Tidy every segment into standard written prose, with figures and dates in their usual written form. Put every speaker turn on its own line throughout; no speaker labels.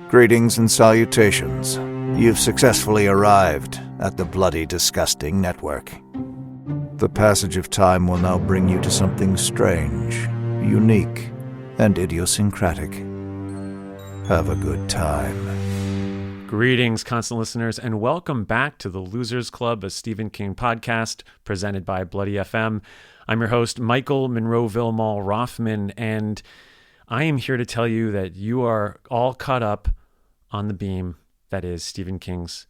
Greetings and salutations. You've successfully arrived at the Bloody Disgusting Network. The passage of time will now bring you to something strange, unique, and idiosyncratic. Have a good time.
Greetings, constant listeners, and welcome back to the Losers Club, a Stephen King podcast presented by Bloody FM. I'm your host, Michael Monroeville Mall Rothman, and I am here to tell you that you are all caught up on the beam that is Stephen King's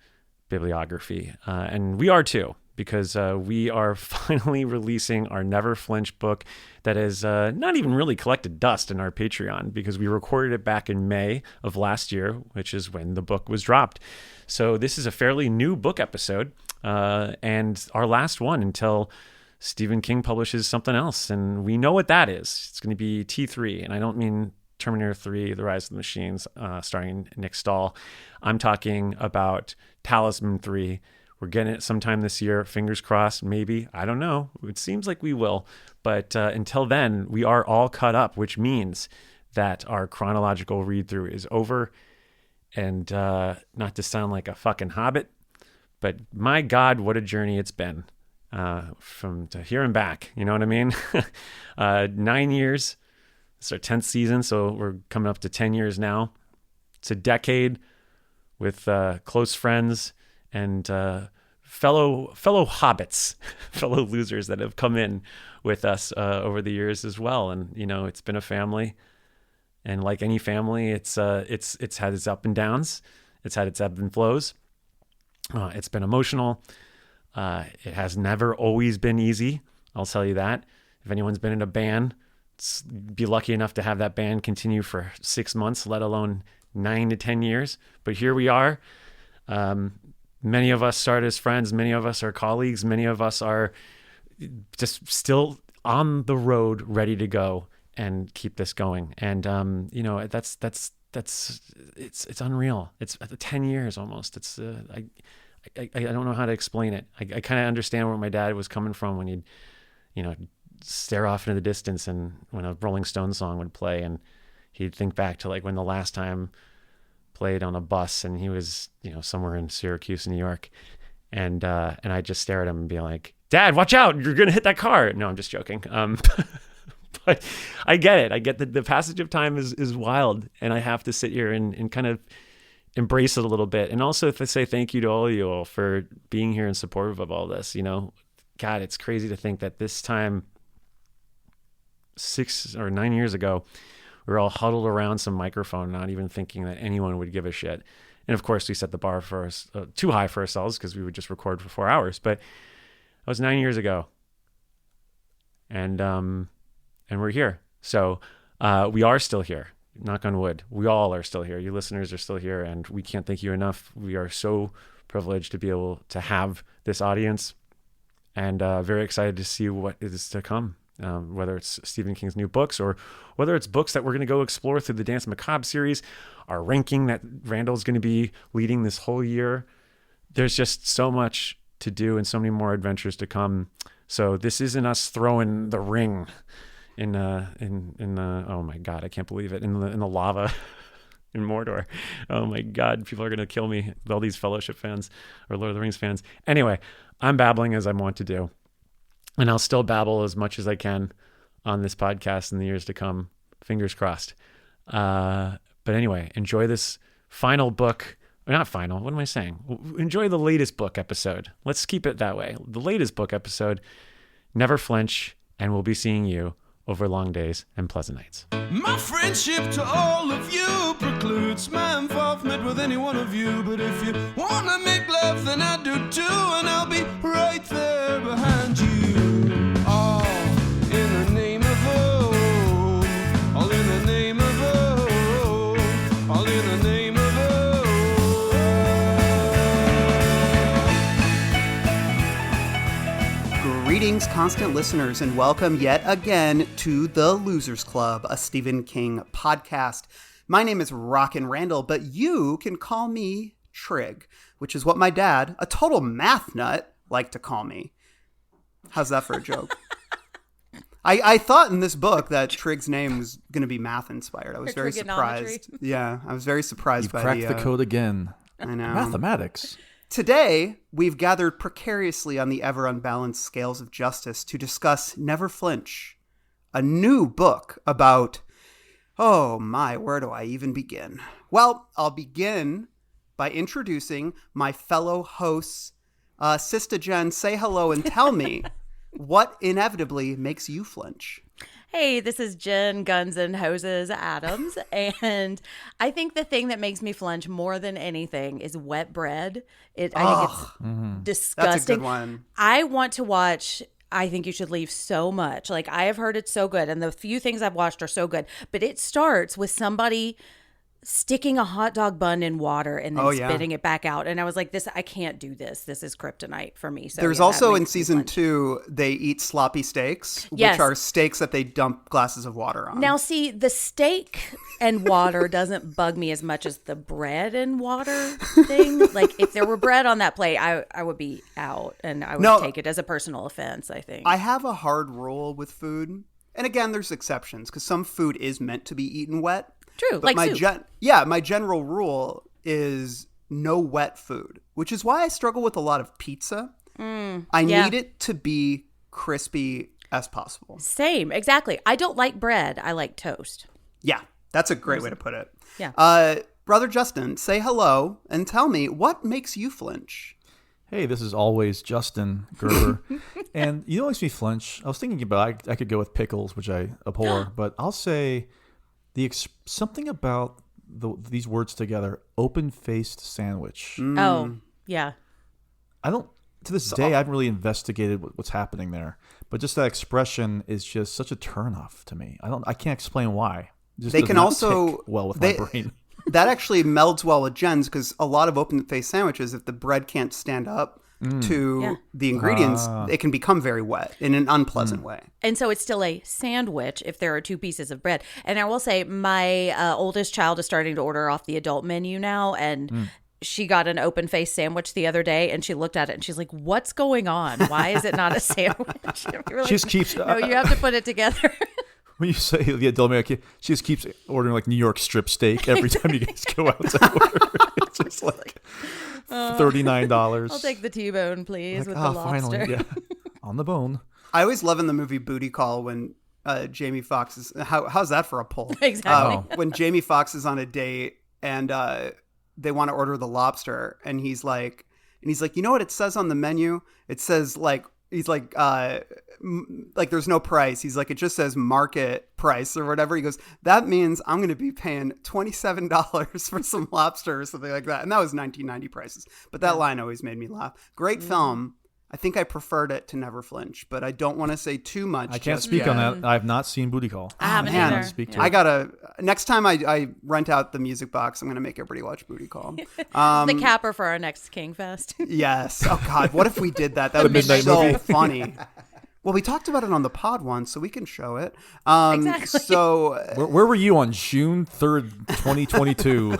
bibliography. And we are too, because we are finally releasing our Never Flinch book that has not even really collected dust in our Patreon, because we recorded it back in May of last year, which is when the book was dropped. So this is a fairly new book episode, and our last one until Stephen King publishes something else, and we know what that is. It's going to be T3, and I don't mean Terminator 3, The Rise of the Machines, starring Nick Stahl. I'm talking about Talisman 3. We're getting it sometime this year. Fingers crossed, maybe. I don't know. It seems like we will. But until then, we are all caught up, which means that our chronological read-through is over. And not to sound like a fucking hobbit, but my God, what a journey it's been. From to here and back, you know what I mean? 9 years. It's our 10th season, so we're coming up to 10 years now. It's a decade with close friends and fellow hobbits, fellow losers that have come in with us over the years as well. And you know, it's been a family, and like any family, it's had its up and downs. It's had its ebbs and flows. It's been emotional. It has never always been easy. I'll tell you that. If anyone's been in a band, be lucky enough to have that band continue for 6 months, let alone 9 to 10 years. But here we are. Many of us started as friends. Many of us are colleagues. Many of us are just still on the road, ready to go and keep this going. And, you know, it's unreal. It's 10 years almost. It's, I don't know how to explain it. I kind of understand where my dad was coming from when he'd, you know, stare off into the distance and when a Rolling Stones song would play, and he'd think back to like when the last time played on a bus and he was, you know, somewhere in Syracuse, New York. And I'd just stare at him and be like, Dad, watch out. You're going to hit that car. No, I'm just joking. But I get it. I get that the passage of time is wild, and I have to sit here and kind of embrace it a little bit. And also to say thank you to all of you all for being here and supportive of all this. You know, God, it's crazy to think that this time 6 or 9 years ago, we were all huddled around some microphone, not even thinking that anyone would give a shit. And of course we set the bar for us too high for ourselves, because we would just record for 4 hours, but that was 9 years ago. And we're here. So we are still here. Knock on wood. We all are still here. You listeners are still here, and we can't thank you enough. We are so privileged to be able to have this audience, and very excited to see what is to come, whether it's Stephen King's new books or whether it's books that we're going to go explore through the Dance Macabre series, our ranking that Randall's going to be leading this whole year. There's just so much to do and so many more adventures to come. So this isn't us throwing the ring in oh my God, I can't believe it, in the lava in Mordor. Oh my God, people are going to kill me, all these Fellowship fans or Lord of the Rings fans. Anyway, I'm babbling as I want to do, and I'll still babble as much as I can on this podcast in the years to come. Fingers crossed. But anyway, enjoy this final book. Or not final, what am I saying? Enjoy the latest book episode. Let's keep it that way. The latest book episode, Never Flinch, and we'll be seeing you over long days and pleasant nights.
My friendship to all of you precludes my involvement with any one of you. But if you want to make love, then I do too, and I'll be right there behind you. All in the name of oh, all in the name of oh, all in the name of
Greetings, constant listeners, and welcome yet again to The Losers Club, a Stephen King podcast. My name is Rockin' Randall, but you can call me Trig, which is what my dad, a total math nut, liked to call me. How's that for a joke? I thought in this book that Trigg's name was going to be math inspired. I was very
trigonometry.
surprised. Yeah, I was very surprised
You
by
cracked the code again.
I know.
Mathematics.
Today, we've gathered precariously on the ever unbalanced scales of justice to discuss Never Flinch, a new book about, oh my, where do I even begin? Well, I'll begin by introducing my fellow hosts. Sista Jen, say hello and tell me what inevitably makes you flinch.
Hey, this is Jen Guns and Hoses Adams, and I think the thing that makes me flinch more than anything is wet bread. I think it's disgusting.
That's a good one.
I want to watch I Think You Should Leave so much. Like, I have heard it's so good, and the few things I've watched are so good, but it starts with somebody sticking a hot dog bun in water and then spitting it back out. And I was like, I can't do this. This is kryptonite for me. So
there's also in season 2, they eat sloppy steaks, which are steaks that they dump glasses of water on.
Now, see, the steak and water doesn't bug me as much as the bread and water thing. Like, if there were bread on that plate, I would be out, and I would take it as a personal offense, I think.
I have a hard rule with food. And again, there's exceptions because some food is meant to be eaten wet.
True,
but
like soup.
My general rule is no wet food, which is why I struggle with a lot of pizza. I need it to be crispy as possible.
Same, exactly. I don't like bread. I like toast.
Yeah, that's a great way to put it.
Yeah.
Brother Justin, say hello and tell me what makes you flinch.
Hey, this is always Justin Gerber. And you know what makes me flinch? I was thinking about I could go with pickles, which I abhor, but I'll say something about these words together, open-faced sandwich.
Oh, yeah.
To this day, I haven't really investigated what's happening there, but just that expression is just such a turnoff to me. I can't explain why. Just
they
does
can
not
also
tick well with my brain.
That actually melds well with Jen's because a lot of open-faced sandwiches, if the bread can't stand up to the ingredients, it can become very wet in an unpleasant way.
And so it's still a sandwich if there are 2 pieces of bread. And I will say my oldest child is starting to order off the adult menu now, and she got an open-faced sandwich the other day, and she looked at it and she's like, what's going on? Why is it not a sandwich?
She just keeps...
No, you have to put it together.
When you say the adult menu, she just keeps ordering like New York strip steak every time you guys go out to order. It's just like $39.
I'll take the T-bone, please, with the lobster.
Finally, yeah. On the bone.
I always love in the movie Booty Call when Jamie Foxx is... How's that for a pull?
Exactly.
When Jamie Foxx is on a date and they want to order the lobster, and he's like, you know what it says on the menu? It says he's like there's no price. He's like, it just says market price or whatever. He goes, that means I'm going to be paying $27 for some lobster or something like that. And that was 1990 prices. But that line always made me laugh. Great film. I think I preferred it to Never Flinch, but I don't want to say too much.
I can't speak on that. I have not seen Booty Call.
I haven't
man.
either.
Speak to
I
it.
gotta, next time I rent out the music box, I'm going to make everybody watch Booty Call.
The capper for our next King Fest.
Yes. Oh God, what if we did that? That would be
Midnight
so
movie.
funny. Well, we talked about it on the pod once, so we can show it.
Exactly.
So
Where were you on June 3rd, 2022?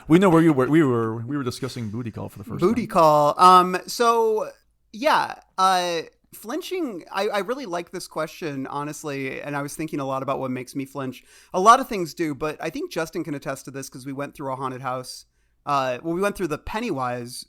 We know where you were. We were discussing Booty Call for the first
Booty
time.
Call. So yeah, flinching. I really like this question, honestly, and I was thinking a lot about what makes me flinch. A lot of things do, but I think Justin can attest to this because we went through a haunted house. We went through the Pennywise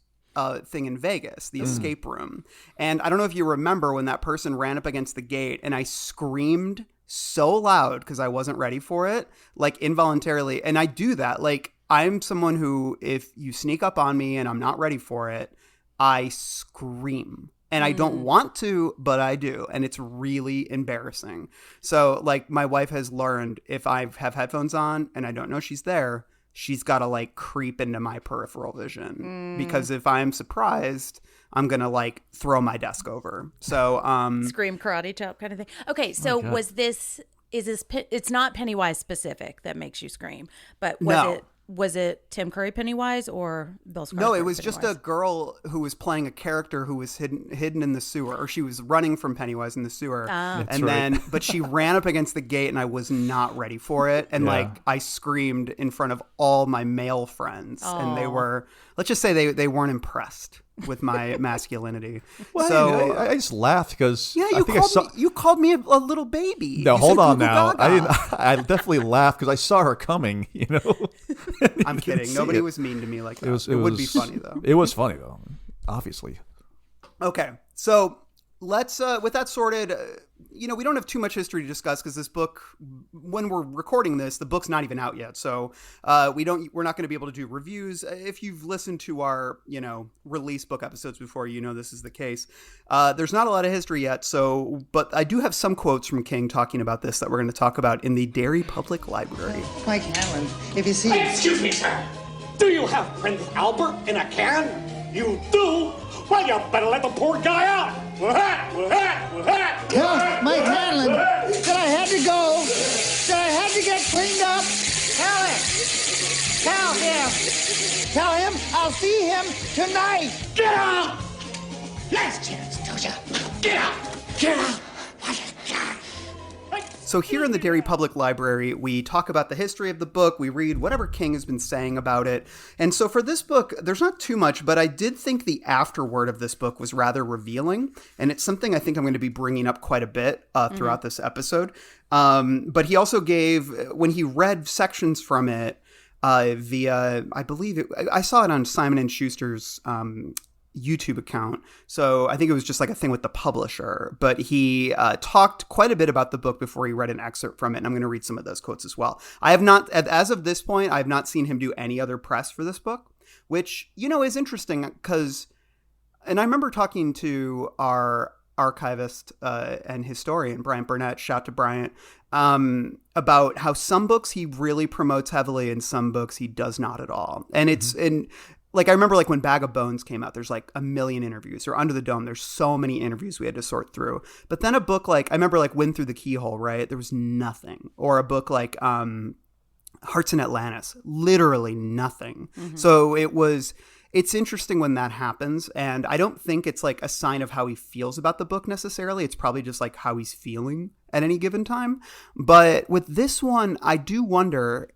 thing in Vegas, the escape room. And I don't know if you remember when that person ran up against the gate and I screamed so loud because I wasn't ready for it, like involuntarily. And I do that. Like, I'm someone who, if you sneak up on me and I'm not ready for it, I scream. And I don't want to, but I do. And it's really embarrassing. So, like, my wife has learned if I have headphones on and I don't know she's there, she's got to like creep into my peripheral vision because if I'm surprised, I'm going to like throw my desk over. So,
Scream karate chop kind of thing. Okay. So it's not Pennywise specific that makes you scream, but was it Tim Curry Pennywise or Bill Skarsgård?
No, it was
Pennywise?
just a girl who was playing a character who was hidden in the sewer, or she was running from Pennywise in the sewer. But she ran up against the gate and I was not ready for it. And like I screamed in front of all my male friends and they were, let's just say they weren't impressed. with my masculinity.
Well,
So
I just laughed because
yeah, you called me a little baby.
No,
You
hold
said
on
Goo Goo
now.
Gaga.
I definitely laughed because I saw her coming.
I'm kidding. Nobody was mean to me like that. It would be funny though.
It was funny though, obviously.
Okay, so let's with that sorted. We don't have too much history to discuss because this book, when we're recording this, the book's not even out yet. So we're not going to be able to do reviews. If you've listened to our release book episodes before, this is the case. There's not a lot of history yet. But I do have some quotes from King talking about this that we're going to talk about in the Derry Public Library.
Mike Hanlon, if you see...
Excuse me, sir. Do you have Prince Albert in a can? You do? Well, you better let the poor guy out.
Tell Mike Hanlon that I had to go, that I had to get cleaned up. Tell him. Tell him I'll see him tonight.
Get out! Last chance, Tosha. Get out! Get out!
So here in the Derry Public Library, we talk about the history of the book. We read whatever King has been saying about it. And so for this book, there's not too much, but I did think the afterword of this book was rather revealing. And it's something I think I'm going to be bringing up quite a bit throughout this episode. But he also gave, when he read sections from it via, I saw it on Simon & Schuster's YouTube account. So I think it was just like a thing with the publisher, but he talked quite a bit about the book before he read an excerpt from it. And I'm going to read some of those quotes as well. I have not, as of this point, I have not seen him do any other press for this book, which, is interesting because, and I remember talking to our archivist and historian, Bryant Burnett, shout to Bryant, about how some books he really promotes heavily and some books he does not at all. And it's in, like, I remember like when Bag of Bones came out, there's like a million interviews, or Under the Dome, there's so many interviews we had to sort through. But then a book like, I remember like Wind Through the Keyhole, right? There was nothing. Or a book like Hearts in Atlantis, literally nothing. So it's interesting when that happens. And I don't think it's like a sign of how he feels about the book necessarily. It's probably just like how he's feeling at any given time. But with this one, I do wonder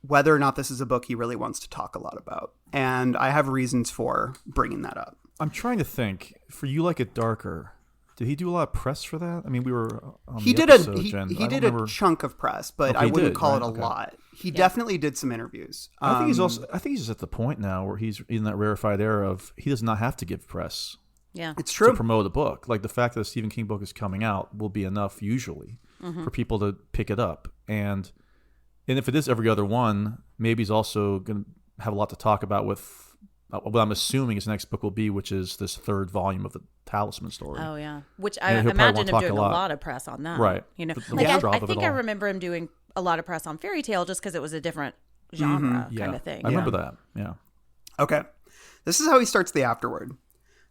whether or not this is a book he really wants to talk a lot about. And I have reasons for bringing that up.
I'm trying to think. For You Like It Darker, did he do a lot of press for that? I mean, we were on
he
the
did
episode,
Jen. He
I don't
did
remember.
a chunk of press, but
Okay,
I
he
wouldn't
did,
call
right?
it a
Okay.
lot. He definitely did some interviews.
I think he's just at the point now where he's in that rarefied era of he does not have to give press
Yeah.
It's
to
true.
promote a book. Like the fact that a Stephen King book is coming out will be enough usually for people to pick it up. And if it is every other one, maybe he's also going to have a lot to talk about with what I'm assuming his next book will be, which is this third volume of the Talisman story.
Oh yeah, which I
And he'll probably
imagine
wanna
him
talk
doing
a
a
lot.
lot of press on that.
Right.
You know,
The
like
backdrop
I
of it
think I
all.
remember him doing a lot of press on Fairy Tale just because it was a different genre
Yeah,
kind of thing.
I remember that. Yeah.
Okay. This is how he starts the afterword.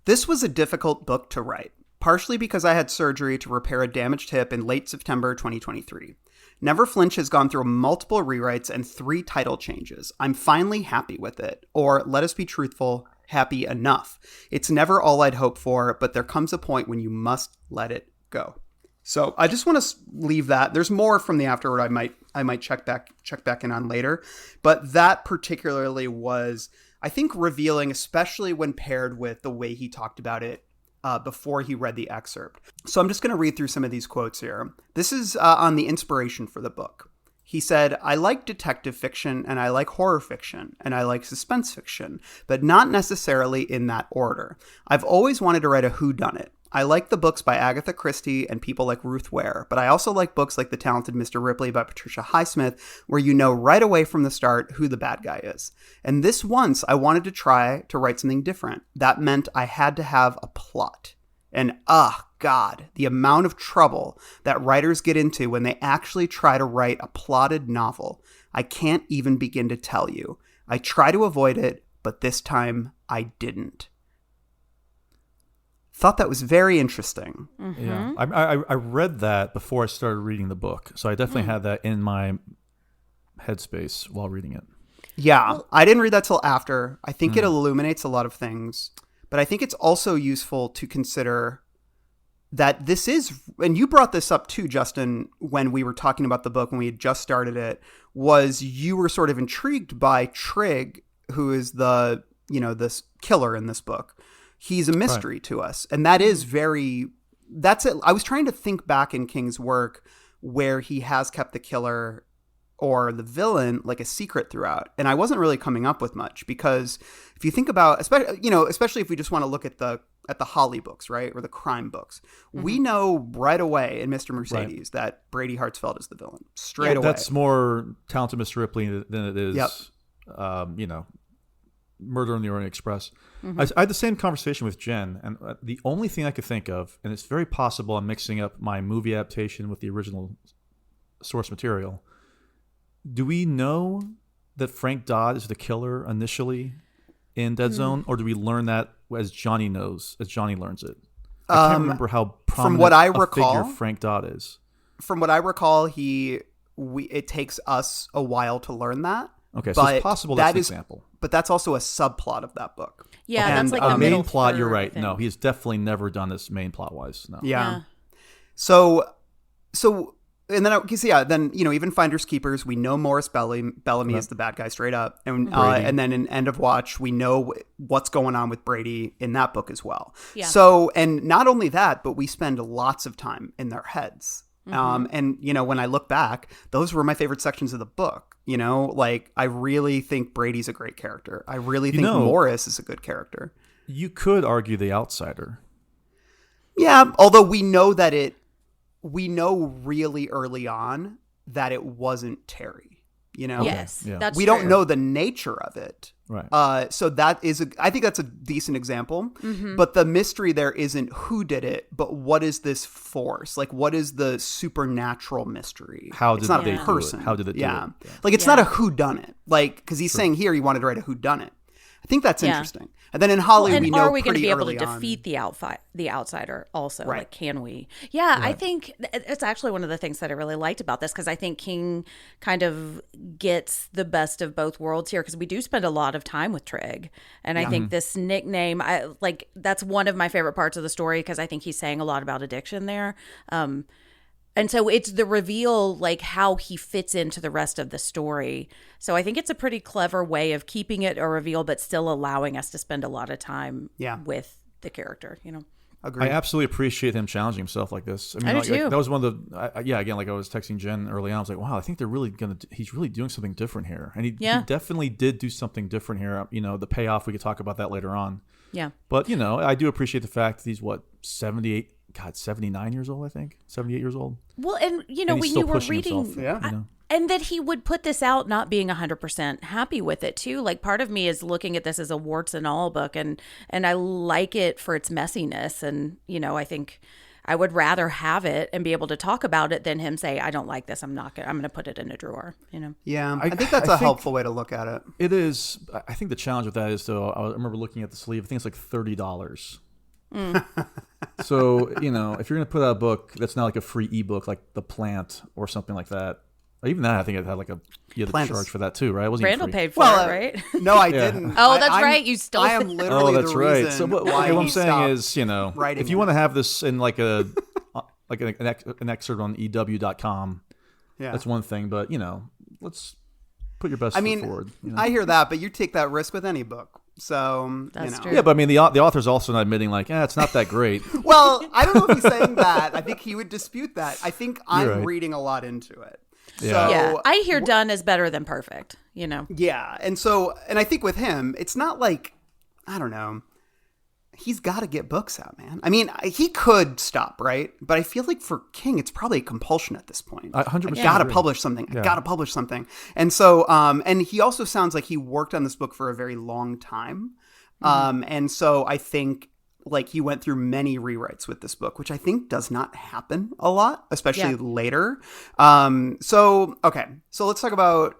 This was a difficult book to write, partially because I had surgery to repair a damaged hip in late September 2023. Never Flinch has gone through multiple rewrites and 3 title changes. I'm finally happy with it. Or, let us be truthful, happy enough. It's never all I'd hoped for, but there comes a point when you must let it go. So I just want to leave that. There's more from the afterword I might check back in on later. But that particularly was, I think, revealing, especially when paired with the way he talked about it before he read the excerpt. So I'm just going to read through some of these quotes here. This is on the inspiration for the book. He said, I like detective fiction and I like horror fiction and I like suspense fiction, but not necessarily in that order. I've always wanted to write a whodunit. I like the books by Agatha Christie and people like Ruth Ware, but I also like books like The Talented Mr. Ripley by Patricia Highsmith, where you know right away from the start who the bad guy is. And this once I wanted to try to write something different. That meant I had to have a plot. And God, the amount of trouble that writers get into when they actually try to write a plotted novel. I can't even begin to tell you. I try to avoid it, but this time I didn't. Thought that was very interesting.
Yeah, I read that before I started reading the book, so I definitely had that in my headspace while reading it.
Yeah, I didn't read that till after. I think it illuminates a lot of things, but I think it's also useful to consider that this is, and you brought this up too, Justin, when we were talking about the book, when we had just started it, was you were sort of intrigued by Trigg, who is the this killer in this book. He's a mystery to us. And that is that's it. I was trying to think back in King's work where he has kept the killer or the villain like a secret throughout. And I wasn't really coming up with much, because if you think about, especially if we just want to look at the Holly books, right? Or the crime books, we know right away in Mr. Mercedes that Brady Hartsfeld is the villain straight away.
That's more Talented Mr. Ripley than it is, Murder on the Orient Express. I had the same conversation with Jen, and the only thing I could think of, and it's very possible I'm mixing up my movie adaptation with the original source material. Do we know that Frank Dodd is the killer initially in Dead Zone, or do we learn that as Johnny learns it? I can't remember how prominent
from what I
a
recall,
figure Frank Dodd is.
From what I recall, it takes us a while to learn that.
Okay, so it's possible that's an example.
But that's also a subplot of that book.
Yeah,
And,
that's like
A
a
main
middle
plot,
third
you're right.
thing.
No, he's definitely never done this main plot wise. No.
Yeah. So and then then even Finders Keepers, we know Morris Bellamy is the bad guy straight up, and then in End of Watch we know what's going on with Brady in that book as well.
Yeah.
So, and not only that, but we spend lots of time in their heads. And when I look back, those were my favorite sections of the book. Like I really think Brady's a great character. I really think Morris is a good character.
You could argue the outsider.
Yeah, although we know really early on that it wasn't Terry.
Yes,
Yeah.
that's
we
true.
don't know the nature of it.
Right.
So that is, I think that's a decent example. But the mystery there isn't who did it, but what is this force? Like, what is the supernatural mystery?
How
it's
did
not
they
a
do it?
person.
How did it do it?
Yeah.
Yeah.
Like, it's not a who done it. Like, because he's saying here he wanted to write a who done it. I think that's interesting. And then in Holly,
and
we know
are we going to
pretty
be able to
early on-
defeat the outsider also?
Right.
Like, can we? Yeah, I think it's actually one of the things that I really liked about this, because I think King kind of gets the best of both worlds here, because we do spend a lot of time with Trig, and I think this nickname, that's one of my favorite parts of the story, because I think he's saying a lot about addiction there. And so it's the reveal, like how he fits into the rest of the story. So I think it's a pretty clever way of keeping it a reveal, but still allowing us to spend a lot of time with the character,
Agreed.
I absolutely appreciate him challenging himself like this.
I do too.
That was one of the, again, like I was texting Jen early on. I was like, wow, I think he's really doing something different here. And he definitely did do something different here. The payoff, we could talk about that later on.
Yeah.
But, I do appreciate the fact that he's 79 years old, I think. 78 years old.
Well, and
And
when
he's still
you were
pushing
reading,
himself,
and that he would put this out not being 100% happy with it too. Like, part of me is looking at this as a warts and all book, and I like it for its messiness, and I think I would rather have it and be able to talk about it than him say, I don't like this, I'm going to put it in a drawer.
Yeah, I think that's a helpful way to look at it.
It is. I think the challenge with that is, though, I remember looking at the sleeve, I think it's like $30. So, if you're going to put out a book that's not like a free ebook, like The Plant or something like that, or even that, I think it had you had to charge for that too, right? It wasn't even
Randall
free.
paid for it, right?
No, I didn't.
Oh, that's right. You stole
I am
it.
literally
that's
the
right.
reason
So what
why
I'm
he
saying
stopped
is,
writing
if you
it.
want to have this in like a like an excerpt on EW.com, that's one thing. But let's put your best foot forward.
I hear that, but you take that risk with any book. So
That's true.
Yeah, but I mean, the author's also not admitting it's not that great.
Well, I don't know if he's saying that. I think he would dispute that. I think I'm
right.
reading a lot into it.
Yeah.
So,
Yeah, I hear done is better than perfect,
Yeah, and I think with him, it's not like, I don't know, he's got to get books out, man. I mean, he could stop, right? But I feel like for King, it's probably a compulsion at this point.
100%.
I gotta publish something. I gotta publish something. And so, and he also sounds like he worked on this book for a very long time. And so I think like he went through many rewrites with this book, which I think does not happen a lot, especially later. So let's talk about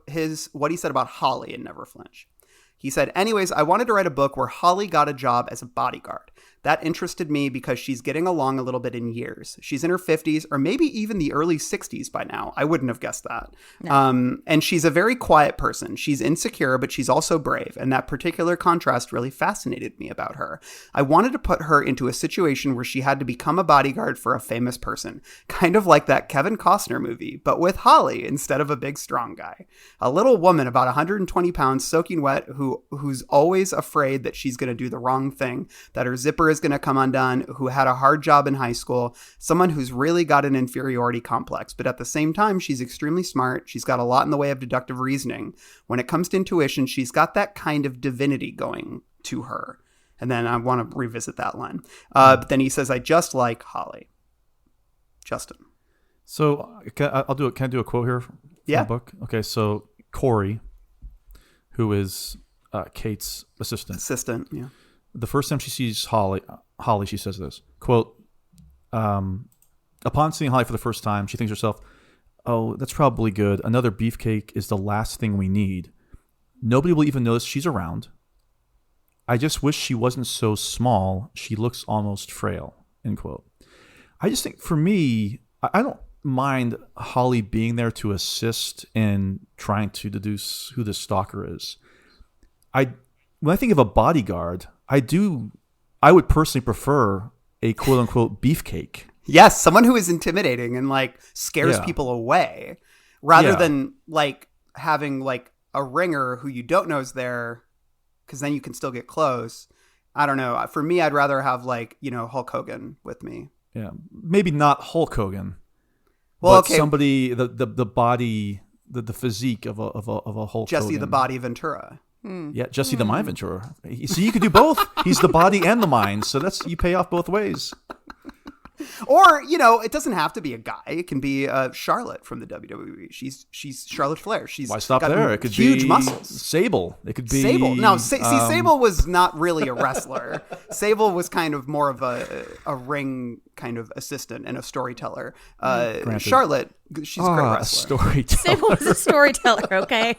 what he said about Holly in Never Flinch. He said, anyways, I wanted to write a book where Holly got a job as a bodyguard. That interested me because she's getting along a little bit in years. She's in her 50s or maybe even the early 60s by now. I wouldn't have guessed that. No. And she's a very quiet person. She's insecure, but she's also brave. And that particular contrast really fascinated me about her. I wanted to put her into a situation where she had to become a bodyguard for a famous person, kind of like that Kevin Costner movie, but with Holly instead of a big strong guy. A little woman about 120 pounds soaking wet who's always afraid that she's going to do the wrong thing, that her zipper is going to come undone, who had a hard job in high school, someone who's really got an inferiority complex, but at the same time, she's extremely smart. She's got a lot in the way of deductive reasoning. When it comes to intuition, she's got that kind of divinity going to her. And then I want to revisit that line. But then he says, I just like Holly. Justin.
So can I do a quote here from the book? Okay, so Corey, who is Kate's assistant. Yeah. The first time she sees Holly, she says this, quote, upon seeing Holly for the first time, she thinks to herself, oh, that's probably good. Another beefcake is the last thing we need. Nobody will even notice she's around. I just wish she wasn't so small. She looks almost frail, end quote. I just think for me, I don't mind Holly being there to assist in trying to deduce who the stalker is. When I think of a bodyguard, I would personally prefer a quote unquote beefcake.
Yes, someone who is intimidating and like scares people away rather than like having like a ringer who you don't know is there, because then you can still get close. I don't know. For me, I'd rather have like, Hulk Hogan with me.
Yeah, maybe not Hulk Hogan.
Well,
but somebody the body, the physique of a Hulk
Jesse
Hogan.
the Body Ventura.
Yeah, Jesse the Mind Ventura. So you could do both. He's the body and the mind. So you pay off both ways.
Or, it doesn't have to be a guy. It can be Charlotte from the WWE. She's Charlotte Flair.
Why stop there? It could
huge
be
muscles.
Sable. It could be
Sable. No, Sable was not really a wrestler. Sable was kind of more of a ring kind of assistant and a storyteller. Charlotte, she's a great wrestler.
Storyteller.
Sable was a storyteller, okay?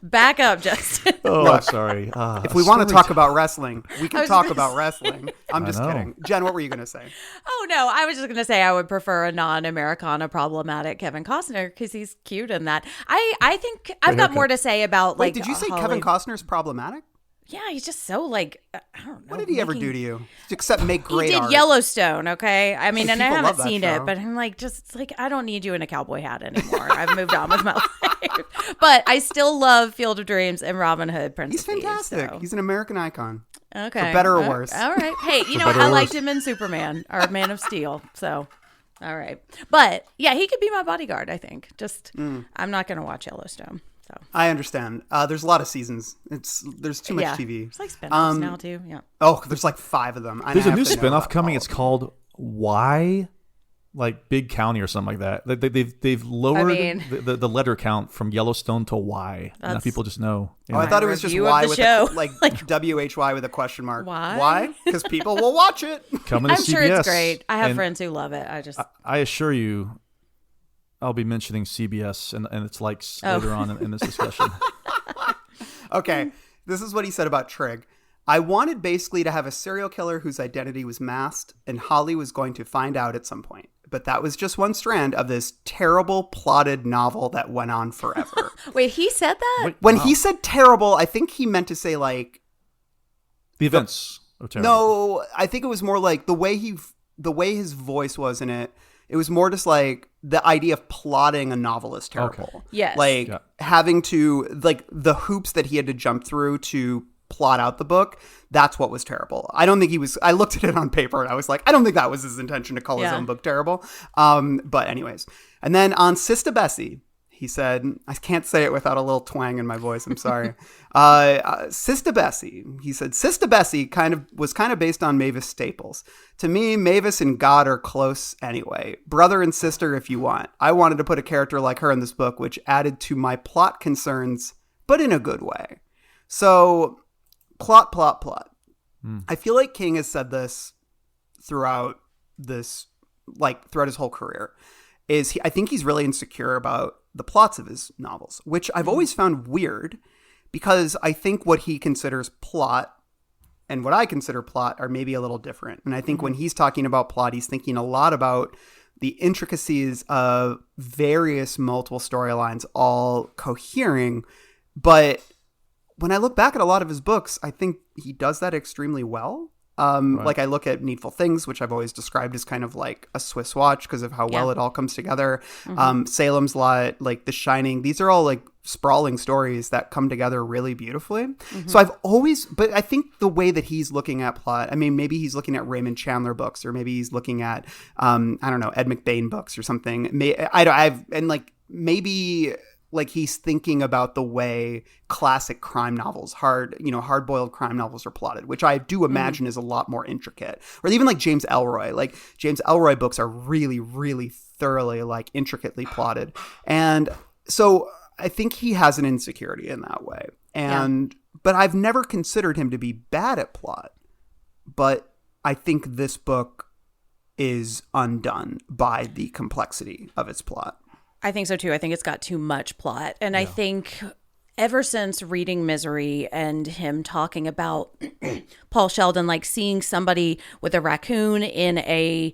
Back up, Justin.
Oh,
Look,
sorry.
If we want to talk about wrestling, we can talk about wrestling. I'm just kidding. Jen, what were you going to say?
Oh, no. I was just going to say I would prefer a non-Americana problematic Kevin Costner because he's cute in that. I think I've got more to say about
Wait, did you say Kevin Costner's problematic?
Yeah, he's just so like, I don't know.
What did he ever do to you? Except make great
art. He did Yellowstone, okay? I mean, and I haven't seen it, but I'm like, just like, I don't need you in a cowboy hat anymore. I've moved on with my life. But I still love Field of Dreams and Robin Hood, Prince
He's
of Thieves,
fantastic.
so.
He's an American icon.
Okay.
For better or worse.
All right. Hey, you know what? I liked him in Superman or Man of Steel, so. All right. But yeah, he could be my bodyguard, I think. Just, I'm not going to watch Yellowstone. So.
I understand. There's a lot of seasons. There's too much TV.
There's like spinoffs now too. Yeah.
Oh, there's like 5 of them.
There's a new spinoff coming. It's called Why, like Big County or something like that. They've lowered the letter count from Yellowstone to Y. Now people just know.
Oh, I thought it was just Y with like WHY with a question mark.
Why?
Why? Because people will watch it.
Coming to
I'm
CBS.
sure it's great. I have friends who love it.
I assure you, I'll be mentioning CBS and its likes later on in this discussion.
Okay, this is what he said about Trig. I wanted basically to have a serial killer whose identity was masked, and Holly was going to find out at some point. But that was just one strand of this terrible plotted novel that went on forever.
Wait, he said that?
When he said terrible, I think he meant to say like...
The events are terrible.
No, I think it was more like the way his voice was in it. It was more just like the idea of plotting a novel is terrible.
Okay.
Yes.
Like having to, like the hoops that he had to jump through to plot out the book. That's what was terrible. I don't think I looked at it on paper and I was like, I don't think that was his intention to call his own book terrible. But anyways. And then on Sista Bessie, he said, I can't say it without a little twang in my voice. I'm sorry. Sista Bessie. He said, Sista Bessie was kind of based on Mavis Staples. To me, Mavis and God are close anyway. Brother and sister if you want. I wanted to put a character like her in this book, which added to my plot concerns, but in a good way. So, plot. I feel like King has said this throughout his whole career. I think he's really insecure about the plots of his novels, which I've always found weird because I think what he considers plot and what I consider plot are maybe a little different. And I think when he's talking about plot, he's thinking a lot about the intricacies of various multiple storylines all cohering. But when I look back at a lot of his books, I think he does that extremely well. Like I look at Needful Things, which I've always described as kind of like a Swiss watch because of how well it all comes together. Salem's Lot, like The Shining, these are all like sprawling stories that come together really beautifully. So but I think the way that he's looking at plot, I mean, maybe he's looking at Raymond Chandler books, or maybe he's looking at, I don't know, Ed McBain books or something. Maybe like he's thinking about the way classic crime novels, hard-boiled crime novels are plotted, which I do imagine is a lot more intricate. Or even like James Ellroy. Like James Ellroy books are really, really thoroughly like intricately plotted. And so I think he has an insecurity in that way. But I've never considered him to be bad at plot. But I think this book is undone by the complexity of its plot.
I think so too. I think it's got too much plot. And I think ever since reading Misery and him talking about Paul Sheldon, like seeing somebody with a raccoon in a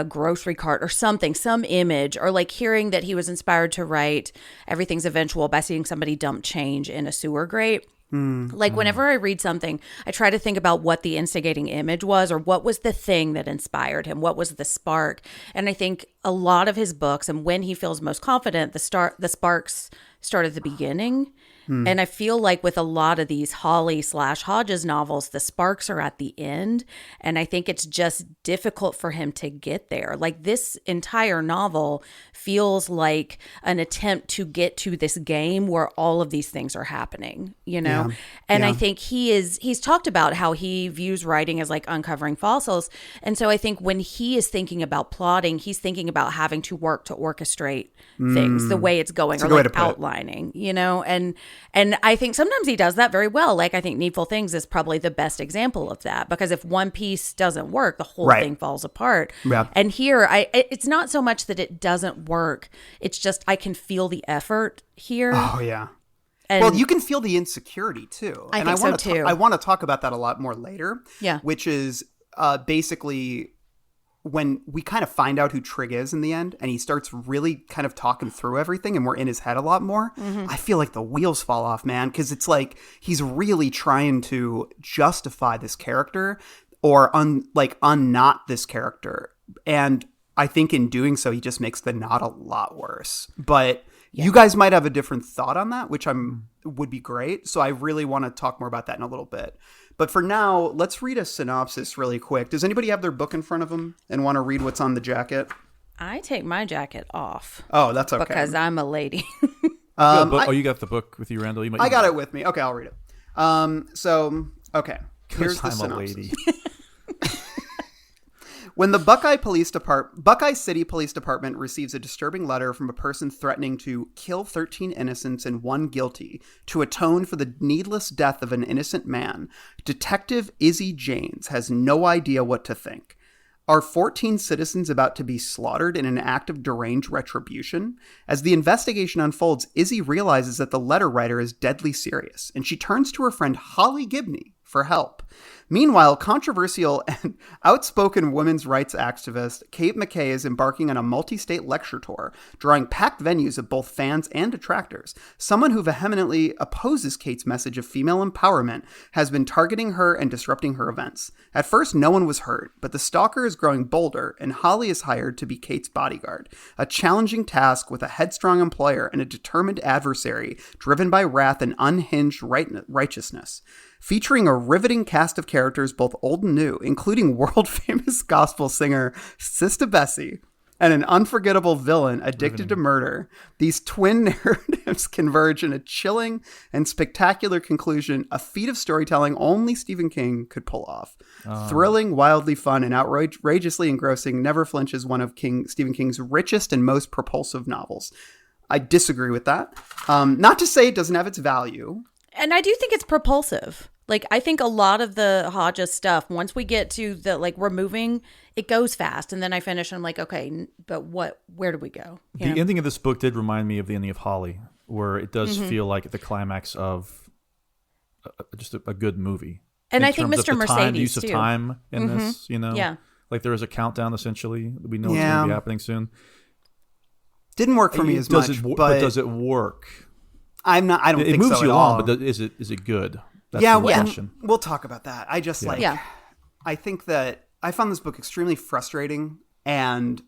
grocery cart or something, some image, or like hearing that he was inspired to write Everything's Eventual by seeing somebody dump change in a sewer grate. Like whenever I read something, I try to think about what the instigating image was, or what was the thing that inspired him, what was the spark. And I think a lot of his books, and when he feels most confident, the sparks start at the beginning. And I feel like with a lot of these Hawley/Hodges novels, the sparks are at the end. And I think it's just difficult for him to get there. Like this entire novel feels like an attempt to get to this game where all of these things are happening, you know?
Yeah.
And I think he's talked about how he views writing as like uncovering fossils. And so I think when he is thinking about plotting, he's thinking about having to work to orchestrate things the way it's going, or like outlining, you know? And I think sometimes he does that very well. Like I think Needful Things is probably the best example of that, because if one piece doesn't work, the whole thing falls apart.
Yeah.
And here, it's not so much that it doesn't work. It's just I can feel the effort here.
Oh, yeah.
And
well, you can feel the insecurity too.
I think so too.
I want to talk about that a lot more later.
Yeah.
Which is basically when we kind of find out who Trig is in the end, and he starts really kind of talking through everything, and we're in his head a lot more. I feel like the wheels fall off, man, because it's like he's really trying to justify this character or unknot this character. And I think in doing so, he just makes the knot a lot worse. But you guys might have a different thought on that, which would be great. So I really want to talk more about that in a little bit. But for now, let's read a synopsis really quick. Does anybody have their book in front of them and want to read what's on the jacket?
I take my jacket off.
Oh, that's okay.
Because I'm a lady.
You got the book with you, Randall?
I got it with me. Okay, I'll read it. Okay. Here's the synopsis.
Lady.
When the Buckeye City Police Department receives a disturbing letter from a person threatening to kill 13 innocents and 1 guilty to atone for the needless death of an innocent man, Detective Izzy Janes has no idea what to think. Are 14 citizens about to be slaughtered in an act of deranged retribution? As the investigation unfolds, Izzy realizes that the letter writer is deadly serious, and she turns to her friend Holly Gibney for help. Meanwhile, controversial and outspoken women's rights activist Kate McKay is embarking on a multi-state lecture tour, drawing packed venues of both fans and detractors. Someone who vehemently opposes Kate's message of female empowerment has been targeting her and disrupting her events. At first, no one was hurt, but the stalker is growing bolder, and Holly is hired to be Kate's bodyguard. A challenging task with a headstrong employer and a determined adversary driven by wrath and unhinged righteousness. Featuring a riveting cast of characters, both old and new, including world-famous gospel singer Sista Bessie and an unforgettable villain addicted to murder, these twin narratives converge in a chilling and spectacular conclusion, a feat of storytelling only Stephen King could pull off. Thrilling, wildly fun, and outrageously engrossing, Never Flinch is one of Stephen King's richest and most propulsive novels. I disagree with that. Not to say it doesn't have its value.
And I do think it's propulsive. Like, I think a lot of the Hodges stuff, once we get to the, like, we're moving, it goes fast. And then I finish and I'm like, okay, but where do we go?
The ending of this book did remind me of the ending of Holly, where it does feel like the climax of just a good movie.
And
in
I think
terms
Mr.
of the time, the use
Mercedes,
of
too.
time in this,
Yeah.
Like there is a countdown, essentially. We know it's going to be happening soon.
Didn't work for me as much,
but does it work?
I don't think so.
It moves you
at
along,
all.
but is it good? That's
Yeah,
the question.
we'll talk about that. I just I think that I found this book extremely frustrating, and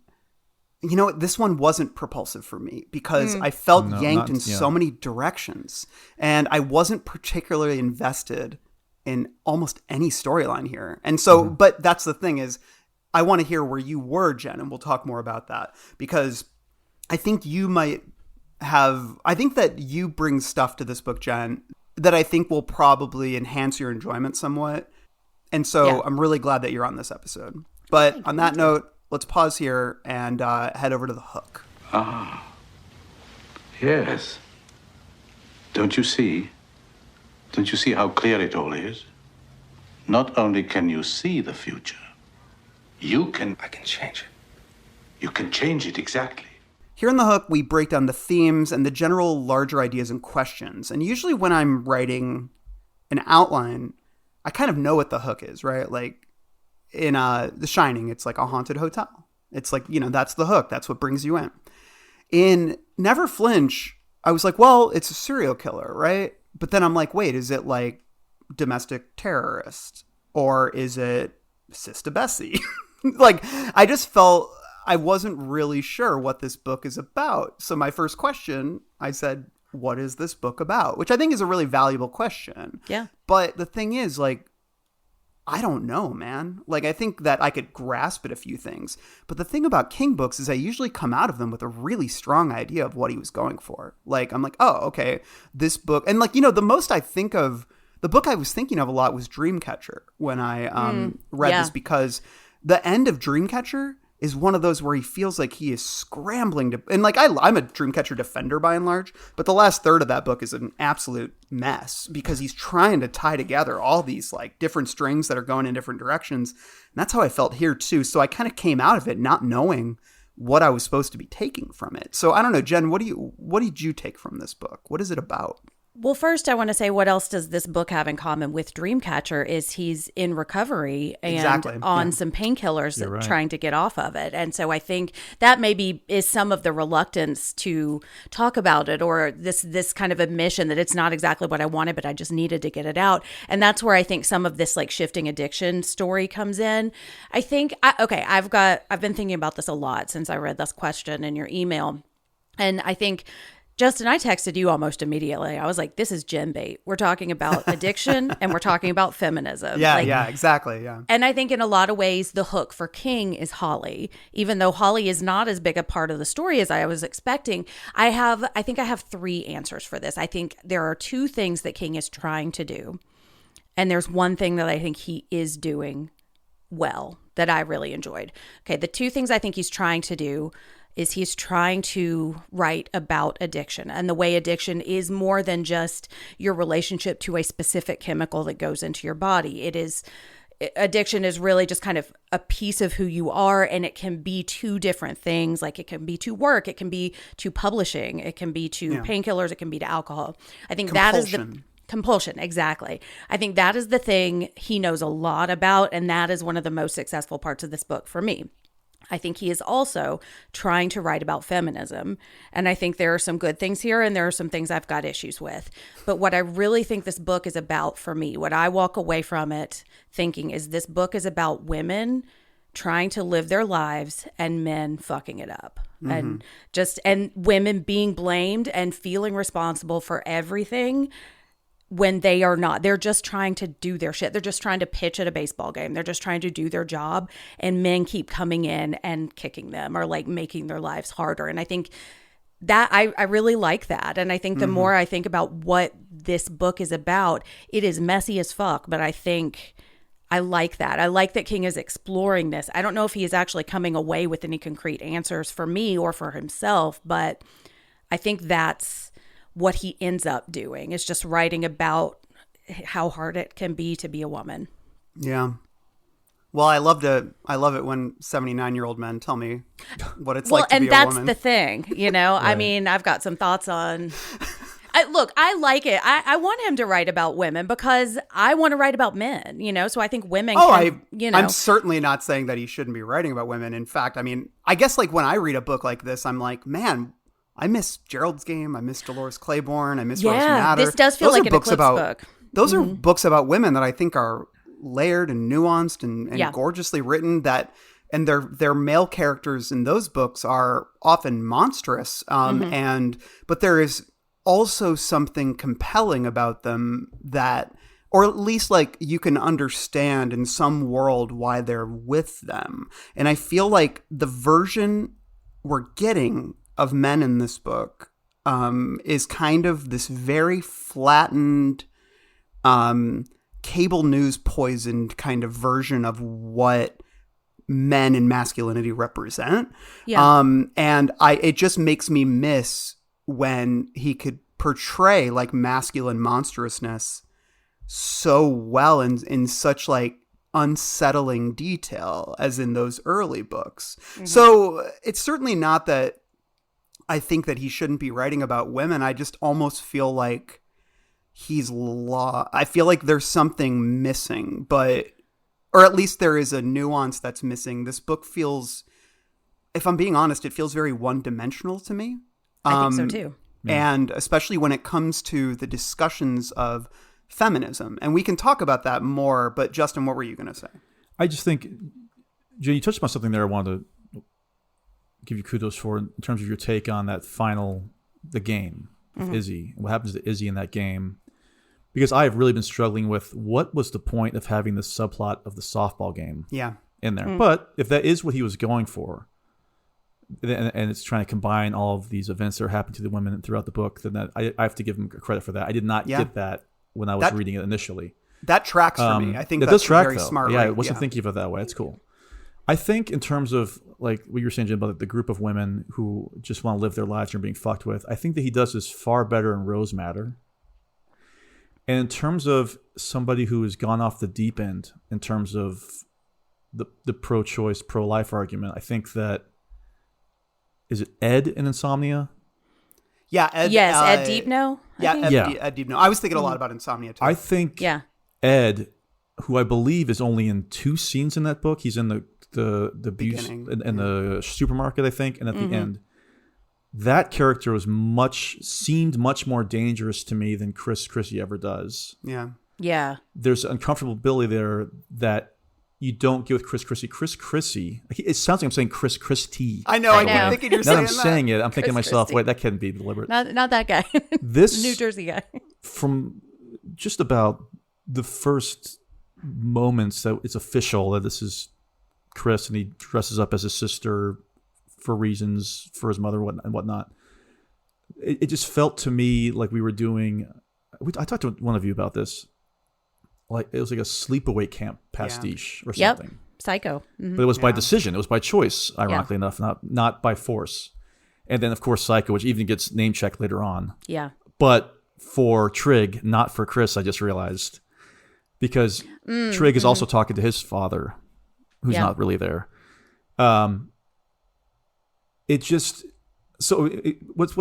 you know what? This one wasn't propulsive for me because I felt yanked in so many directions, and I wasn't particularly invested in almost any storyline here. And so, but that's the thing is, I want to hear where you were, Jen, and we'll talk more about that because I think you might have. I think that you bring stuff to this book, Jen, that I think will probably enhance your enjoyment somewhat. And so I'm really glad that you're on this episode. But on that note, let's pause here and head over to the hook.
Ah, yes. Don't you see? Don't you see how clear it all is? Not only can you see the future, I can change it. You can change it, exactly.
Here in the hook, we break down the themes and the general larger ideas and questions. And usually when I'm writing an outline, I kind of know what the hook is, right? Like in The Shining, it's like a haunted hotel. It's like, that's the hook. That's what brings you in. In Never Flinch, I was like, well, it's a serial killer, right? But then I'm like, wait, is it like domestic terrorist? Or is it Sister Bessie? Like, I just felt I wasn't really sure what this book is about. So my first question, I said, what is this book about? Which I think is a really valuable question.
Yeah.
But the thing is, like, I don't know, man. Like, I think that I could grasp at a few things. But the thing about King books is I usually come out of them with a really strong idea of what he was going for. Like, I'm like, oh, okay, this book. And like, the most I think of, the book I was thinking of a lot was Dreamcatcher when I read this, because the end of Dreamcatcher is one of those where he feels like he is scrambling to, and like I'm a Dreamcatcher defender by and large, but the last third of that book is an absolute mess because he's trying to tie together all these like different strings that are going in different directions. And that's how I felt here too. So I kind of came out of it not knowing what I was supposed to be taking from it. So I don't know, Jen, what did you take from this book? What is it about?
Well, first, I want to say what else does this book have in common with Dreamcatcher is he's in recovery and on some painkillers trying to get off of it. And so I think that maybe is some of the reluctance to talk about it, or this kind of admission that it's not exactly what I wanted, but I just needed to get it out. And that's where I think some of this like shifting addiction story comes in. I think, I've been thinking about this a lot since I read this question in your email. And I think, Justin, I texted you almost immediately. I was like, this is Jen bait. We're talking about addiction and we're talking about feminism.
Yeah, exactly. Yeah.
And I think in a lot of ways, the hook for King is Holly. Even though Holly is not as big a part of the story as I was expecting, I think I have three answers for this. I think there are two things that King is trying to do. And there's one thing that I think he is doing well that I really enjoyed. Okay, the two things I think he's trying to do is he's trying to write about addiction and the way addiction is more than just your relationship to a specific chemical that goes into your body. Addiction is really just kind of a piece of who you are, and it can be two different things. Like it can be to work, it can be to publishing, it can be to painkillers, it can be to alcohol. I think that is the compulsion. Exactly. I think that is the thing he knows a lot about, and that is one of the most successful parts of this book for me. I think he is also trying to write about feminism. And I think there are some good things here and there are some things I've got issues with. But what I really think this book is about for me, what I walk away from it thinking is this book is about women trying to live their lives and men fucking it up. And women being blamed and feeling responsible for everything when they are not. They're just trying to do their shit. They're just trying to pitch at a baseball game. They're just trying to do their job, and men keep coming in and kicking them or like making their lives harder. And I think that I really like that. And I think the more I think about what this book is about, it is messy as fuck, but I think I like that. I like that King is exploring this. I don't know if he is actually coming away with any concrete answers for me or for himself, but I think that's what he ends up doing, is just writing about how hard it can be to be a woman.
Yeah. Well, I love it when 79-year-old men tell me what it's like to be a woman.
Well, and that's the thing, Right. I mean, I've got some thoughts on I like it. I want him to write about women because I want to write about men, so I think women
I'm certainly not saying that he shouldn't be writing about women. In fact, I mean, I guess like when I read a book like this, I'm like, man, I miss Gerald's Game. I miss Dolores Claiborne. I miss Rose Madder.
This does feel like an Eclipse book.
Those are books about women that I think are layered and nuanced and gorgeously written, and their male characters in those books are often monstrous. But there is also something compelling about them that, or at least like you can understand in some world why they're with them. And I feel like the version we're getting of men in this book is kind of this very flattened, cable news poisoned kind of version of what men and masculinity represent. It just makes me miss when he could portray like masculine monstrousness so well in such like unsettling detail as in those early books. So it's certainly not that I think that he shouldn't be writing about women. I just almost feel like I feel like there's something missing, or at least there is a nuance that's missing. This book feels, if I'm being honest, it feels very one-dimensional to me.
I think so too.
And especially when it comes to the discussions of feminism. And we can talk about that more, but Justin, what were you going to say?
I just think, Jay, you touched on something there I wanted to give you kudos for in terms of your take on that the game of Izzy. What happens to Izzy in that game? Because I have really been struggling with what was the point of having the subplot of the softball game in there. But if that is what he was going for, and it's trying to combine all of these events that are happening to the women throughout the book, then I have to give him credit for that. I did not get that when I was reading it initially.
That tracks for me. I think
that
that's
does track,
very
though.
smart.
Yeah, I wasn't thinking of it that way. It's cool. I think in terms of like what you were saying, Jim, about the group of women who just want to live their lives and are being fucked with, I think that he does this far better in Rose Madder. And in terms of somebody who has gone off the deep end in terms of the pro-choice, pro-life argument, I think that, is it Ed in Insomnia?
Yeah, Ed.
Yes, Ed Deepno.
Ed Deepno. I was thinking a lot about Insomnia too.
I think Ed, who I believe is only in 2 scenes in that book, he's in the abuse in the supermarket, I think, and at the end. That character seemed much more dangerous to me than Chris Chrissy ever does.
Yeah.
There's an uncomfortability there that you don't get with Chris Chrissy. Chris Chrissy, it sounds like I'm saying Chris Christie.
I know. I'm thinking you're saying that.
Now that I'm saying it, I'm thinking to myself,
Christie.
wait, that can't be deliberate.
Not that guy.
This
New Jersey guy.
From just about the first moments that it's official that this is Chris and he dresses up as his sister for reasons for his mother and whatnot. It just felt to me like we were doing. I talked to one of you about this. Like it was like a sleepaway camp pastiche or something.
Yep. Psycho.
But it was by decision. It was by choice, ironically enough, not by force. And then of course Psycho, which even gets name checked later on.
Yeah.
But for Trig, not for Chris, I just realized. Because Trig is also talking to his father, who's not really there. What's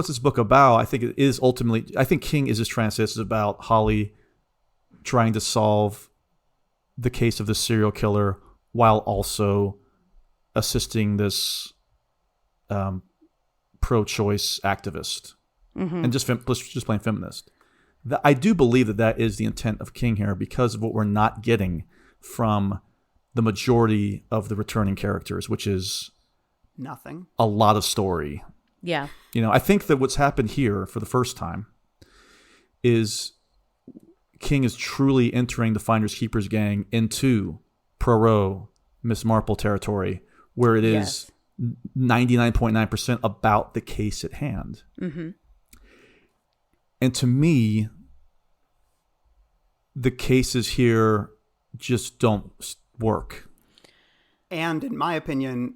this book about? I think it is ultimately, I think King is just trying to say this is about Holly trying to solve the case of the serial killer while also assisting this pro-choice activist and just plain feminist. I do believe that is the intent of King here because of what we're not getting from the majority of the returning characters, which is
nothing.
A lot of story.
Yeah.
I think that what's happened here for the first time is King is truly entering the Finders Keepers gang into Poirot, Miss Marple territory, where it is 99.9% about the case at hand. And to me, the cases here just don't work.
And in my opinion,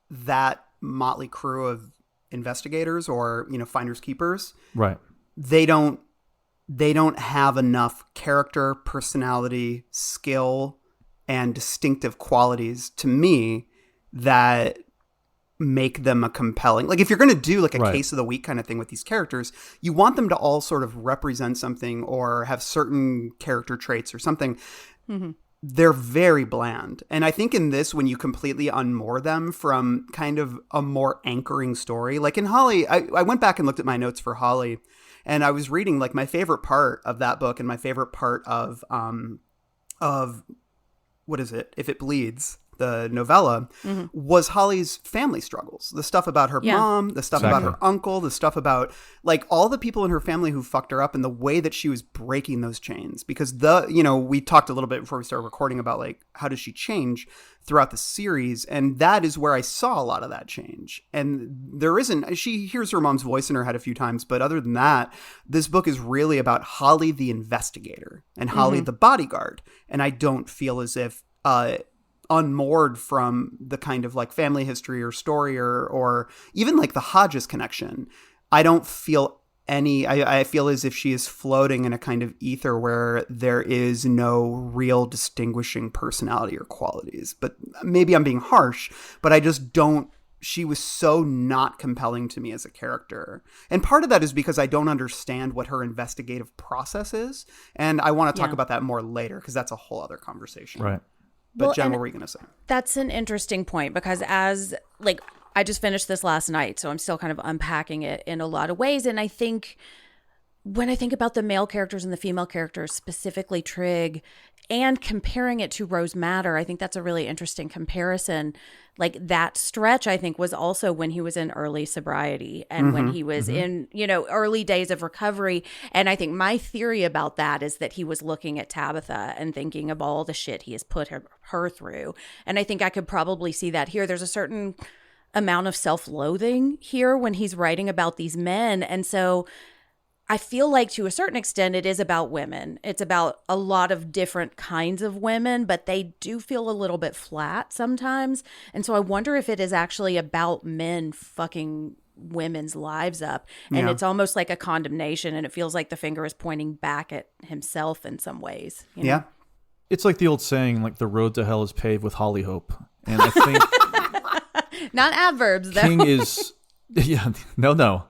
that motley crew of investigators or finders keepers,
right,
they don't have enough character, personality, skill, and distinctive qualities to me that make them a compelling, like if you're going to do like a
Right.
case of the week kind of thing with these characters, you want them to all sort of represent something or have certain character traits or something. They're very bland. And I think in this, when you completely unmoor them from kind of a more anchoring story, like in Holly, I went back and looked at my notes for Holly, and I was reading like my favorite part of that book and my favorite part of what is it? If It Bleeds, the novella, was Holly's family struggles. The stuff about her mom, the stuff about her uncle, the stuff about like all the people in her family who fucked her up, and the way that she was breaking those chains. Because we talked a little bit before we started recording about like how does she change throughout the series, and that is where I saw a lot of that change. And she hears her mom's voice in her head a few times, but other than that, this book is really about Holly the investigator and Holly the bodyguard. And I don't feel as if unmoored from the kind of like family history or story or even like the Hodges connection, I don't feel any, I feel as if she is floating in a kind of ether where there is no real distinguishing personality or qualities. But maybe I'm being harsh, but I just don't, she was so not compelling to me as a character. And part of that is because I don't understand what her investigative process is. And I want to talk about that more later because that's a whole other conversation.
Right.
But Jen, what were you going to say?
That's an interesting point because I just finished this last night, so I'm still kind of unpacking it in a lot of ways. And I think when I think about the male characters and the female characters, specifically Trig, and comparing it to Rose Madder, I think that's a really interesting comparison. Like that stretch, I think, was also when he was in early sobriety and when he was in, early days of recovery. And I think my theory about that is that he was looking at Tabitha and thinking of all the shit he has put her through. And I think I could probably see that here. There's a certain amount of self-loathing here when he's writing about these men. And so I feel like to a certain extent it is about women. It's about a lot of different kinds of women, but they do feel a little bit flat sometimes. And so I wonder if it is actually about men fucking women's lives up. And it's almost like a condemnation, and it feels like the finger is pointing back at himself in some ways. You know?
Yeah.
It's like the old saying, like the road to hell is paved with holly hope. And I think
Not adverbs, though.
King is, no.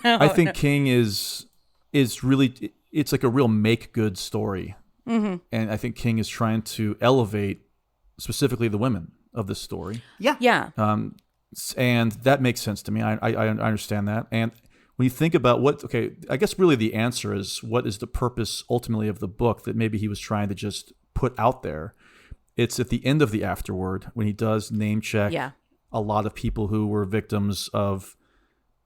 I think King is really, it's like a real make good story. And I think King is trying to elevate specifically the women of this story.
Yeah.
And that makes sense to me. I understand that. And when you think about I guess really the answer is what is the purpose ultimately of the book that maybe he was trying to just put out there. It's at the end of the afterword when he does name check a lot of people who were victims of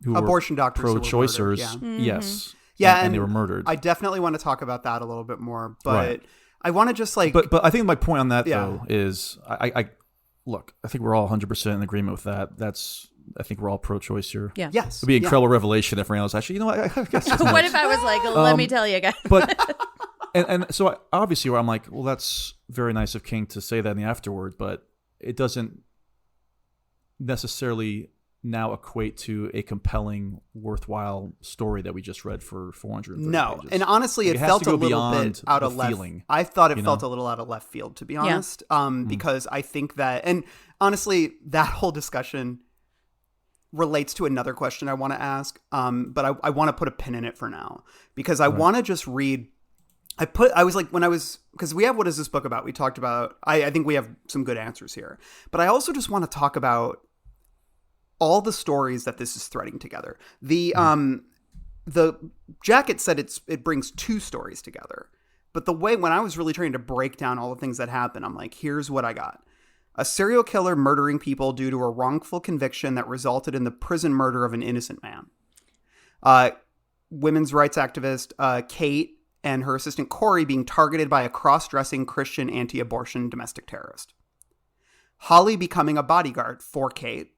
abortion doctors,
pro-choicers. Yes.
Yeah,
and they were murdered.
I definitely want to talk about that a little bit more, but
Right.
I want to just like.
But I think my point on that though is I look. I think we're all 100% in agreement with that. I think we're all pro-choice here.
Yeah.
Yes,
It'd be an incredible revelation if Randall was actually. I guess it's
What if I was like, let me tell you guys?
But and so obviously where I'm like, well, that's very nice of King to say that in the afterword, but it doesn't necessarily now equate to a compelling, worthwhile story that we just read for 430 pages.
And honestly, it
has
felt
to
a
go
little bit
beyond
out
the
of left.
feeling,
I thought it felt a little out of left field, to be honest. Because I think that, and honestly, that whole discussion relates to another question I want to ask. But I want to put a pin in it for now because I want to just read. Because we have what is this book about? We talked about. I think we have some good answers here, but I also just want to talk about all the stories that this is threading together. The jacket said it brings two stories together. But the way when I was really trying to break down all the things that happen, I'm like, here's what I got. A serial killer murdering people due to a wrongful conviction that resulted in the prison murder of an innocent man. Women's rights activist Kate and her assistant Corey being targeted by a cross-dressing Christian anti-abortion domestic terrorist. Holly becoming a bodyguard for Kate.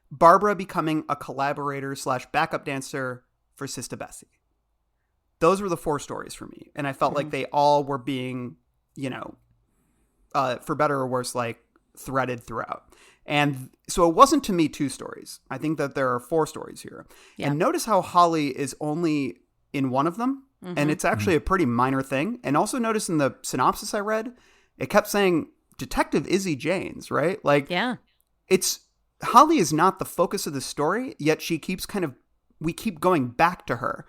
Barbara becoming a collaborator / backup dancer for Sista Bessie. Those were the four stories for me. And I felt like they all were being, for better or worse, like threaded throughout. And so it wasn't to me two stories. I think that there are four stories here. Yeah. And notice how Holly is only in one of them. And it's actually a pretty minor thing. And also notice in the synopsis I read, it kept saying Detective Izzy Janes, right? Like,
yeah.
It's Holly is not the focus of the story, yet she keeps we keep going back to her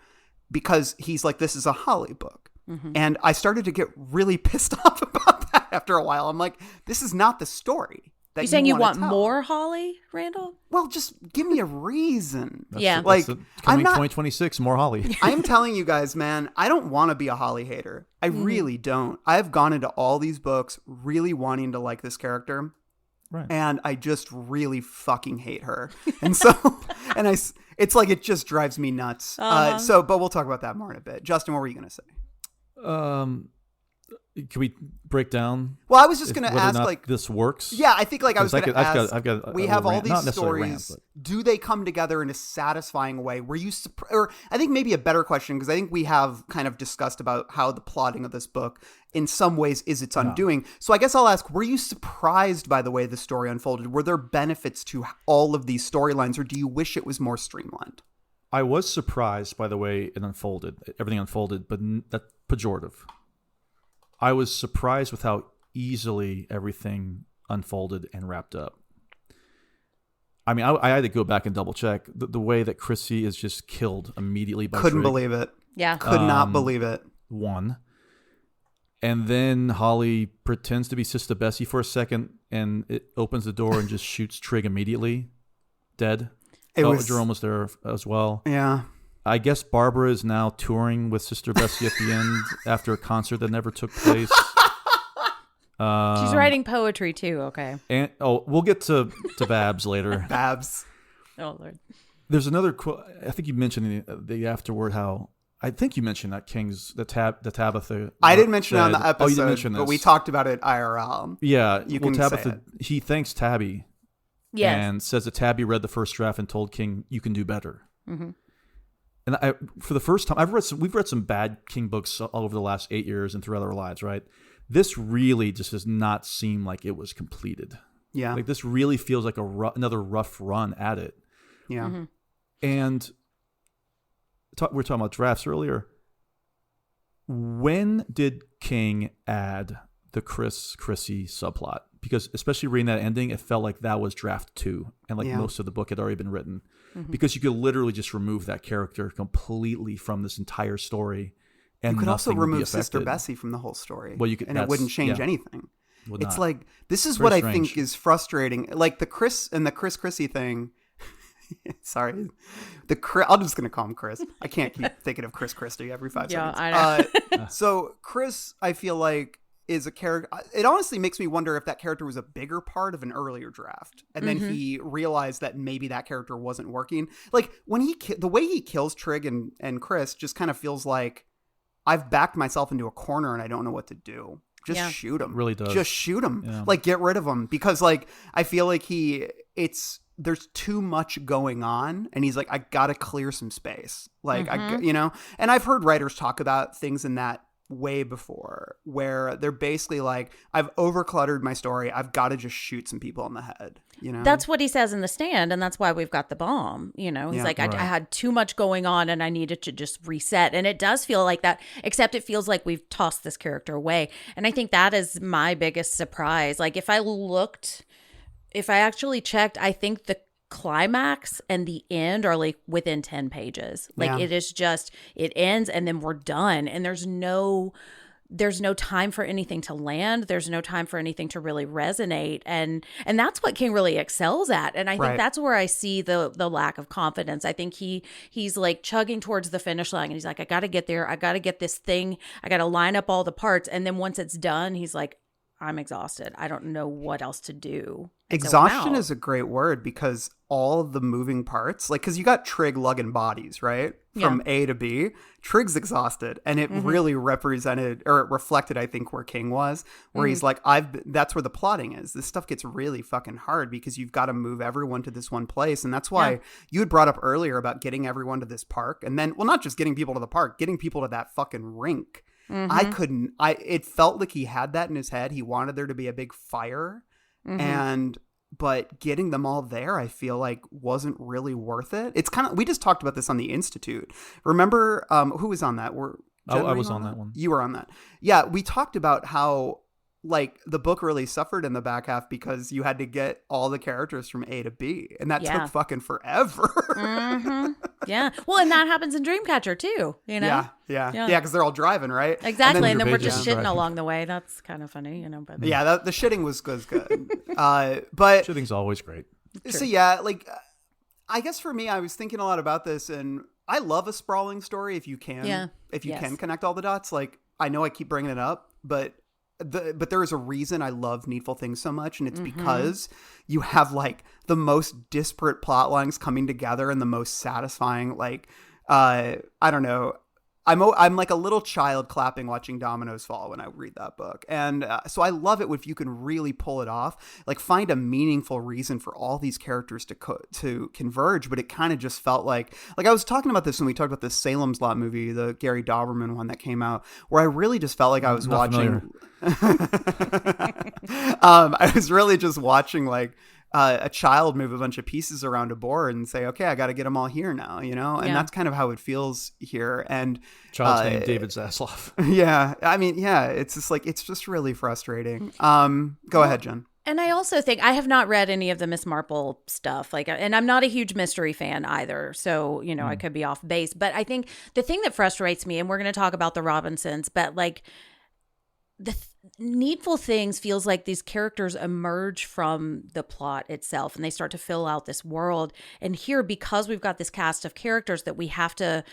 because he's like, this is a Holly book. Mm-hmm. And I started to get really pissed off about that after a while. I'm like, this is not the story. You're
saying you want
tell.
more Holly, Randall?
Well, just give me a reason.
Yeah.
Coming 2026, more Holly.
I'm telling you guys, man, I don't want to be a Holly hater. I really don't. I've gone into all these books really wanting to like this character.
Right.
And I just really fucking hate her. And so, it's like, it just drives me nuts.
Uh-huh.
But we'll talk about that more in a bit. Justin, what were you going to say?
Can we break down?
Well, I was just going to ask, like,
this works.
Yeah, I think I was going to ask.
I've got
we have all these stories. Do they come together in a satisfying way? Were you or I think maybe a better question, because I think we have kind of discussed about how the plotting of this book, in some ways, is its undoing. No. So I guess I'll ask: were you surprised by the way the story unfolded? Were there benefits to all of these storylines, or do you wish it was more streamlined?
I was surprised by the way it unfolded. Everything unfolded, but that's pejorative. I was surprised with how easily everything unfolded and wrapped up. I mean, I had to go back and double check the way that Chrissy is just killed immediately by
Couldn't
Trig.
believe it.
Yeah.
Could not believe it.
One. And then Holly pretends to be Sister Bessie for a second, and it opens the door and just shoots Trig immediately. Dead. Jerome was there as well.
Yeah.
I guess Barbara is now touring with Sister Bessie at the end after a concert that never took place.
She's writing poetry too. Okay.
And we'll get to Babs later.
Babs.
Oh Lord.
There's another quote. I think you mentioned the afterward. I think you mentioned that the Tabitha.
I didn't mention it on the episode.
Oh, you didn't mention this.
But we talked about it IRL.
Yeah.
Tabitha.
Say it. He thanks Tabby.
Yes.
And says that Tabby read the first draft and told King, "You can do better." Mm-hmm. And for the first time, we've read some bad King books all over the last 8 years and throughout our lives, right? This really just does not seem like it was completed.
Yeah.
Like this really feels like another rough run at it.
Yeah.
Mm-hmm.
And we were talking about drafts earlier. When did King add the Chrissy subplot? Because especially reading that ending, it felt like that was draft 2. And most of the book had already been written. Mm-hmm. Because you could literally just remove that character completely from this entire story. And
you could also remove
Sister
Bessie from the whole story.
Well, you could,
and it wouldn't change anything.
It's
like, this is
very
what
strange.
I think is frustrating. Like the Chrissy thing. Sorry. I'm just going to call him Chris. I can't keep thinking of Chris Christie every 5 seconds.
I know.
So Chris, I feel like, is a character. It honestly makes me wonder if that character was a bigger part of an earlier draft, and then he realized that maybe that character wasn't working. Like when the way he kills Trig and Chris just kind of feels like I've backed myself into a corner and I don't know what to do. Just shoot him.
It really does.
Just shoot him.
Yeah.
Like get rid of him, because like I feel like there's too much going on, and he's like, I gotta clear some space. Like and I've heard writers talk about things in that way before, where they're basically like, I've overcluttered my story, I've got to just shoot some people in the head.
That's what he says in The Stand, and that's why we've got the bomb. He's like, I had too much going on and I needed to just reset. And it does feel like that, except it feels like we've tossed this character away. And I think that is my biggest surprise. Like if I actually checked, I think the climax and the end are like within 10 pages. Like it is just, it ends and then we're done, and there's no time for anything to land. There's no time for anything to really resonate, and that's what King really excels at. And I think that's where I see the lack of confidence. I think he's like chugging towards the finish line, and he's like, I got to get there, I got to get this thing, I got to line up all the parts, and then once it's done, he's like, I'm exhausted, I don't know what else to do.
Exhaustion is a great word, because all of the moving parts, like, because you got Trig lugging bodies, right? From A to B. Trig's exhausted. And it really represented, or it reflected, I think, where King was, where he's like, that's where the plotting is. This stuff gets really fucking hard because you've got to move everyone to this one place. And that's why you had brought up earlier about getting everyone to this park. And then, well, not just getting people to the park, getting people to that fucking rink. It felt like he had that in his head. He wanted there to be a big fire. But getting them all there, I feel like wasn't really worth it. It's kind of, we just talked about this on the Institute. Remember, who was on that?
I was on that one.
You were on that. Yeah. We talked about how like the book really suffered in the back half because you had to get all the characters from A to B, and that took fucking forever.
Yeah. Well, and that happens in Dreamcatcher too, you know?
Yeah, because they're all driving, right?
Exactly. And then we're
Pages
just
are
shitting
driving.
along the way. That's kind of funny, you know. But
Yeah, the shitting was good. But
Shitting's always great.
so yeah, like I guess for me, I was thinking a lot about this, and I love a sprawling story if you can.
Yeah.
If you
Yes.
can connect all the dots. Like I know I keep bringing it up, but there is a reason I love Needful Things so much, and it's because you have like the most disparate plot lines coming together and the most satisfying. Like I don't know. I'm like a little child clapping watching dominoes fall when I read that book. And so I love it if you can really pull it off, like find a meaningful reason for all these characters to converge. But it kind of just felt like I was talking about this when we talked about the Salem's Lot movie, the Gary Doberman one that came out, where I really just felt like I was
Not
watching. I was really just watching like a child move a bunch of pieces around a board and say, okay, I got to get them all here now, you know? And that's kind of how it feels here. And
Child's named David Zaslav.
yeah, I mean, yeah, it's just like, it's just really frustrating. Go ahead, Jen.
And I also think I have not read any of the Miss Marple stuff, like, and I'm not a huge mystery fan either. So, you know, I could be off base, but I think the thing that frustrates me, and we're going to talk about the Robinsons, but like Needful Things feels like these characters emerge from the plot itself and they start to fill out this world. And here, because we've got this cast of characters that we have to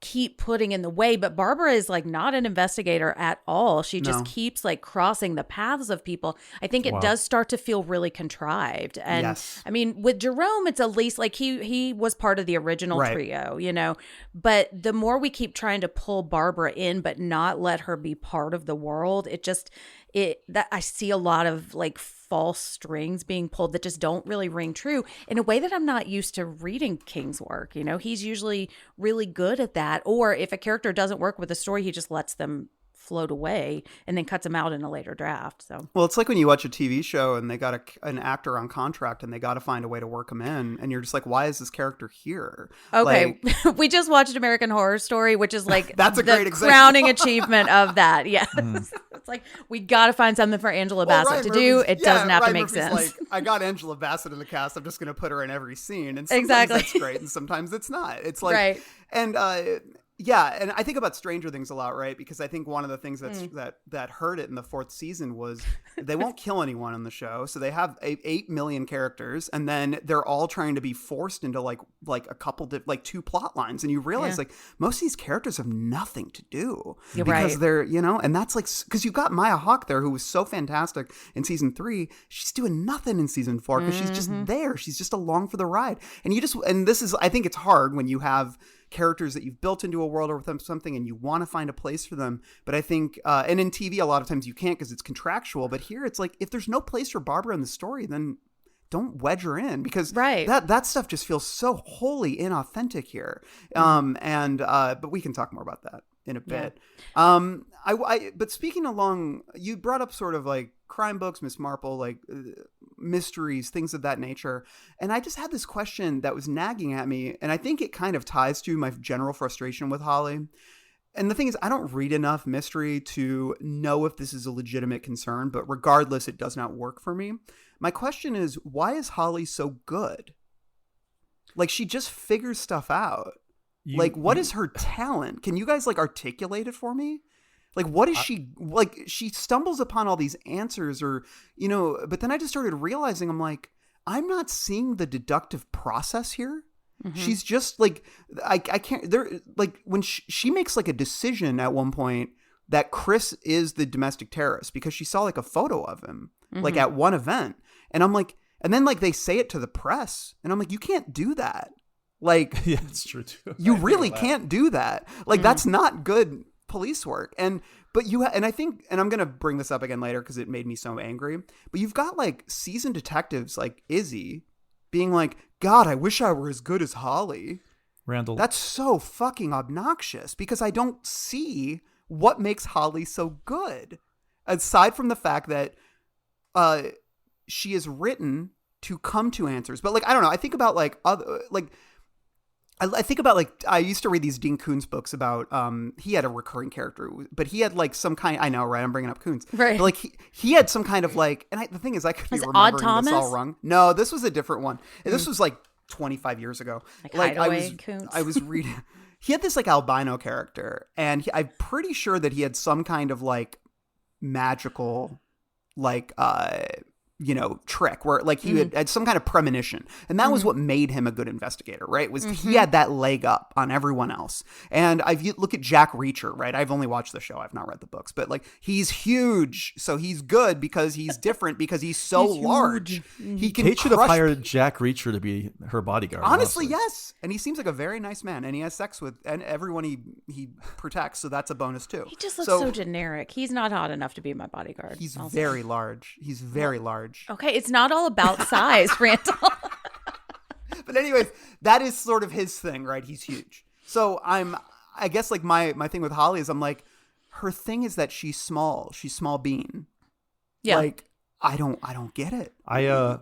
keep putting in the way, but Barbara is like not an investigator at all. She just keeps like crossing the paths of people. I think it does start to feel really contrived. And I mean, with Jerome, it's at least like he was part of the original trio, you know, but the more we keep trying to pull Barbara in, but not let her be part of the world, that I see a lot of like false strings being pulled that just don't really ring true in a way that I'm not used to reading King's work. You know, he's usually really good at that. Or if a character doesn't work with a story, he just lets them float away and then cuts them out in a later draft. So,
well, it's like when you watch a TV show and they got an actor on contract and they got to find a way to work him in, and you're just like, why is this character here?
Okay,
like,
we just watched American Horror Story, which is like
that's a great example.
Crowning achievement of that. Yes, it's like we got to find something for Angela Bassett to do. It doesn't have to make sense.
Like, I got Angela Bassett in the cast. I'm just going to put her in every scene, and sometimes
exactly
that's great, and sometimes it's not. It's like and. Yeah, and I think about Stranger Things a lot, right? Because I think one of the things that hurt it in the fourth season was they won't kill anyone on the show, so they have 8 million characters, and then they're all trying to be forced into like a couple like 2 plot lines, and you realize like most of these characters have nothing to do because they're, you know, and that's like because you've got Maya Hawke there who was so fantastic in season 3, she's doing nothing in season 4 because she's just there, she's just along for the ride, and this is, I think it's hard when you have characters that you've built into a world or with something and you want to find a place for them. But I think, and in TV, a lot of times you can't because it's contractual. But here it's like, if there's no place for Barbara in the story, then don't wedge her in because that stuff just feels so wholly inauthentic here. But we can talk more about that in a bit. But speaking along, you brought up sort of like crime books, Miss Marple, like mysteries, things of that nature. And I just had this question that was nagging at me. And I think it kind of ties to my general frustration with Holly. And the thing is, I don't read enough mystery to know if this is a legitimate concern, but regardless, it does not work for me. My question is, why is Holly so good? Like, she just figures stuff out. What is her talent? Can you guys like articulate it for me? Like, what is she like? She stumbles upon all these answers, or, you know, but then I just started realizing, I'm like, I'm not seeing the deductive process here. She's just like, I can't, there, like when she makes like a decision at one point that Chris is the domestic terrorist because she saw like a photo of him, like at one event. And I'm like, and then like they say it to the press and I'm like, you can't do that. Like,
yeah, it's true too.
You really can't do that. Like, that's not good police work. And I think, and I'm going to bring this up again later because it made me so angry, but you've got like seasoned detectives like Izzy being like, God, I wish I were as good as Holly.
Randall.
That's so fucking obnoxious because I don't see what makes Holly so good. Aside from the fact that she is written to come to answers. But like, I don't know. I think about like other, like I think about like I used to read these Dean Koontz books about he had a recurring character, but he had like some kind. I know, right? I'm bringing up Koontz,
right?
But like he had some kind of like, and the thing is, I could be remembering this all wrong. No, this was a different one. This was like 25 years ago.
Like
I was reading. He had this like albino character, and I'm pretty sure that he had some kind of like magical, like trick where like he had some kind of premonition, and that was what made him a good investigator, right? Was he had that leg up on everyone else. And you look at Jack Reacher, right? I've only watched the show, I've not read the books, but like he's huge, so he's good because he's different because he's so large. He can.
Kate should have hired Jack Reacher to be her bodyguard.
Honestly, yes, and he seems like a very nice man, and he has sex with and everyone he protects, so that's a bonus too.
He just looks so generic. He's not hot enough to be my bodyguard.
He's very large. He's very large.
Okay, it's not all about size, Randall.
But anyways, that is sort of his thing, right? He's huge. So I guess like my thing with Holly is I'm like, her thing is that she's small. She's small bean.
Yeah.
Like I don't get it.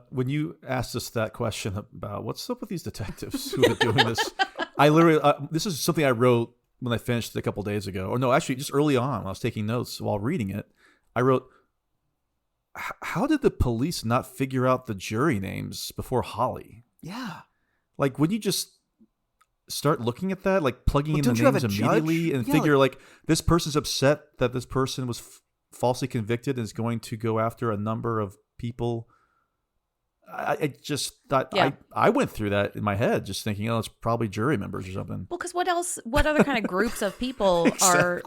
When you asked us that question about what's up with these detectives who are doing this, I literally this is something I wrote when I finished it a couple days ago. Or no, actually just early on when I was taking notes while reading it. I wrote, how did the police not figure out the jury names before Holly?
Yeah. like
Would you just start looking at that, like plugging in the names immediately and figure like this person's upset that this person was falsely convicted and is going to go after a number of people? I just thought I went through that in my head, just thinking, oh, it's probably jury members or something.
Well, because what other kind of groups of people are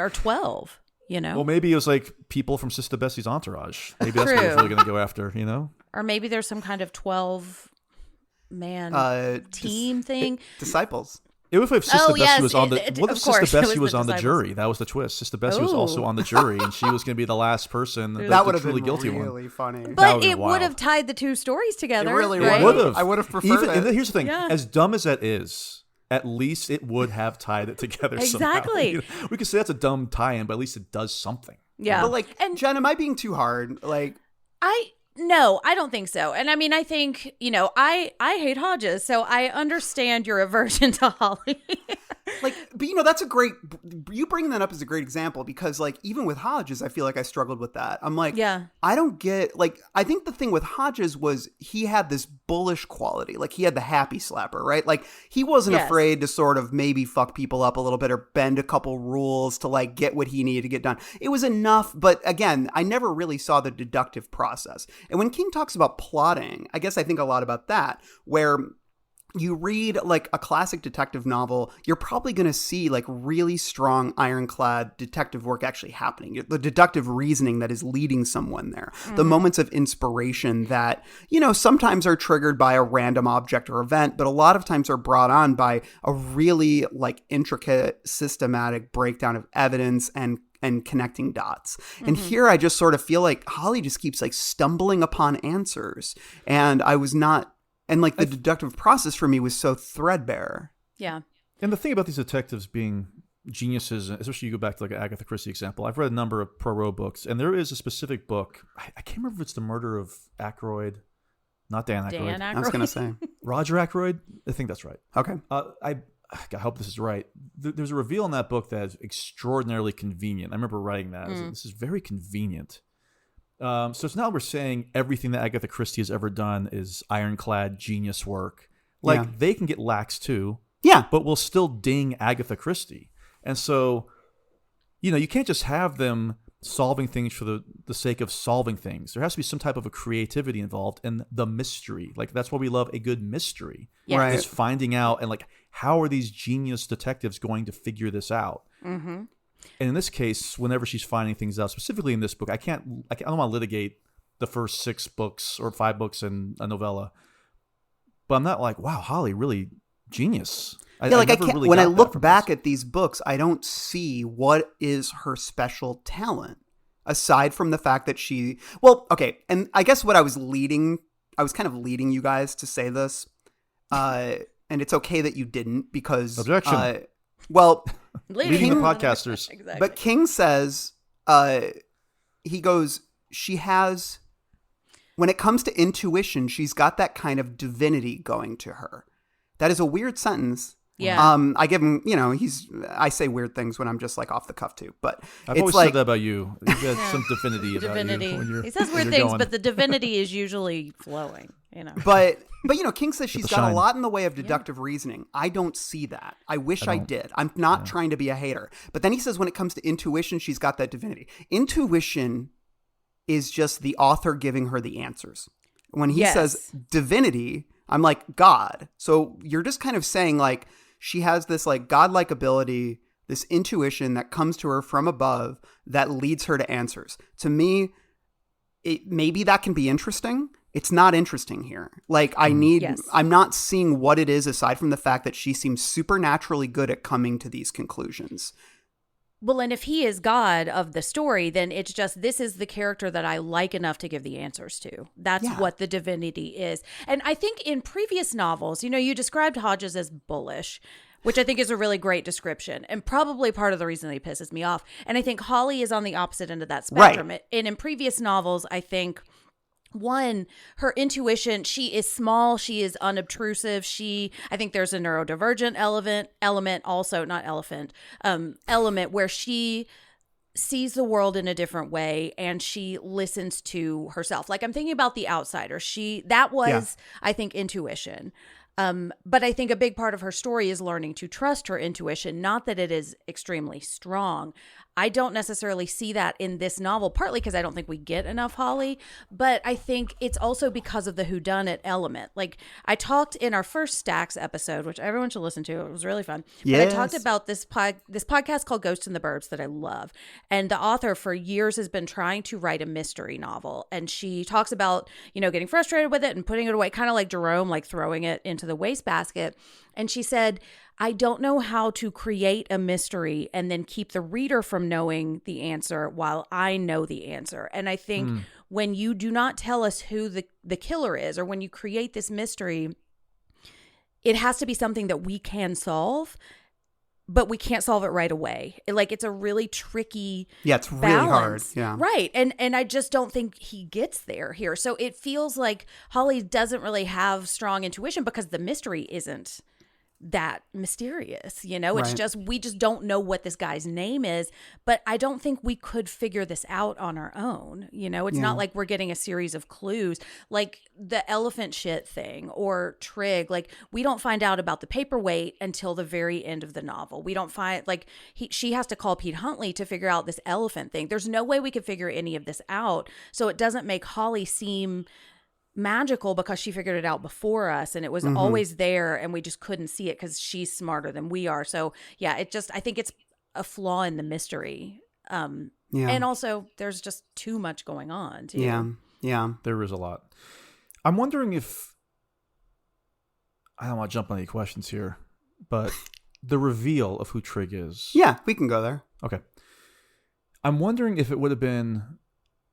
12? You know?
Well, maybe it was like people from Sister Bessie's entourage. Maybe that's what he's really going to go after, you know?
Or maybe there's some kind of 12-man team thing.
Disciples.
It was if Sister Bessie was on the. What if Sister Bessie was on the
disciples.
jury? That was the twist. Sister Bessie was also on the jury, and she was going to be the last person,
that would have
truly
been
guilty
really
one.
funny.
But it would have tied the two stories together.
It really
right?
would have.
I would have preferred it.
And here's the thing: as dumb as that is, at least it would have tied it together.
Exactly.
Somehow. We could say that's a dumb tie-in, but at least it does something.
Yeah.
But like, Jen, am I being too hard? Like,
No, I don't think so. And I mean, I think, I hate Hodges, so I understand your aversion to Holly.
but that's a great, you bringing that up is a great example because like, even with Hodges, I feel like I struggled with that. I'm like, I don't get, like, I think the thing with Hodges was he had this bullish quality. Like he had the happy slapper, right? Like he wasn't afraid to sort of maybe fuck people up a little bit or bend a couple rules to like get what he needed to get done. It was enough. But again, I never really saw the deductive process. And when King talks about plotting, I guess I think a lot about that, where you read like a classic detective novel, you're probably going to see like really strong ironclad detective work actually happening. The deductive reasoning that is leading someone there. The moments of inspiration that, sometimes are triggered by a random object or event, but a lot of times are brought on by a really like intricate, systematic breakdown of evidence and connecting dots. And here I just sort of feel like Holly just keeps like stumbling upon answers. And I was not, and like the deductive process for me was so threadbare. Yeah.
And the thing about these detectives being geniuses, especially you go back to like an Agatha Christie example, I've read a number of Poirot books, and there is a specific book, I can't remember if it's The Murder of Aykroyd, not Dan Aykroyd.
I was going to say.
Roger Ackroyd? I think that's right.
Okay.
I hope this is right. There's a reveal in that book that is extraordinarily convenient. I remember writing that. This is very convenient. So it's not we're saying everything that Agatha Christie has ever done is ironclad genius work. Like they can get lax too.
Yeah.
But we'll still ding Agatha Christie. And so, you can't just have them solving things for the sake of solving things. There has to be some type of a creativity involved in the mystery. Like that's why we love a good mystery.
Yes.
Right.
Is finding out and like how are these genius detectives going to figure this out? Mm-hmm. And in this case, whenever she's finding things out, specifically in this book, I don't want to litigate the first 6 books or 5 books in a novella, but I'm not like, wow, Holly, really genius.
I can't. Really when I look back at these books, I don't see what is her special talent aside from the fact that she. Well, okay, and I guess what I was kind of leading you guys to say this, and it's okay that you didn't because
objection.
Leading
the podcasters.
Exactly.
But King says, he goes, she has, when it comes to intuition, she's got that kind of divinity going to her. That is a weird sentence.
Yeah.
I give him, I say weird things when I'm just like off the cuff too, but
I've
it's
always
like
said that about you. You got some divinity about
Divinity.
you. When you're,
He says
when
weird
you're
things,
going.
but the divinity is usually flowing,
But King says she's
the
got
shine.
a lot in the way of deductive reasoning. I don't see that. I wish I did. I'm not trying to be a hater. But then he says when it comes to intuition, she's got that divinity. Intuition is just the author giving her the answers. When he says divinity, I'm like, God. So you're just kind of saying like she has this like godlike ability, this intuition that comes to her from above that leads her to answers. To me, maybe that can be interesting. It's not interesting here. Like I'm not seeing what it is aside from the fact that she seems supernaturally good at coming to these conclusions.
Well, and if he is God of the story, then it's just, this is the character that I like enough to give the answers to. That's what the divinity is. And I think in previous novels, you described Hodges as bullish, which I think is a really great description and probably part of the reason that he pisses me off. And I think Holly is on the opposite end of that spectrum.
Right.
And in previous novels, I think... One, her intuition, she is small, she is unobtrusive, I think there's a neurodivergent element where she sees the world in a different way and she listens to herself. Like I'm thinking about The Outsider. I think, intuition. But I think a big part of her story is learning to trust her intuition, not that it is extremely strong. I don't necessarily see that in this novel, partly because I don't think we get enough Holly, but I think it's also because of the whodunit element. Like I talked in our first Stacks episode, which everyone should listen to. It was really fun.
Yes.
But I talked about this podcast called Ghosts in the Burbs that I love. And the author for years has been trying to write a mystery novel. And she talks about, getting frustrated with it and putting it away, kind of like Jerome, like throwing it into the wastebasket. And she said, I don't know how to create a mystery and then keep the reader from knowing the answer while I know the answer. And I think when you do not tell us who the killer is, or when you create this mystery, it has to be something that we can solve, but we can't solve it right away. It's a really tricky
it's
balance.
really hard. Yeah.
Right. And I just don't think he gets there here. So it feels like Holly doesn't really have strong intuition because the mystery isn't that mysterious, it's
Right.
just, we just don't know what this guy's name is, but I don't think we could figure this out on our own. It's not like we're getting a series of clues, like the elephant shit thing or Trig. Like we don't find out about the paperweight until the very end of the novel. We don't find she has to call Pete Huntley to figure out this elephant thing. There's no way we could figure any of this out. So it doesn't make Holly seem magical because she figured it out before us and it was always there and we just couldn't see it because she's smarter than we are. So yeah, I think it's a flaw in the mystery. And also there's just too much going on too.
Yeah.
There is a lot. I'm wondering if, I don't want to jump on any questions here, but the reveal of who Trig is.
Yeah, we can go there.
Okay. I'm wondering if it would have been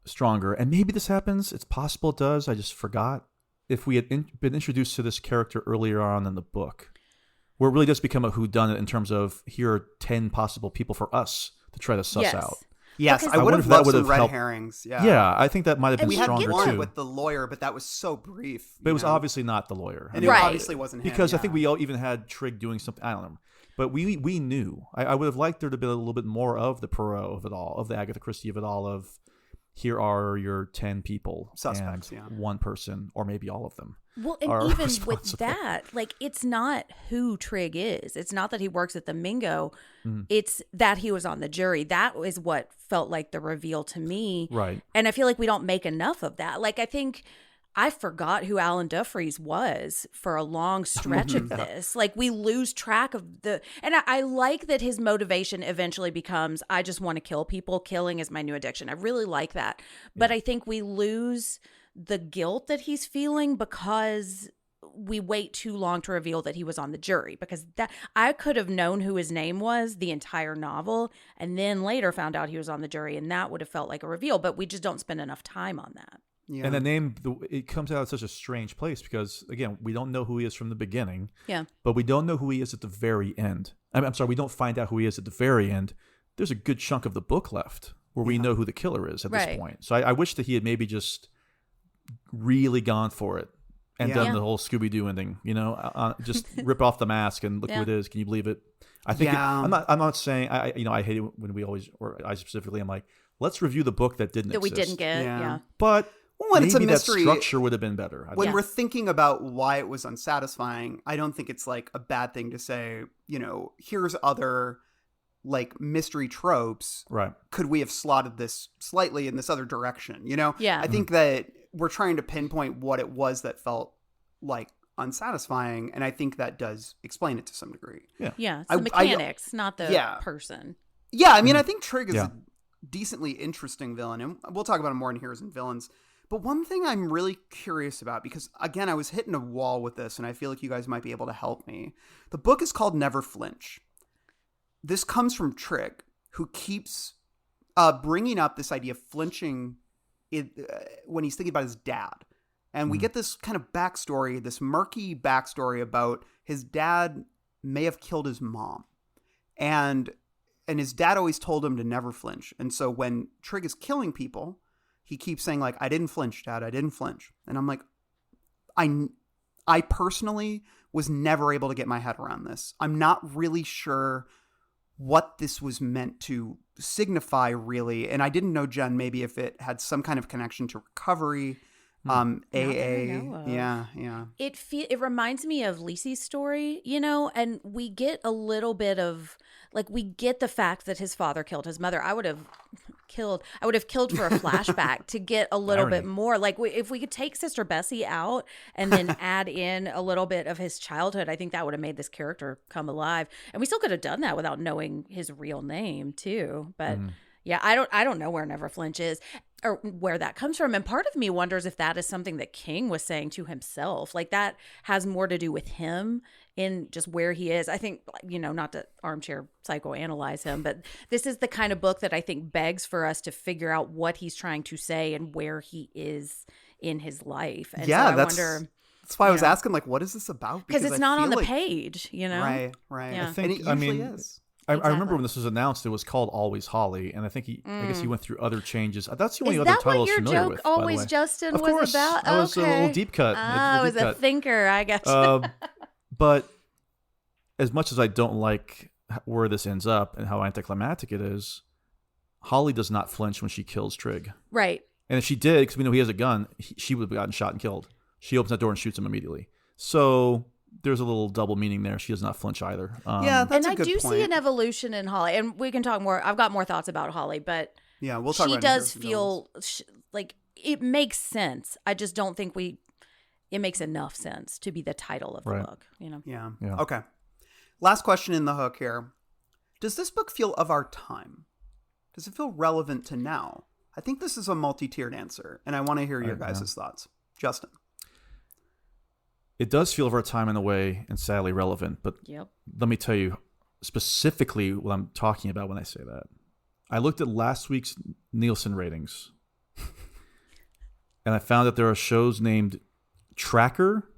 stronger, and maybe this happens, it's possible it does, I just forgot, if we had been introduced to this character earlier on in the book, where it really does become a whodunit in terms of here are 10 possible people for us to try to suss out.
Yes,
Because
I would have
wonder if
loved
that
some red
helped.
herrings.
Yeah, I think that might have been
We had
stronger
one
too.
with the lawyer, but that was so brief.
But it was
you know?
obviously not the lawyer.
And it
Right.
obviously wasn't him.
Because I
yeah.
think we all even had Trig doing something, I don't know. But we knew. I would have liked there to be a little bit more of the Poirot of it all, of the Agatha Christie of it all, of here are your 10 people.
Suspects,
and
yeah.
one person, or maybe all of them.
Well,
are
and even
responsible.
with that, it's not who Trig is. It's not that he works at the Mingo. It's that he was on the jury. That is what felt like the reveal to me.
Right.
And I feel like we don't make enough of that. I think I forgot who Alan Duffries was for a long stretch of this. We lose track of and I like that his motivation eventually becomes, I just want to kill people. Killing is my new addiction. I really like that. But I think we lose the guilt that he's feeling because we wait too long to reveal that he was on the jury, because that I could have known who his name was the entire novel and then later found out he was on the jury, and that would have felt like a reveal, but we just don't spend enough time on that.
Yeah.
And the name, it comes out of such a strange place because, again, we don't know who he is from the beginning.
Yeah.
But we don't know who he is at the very end. I'm sorry, we don't find out who he is at the very end. There's a good chunk of the book left where we know who the killer is at this point. So I wish that he had maybe just really gone for it and done the whole Scooby-Doo ending. Just rip off the mask and look who it is. Can you believe it? I think I'm not saying I hate it when we always, or I specifically, I'm like, let's review the book that didn't exist.
We didn't get. Yeah.
But
when
maybe
it's a mystery,
that structure would have been better.
When we're thinking about why it was unsatisfying, I don't think it's like a bad thing to say, here's other like mystery tropes.
Right.
Could we have slotted this slightly in this other direction?
Yeah.
I think that we're trying to pinpoint what it was that felt like unsatisfying, and I think that does explain it to some degree.
Yeah, it's the mechanics, not the person.
Yeah, I mean, I think Trig is a decently interesting villain, and we'll talk about him more in Heroes and Villains. But one thing I'm really curious about, because again, I was hitting a wall with this, and I feel like you guys might be able to help me. The book is called Never Flinch. This comes from Trig, who keeps bringing up this idea of flinching when he's thinking about his dad. And we get this kind of backstory, this murky backstory about his dad may have killed his mom. And his dad always told him to never flinch. And so when Trig is killing people, he keeps saying, like, I didn't flinch, Dad. I didn't flinch. And I'm like, I personally was never able to get my head around this. I'm not really sure what this was meant to signify, really. And I didn't know, Jen, maybe if it had some kind of connection to recovery. AA. Yeah.
It reminds me of Lisi's story, and we get a little bit of, like, we get the fact that his father killed his mother. I would have killed for a flashback to get a little bit more. Like, if we could take Sister Bessie out and then add in a little bit of his childhood, I think that would have made this character come alive. And we still could have done that without knowing his real name too. But yeah, I don't know where Never Flinch is, or where that comes from. And part of me wonders if that is something that King was saying to himself. Like, that has more to do with him in just where he is. I think, not to armchair psychoanalyze him, but this is the kind of book that I think begs for us to figure out what he's trying to say and where he is in his life. And so I wonder,
that's why I was asking, like, what is this about?
Because it's not on the page,
Right.
Yeah.
I think,
and it usually is.
I remember when this was announced, it was called Always Holly, and I think I guess he went through other changes. That's the only other title I was familiar with.
Is that what your joke, Always Justin,
of course,
was about?
That was a little deep cut.
I was a thinker, I guess.
But as much as I don't like where this ends up and how anticlimactic it is, Holly does not flinch when she kills Trig.
Right.
And if she did, because we know he has a gun, she would have gotten shot and killed. She opens that door and shoots him immediately. So there's a little double meaning there. She does not flinch either.
That's a good point.
See an evolution in Holly, and we can talk more. I've got more thoughts about Holly, but
we'll talk.
She
about
does feel like it makes sense. I just don't think it makes enough sense to be the title of the book.
Yeah. Okay. Last question in the hook here: does this book feel of our time? Does it feel relevant to now? I think this is a multi-tiered answer, and I want to hear your guys' thoughts. Justin.
It does feel of our time in a way, and sadly relevant. But let me tell you specifically what I'm talking about when I say that. I looked at last week's Nielsen ratings, and I found that there are shows named Tracker,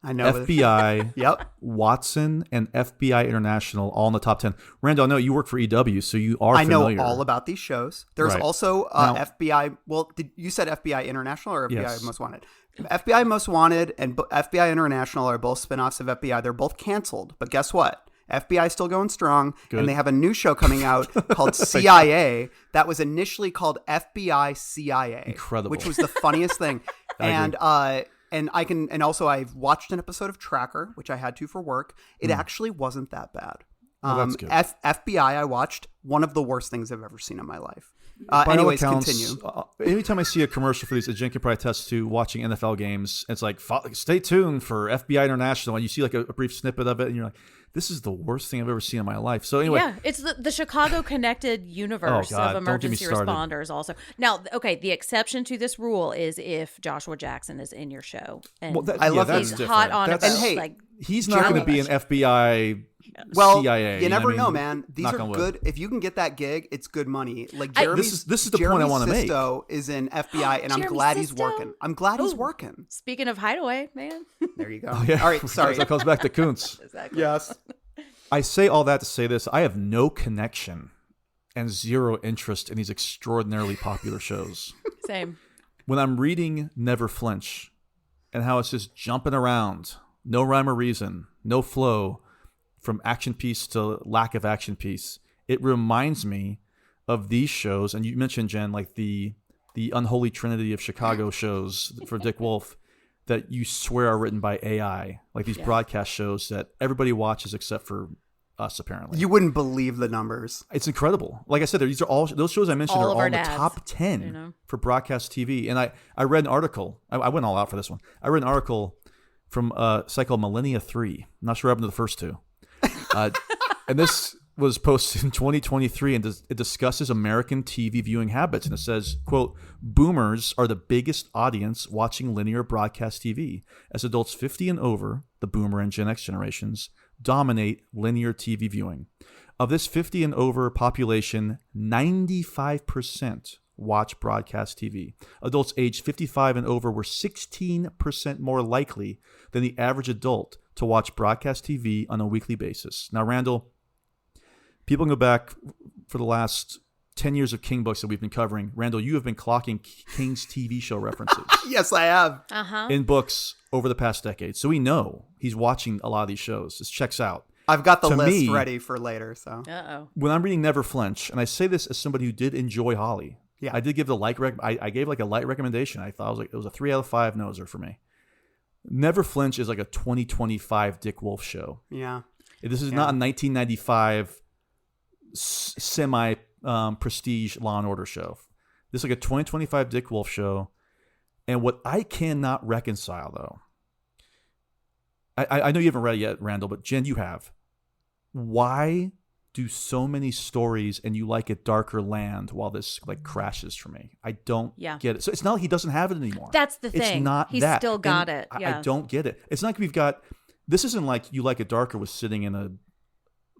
FBI, Watson, and FBI International, all in the top 10. Randall, I know you work for EW, so you are familiar.
I know all about these shows. There's also FBI. Well, you said FBI International or FBI Most Wanted? FBI Most Wanted and FBI International are both spinoffs of FBI. They're both canceled, but guess what? FBI is still going strong, and they have a new show coming out called CIA that was initially called FBI CIA.
Incredible.
Which was the funniest thing. And also I've watched an episode of Tracker, which I had to for work. It actually wasn't that bad.
That's good.
FBI I watched, one of the worst things I've ever seen in my life. Anyways, continue.
Anytime I see a commercial for these, Jen can probably attest to watching NFL games. It's like, stay tuned for FBI International, and you see like a brief snippet of it, and you're like, this is the worst thing I've ever seen in my life. So anyway,
it's the Chicago connected universe of emergency responders. Also, now, the exception to this rule is if Joshua Jackson is in your show, and
I love
he's hot on about,
and hey,
he's not going to be an FBI.
Well,
CIA,
you never know, man. These are good. If you can get that gig, it's good money. Like
this is the point I want to make.
Sisto is in FBI, and I'm glad he's working. He's working.
Speaking of Hideaway, man.
There you go.
Oh, yeah.
All right, sorry.
That comes back to Kuntz.
Exactly.
Yes.
I say all that to say this. I have no connection and zero interest in these extraordinarily popular shows.
Same.
When I'm reading Never Flinch, and how it's just jumping around, no rhyme or reason, no flow, from action piece to lack of action piece. It reminds me of these shows, and you mentioned, Jen, like the unholy trinity of Chicago shows for Dick Wolf that you swear are written by AI, like these broadcast shows that everybody watches except for us, apparently.
You wouldn't believe the numbers.
It's incredible. Like I said, these are all those shows I mentioned
All
are
of
all
our
in the
dads,
top 10
you know?
for broadcast TV. And I read an article. I went all out for this one. I read an article from a site called Millennia 3. I'm not sure what happened to the first two. And this was posted in 2023, and it discusses American TV viewing habits. And it says, quote, boomers are the biggest audience watching linear broadcast TV. As adults 50 and over, the boomer and Gen X generations, dominate linear TV viewing. Of this 50 and over population, 95% watch broadcast TV. Adults aged 55 and over were 16% more likely than the average adult to watch broadcast TV on a weekly basis. Now, Randall, people can go back for the last 10 years of King books that we've been covering. Randall, you have been clocking King's TV show references
Yes, I have.
in books over the past decade. So we know he's watching a lot of these shows. This checks out.
I've got the
To
list
me-
ready for later. So
Uh-oh.
When I'm reading Never Flinch, and I say this as somebody who did enjoy Holly,
Yeah.
I did give I gave like a light recommendation. I thought it was a 3 out of 5 noser for me. Never Flinch is like a 2025 Dick Wolf show.
yeah,
This is not a 1995 semi prestige Law and Order show. This is like a 2025 Dick Wolf show. And what I cannot reconcile, though, I know you haven't read it yet, Randall, but Jen, you have. Why do so many stories and you like it darker land while this like crashes for me? I don't get it. So it's not like he doesn't have it anymore.
That's the thing.
It's not
He's
that.
still got
And
it. Yeah.
I don't get it. It's not like we've got. This isn't like You Like It Darker was sitting in a.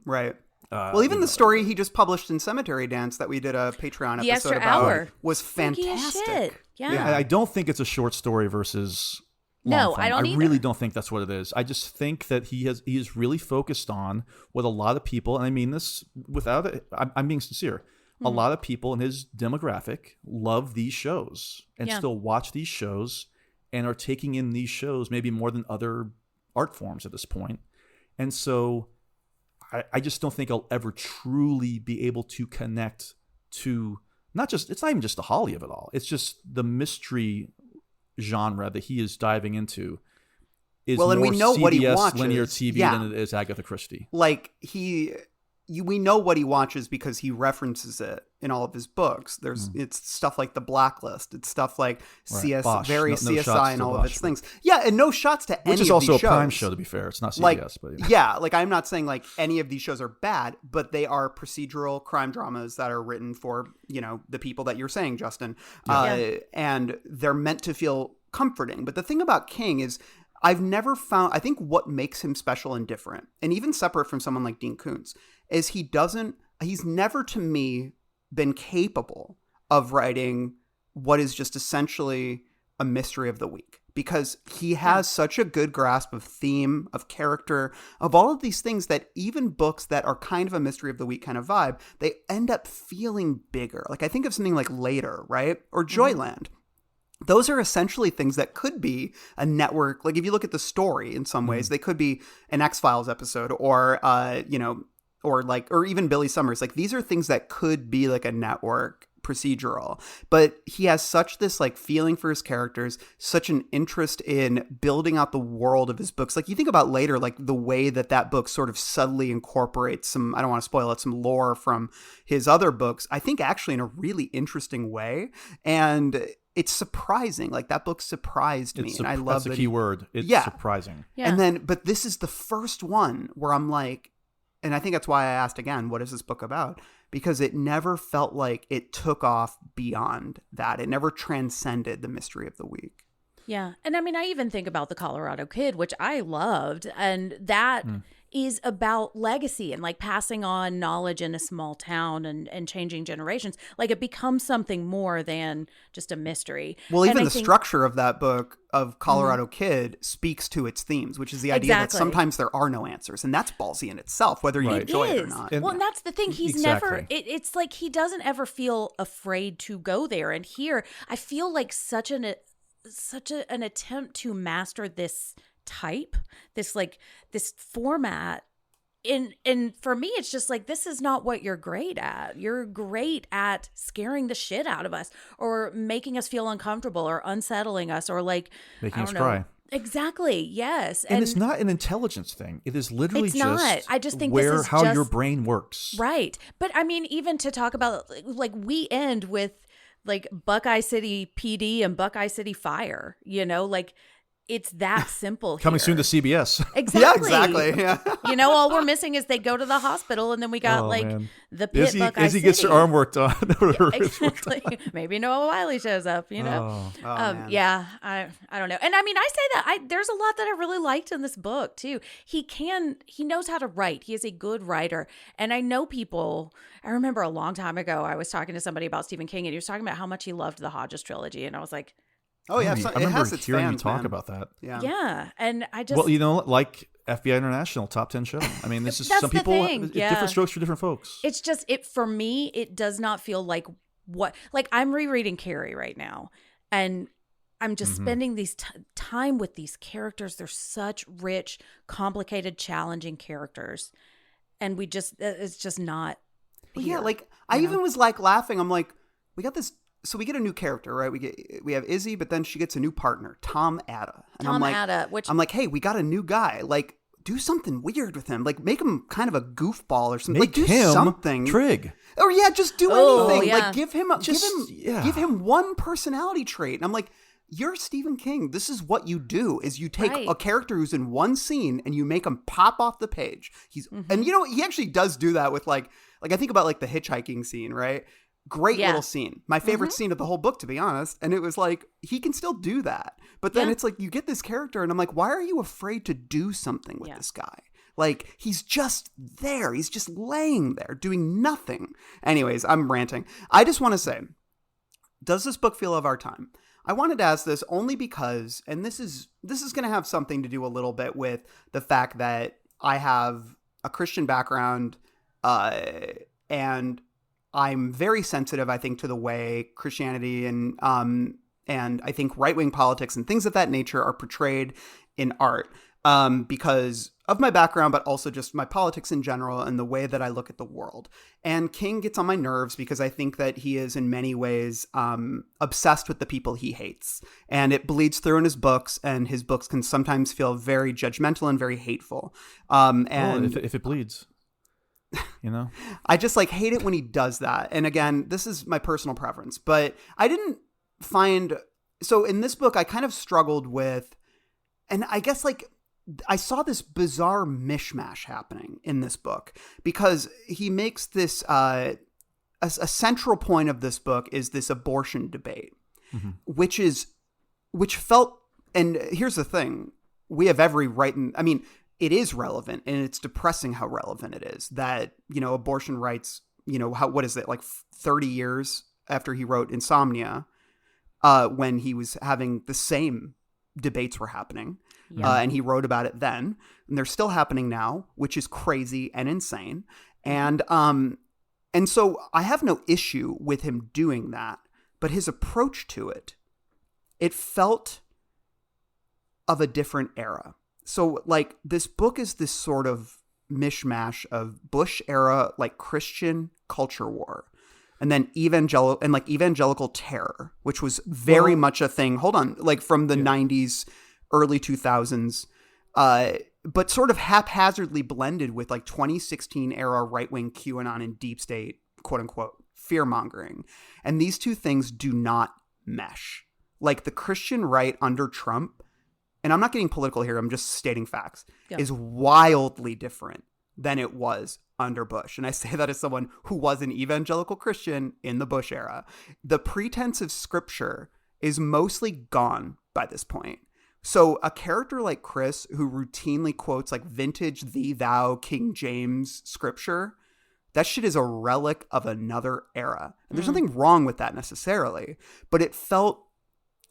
right. Well, even the story he just published in Cemetery Dance that we did a Patreon
The
episode
extra
about
hour
was
Freaky as
fantastic.
shit. Yeah.
I don't think it's a short story versus.
No,
long form.
I don't
I really
either.
don't think that's what it is. I just think that he is really focused on what a lot of people, and I mean this without it, I'm being sincere. A lot of people in his demographic love these shows and still watch these shows and are taking in these shows maybe more than other art forms at this point. And so I just don't think I'll ever truly be able to connect to it's not even just the Holly of it all. It's just the mystery genre that he is diving into is
Well, and we
more
know what he
CBS
watches.
linear TV
Yeah.
than it is Agatha Christie.
Like we know what he watches because he references it in all of his books. It's stuff like The Blacklist. It's stuff like CS,
Bosch.
very
No
CSI
shots
and
to
all of
Bosch,
its things. Yeah, and no shots to any
Which is
of
also
these
a Prime
shows.
show, to be fair. It's not CBS,
Like,
but
yeah, like I'm not saying like any of these shows are bad, but they are procedural crime dramas that are written for, the people that you're saying, Justin. And they're meant to feel comforting. But the thing about King is I've never found, I think what makes him special and different, and even separate from someone like Dean Koontz, is he's never to me been capable of writing what is just essentially a mystery of the week, because he has such a good grasp of theme, of character, of all of these things that even books that are kind of a mystery of the week kind of vibe, they end up feeling bigger. Like I think of something like Later, right? Or Joyland. Those are essentially things that could be a network. Like if you look at the story in some ways, they could be an X-Files episode or, or even Billy Summers. Like these are things that could be like a network procedural, but he has such this like feeling for his characters, such an interest in building out the world of his books. Like you think about Later, like the way that book sort of subtly incorporates some, I don't want to spoil it, some lore from his other books, I think actually in a really interesting way. And it's surprising. Like that book surprised me. And I love
that's a key word. It's surprising.
Yeah.
And then, but this is the first one where I'm like, and I think that's why I asked again, what is this book about? Because it never felt like it took off beyond that. It never transcended the mystery of the week.
Yeah. And I mean, I even think about The Colorado Kid, which I loved. And that is about legacy and like passing on knowledge in a small town and changing generations. Like it becomes something more than just a mystery.
Well,
And
even
I
the
think-
structure of that book of Colorado Kid speaks to its themes, which is the idea that
Exactly.
sometimes there are no answers. And that's ballsy in itself, whether you
Right.
enjoy it or
is.
not.
Well, and that's the thing. He's never,
Exactly.
it's like he doesn't ever feel afraid to go there. And here, I feel like an attempt to master this type, this format. And for me, it's just like, this is not what you're great at. You're great at scaring the shit out of us, or making us feel uncomfortable, or unsettling us, or like
making us cry.
Exactly. Yes.
And it's not an intelligence thing. It is literally
I just think
where
this is
how your brain works.
Right. But I mean, even to talk about, like, we end with like Buckeye City PD and Buckeye City Fire, like, it's that simple.
Coming soon to CBS.
Exactly.
Yeah, exactly. Yeah.
All we're missing is they go to the hospital, and then we got the pit Buckeye
Izzy gets her arm worked on.
Exactly. Maybe Noah Wiley shows up, Yeah, I don't know. And I mean, I say that there's a lot that I really liked in this book too. He knows how to write. He is a good writer. And I know I remember a long time ago, I was talking to somebody about Stephen King, and he was talking about how much he loved the Hodges trilogy. And I was like,
oh yeah,
I remember hearing you talk about that.
Yeah, and I just
like FBI International top 10 show. I mean, this is
That's
some
the
people
thing.
different strokes for different folks.
It's just for me. It does not feel like I'm rereading Carrie right now, and I'm just spending these time with these characters. They're such rich, complicated, challenging characters, and it's just not.
Yeah, like I even was like laughing. I'm like, we got this. So we get a new character, right? We have Izzy, but then she gets a new partner, Tom Atta. And I'm like, hey, we got a new guy. Like, do something weird with him. Like, make him kind of a goofball or something. Like, do something.
Trig.
Or just do anything.
Yeah.
Like, give him one personality trait. And I'm like, you're Stephen King. This is what you do: is you take a character who's in one scene and you make him pop off the page. And he actually does do that with like I think about like the hitchhiking scene, right? Great little scene. My favorite scene of the whole book, to be honest. And it was like, he can still do that. But then it's like, you get this character and I'm like, why are you afraid to do something with this guy? Like, he's just there. He's just laying there doing nothing. Anyways, I'm ranting. I just want to say, does this book feel of our time? I wanted to ask this only because, and this is going to have something to do a little bit with the fact that I have a Christian background, and I'm very sensitive, I think, to the way Christianity and I think right-wing politics and things of that nature are portrayed in art, because of my background, but also just my politics in general and the way that I look at the world. And King gets on my nerves because I think that he is in many ways obsessed with the people he hates. And it bleeds through in his books, and his books can sometimes feel very judgmental and very hateful.
If it bleeds.
I just hate it when he does that. And again, this is my personal preference, but I didn't find, so in this book, I kind of struggled with, and I guess I saw this bizarre mishmash happening in this book, because he makes this, a central point of this book is this abortion debate, which felt, and here's the thing, we have every right, it is relevant, and it's depressing how relevant it is that, abortion rights, what is it, 30 years after he wrote Insomnia, when he was having the same debates were happening, and he wrote about it then, and they're still happening now, which is crazy and insane. And so I have no issue with him doing that, but his approach to it felt of a different era. So, this book is this sort of mishmash of Bush era, Christian culture war, and then evangelical terror, which was very much a thing. Hold on, from the 90s, early 2000s, but sort of haphazardly blended with 2016 era right-wing QAnon and deep state, quote unquote, fear mongering. And these two things do not mesh. The Christian right under Trump, and I'm not getting political here, I'm just stating facts, is wildly different than it was under Bush. And I say that as someone who was an evangelical Christian in the Bush era. The pretense of scripture is mostly gone by this point. So a character like Chris, who routinely quotes vintage thee, thou, King James scripture, that shit is a relic of another era. And there's nothing wrong with that necessarily, but it felt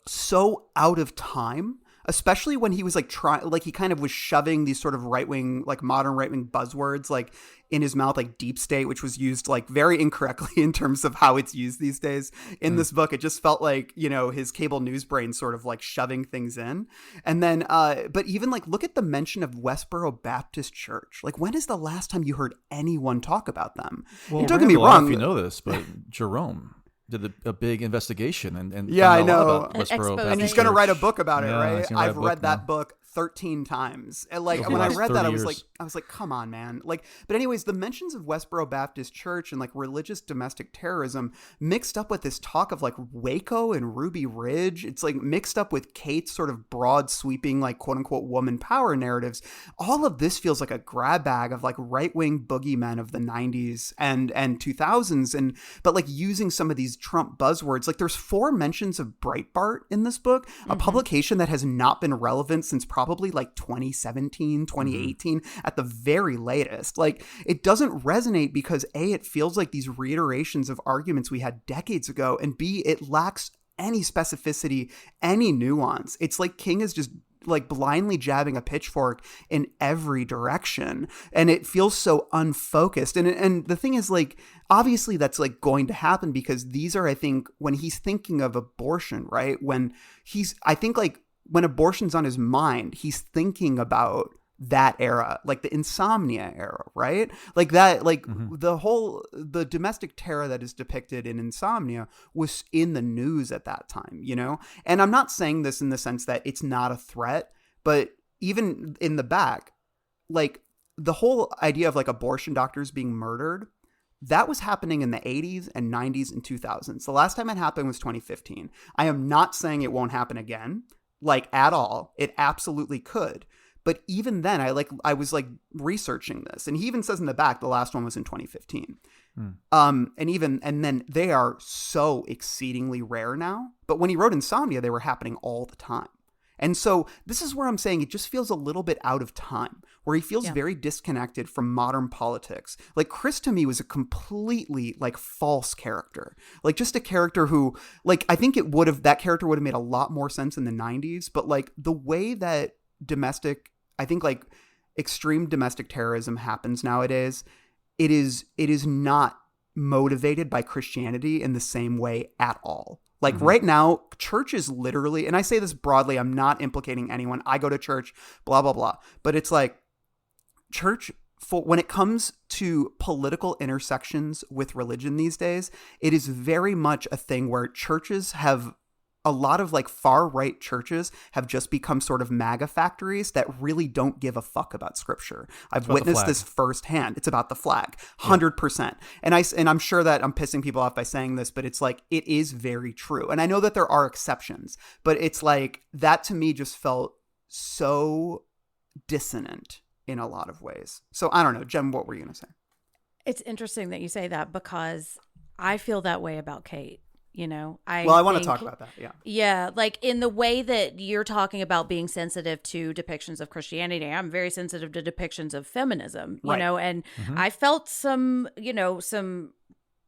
so out of time. especially when he was like he kind of was shoving these sort of right-wing, like modern right-wing buzzwords like in his mouth, like deep state, which was used like very incorrectly in terms of how it's used these days in this book. It just felt like, you know, his cable news brain sort of like shoving things in. And then, but even like, look at the mention of Westboro Baptist Church. Like, when is the last time you heard anyone talk about them?
Well,
and don't get me wrong.
I don't know if you know this, but Jerome did a big investigation and
yeah, I
found out a lot
know.
about Westboro Baptist
And he's going to
Church.
write a book about it,
Yeah,
right?
he's gonna write a
I've
book
read that
now.
book 13 times. And like
Over the
when I
last
read that,
30
I was
years.
like, come on, man. Like, but anyways, the mentions of Westboro Baptist Church and like religious domestic terrorism mixed up with this talk of like Waco and Ruby Ridge. It's like mixed up with Kate's sort of broad sweeping, like quote unquote woman power narratives. All of this feels like a grab bag of like right-wing boogeymen of the 90s and 2000s. But like using some of these Trump buzzwords, like there's 4 mentions of Breitbart in this book, a publication that has not been relevant since probably like 2017, 2018 at the very latest. Like, it doesn't resonate because A, it feels like these reiterations of arguments we had decades ago, and B, it lacks any specificity, any nuance. It's like King is just like blindly jabbing a pitchfork in every direction, and it feels so unfocused. And the thing is, like, obviously that's like going to happen because these are, I think, when he's thinking of abortion, right? I think like when abortion's on his mind, he's thinking about that era, like the insomnia era, right? Like that, like the domestic terror that is depicted in Insomnia was in the news at that time, you know? And I'm not saying this in the sense that it's not a threat, but even in the back, like the whole idea of like abortion doctors being murdered, that was happening in the 80s and 90s and 2000s. The last time it happened was 2015. I am not saying it won't happen again, like at all. It absolutely could. But even then, I was like researching this, and he even says in the back the last one was in 2015. And then they are so exceedingly rare now. But when he wrote Insomnia, they were happening all the time. And so this is where I'm saying it just feels a little bit out of time, where he feels very disconnected from modern politics. Like Chris to me was a completely like false character, like just a character who, like, I think that character would have made a lot more sense in the 90s. But like the way that I think like extreme domestic terrorism happens nowadays, it is not motivated by Christianity in the same way at all. Like right now, churches literally, and I say this broadly, I'm not implicating anyone. I go to church, blah, blah, blah. But it's like church, when it comes to political intersections with religion these days, it is very much a thing where churches have, a lot of like far right churches have just become sort of MAGA factories that really don't give a fuck about scripture. I've witnessed this firsthand. It's about the flag, 100%. And I'm sure that I'm pissing people off by saying this, but it's like, it is very true. And I know that there are exceptions, but it's like that to me just felt so dissonant in a lot of ways. So I don't know, Jen, what were you going to say?
It's interesting that you say that because I feel that way about Kate. You know, I
want to talk about that. Yeah.
Yeah. Like in the way that you're talking about being sensitive to depictions of Christianity, I'm very sensitive to depictions of feminism, you know, and I felt some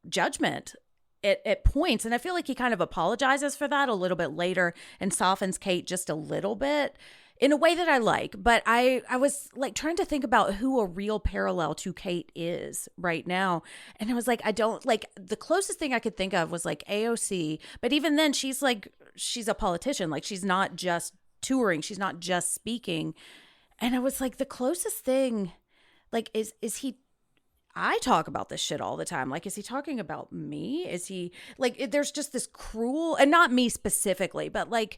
judgment at points. And I feel like he kind of apologizes for that a little bit later and softens Kate just a little bit in a way that I like. But I was like trying to think about who a real parallel to Kate is right now. And I was like, I don't like, the closest thing I could think of was like AOC. But even then she's a politician. Like she's not just touring. She's not just speaking. And I was like, the closest thing, like, is he, I talk about this shit all the time. Like, is he talking about me? Is he like, there's just this cruel, and not me specifically, but like,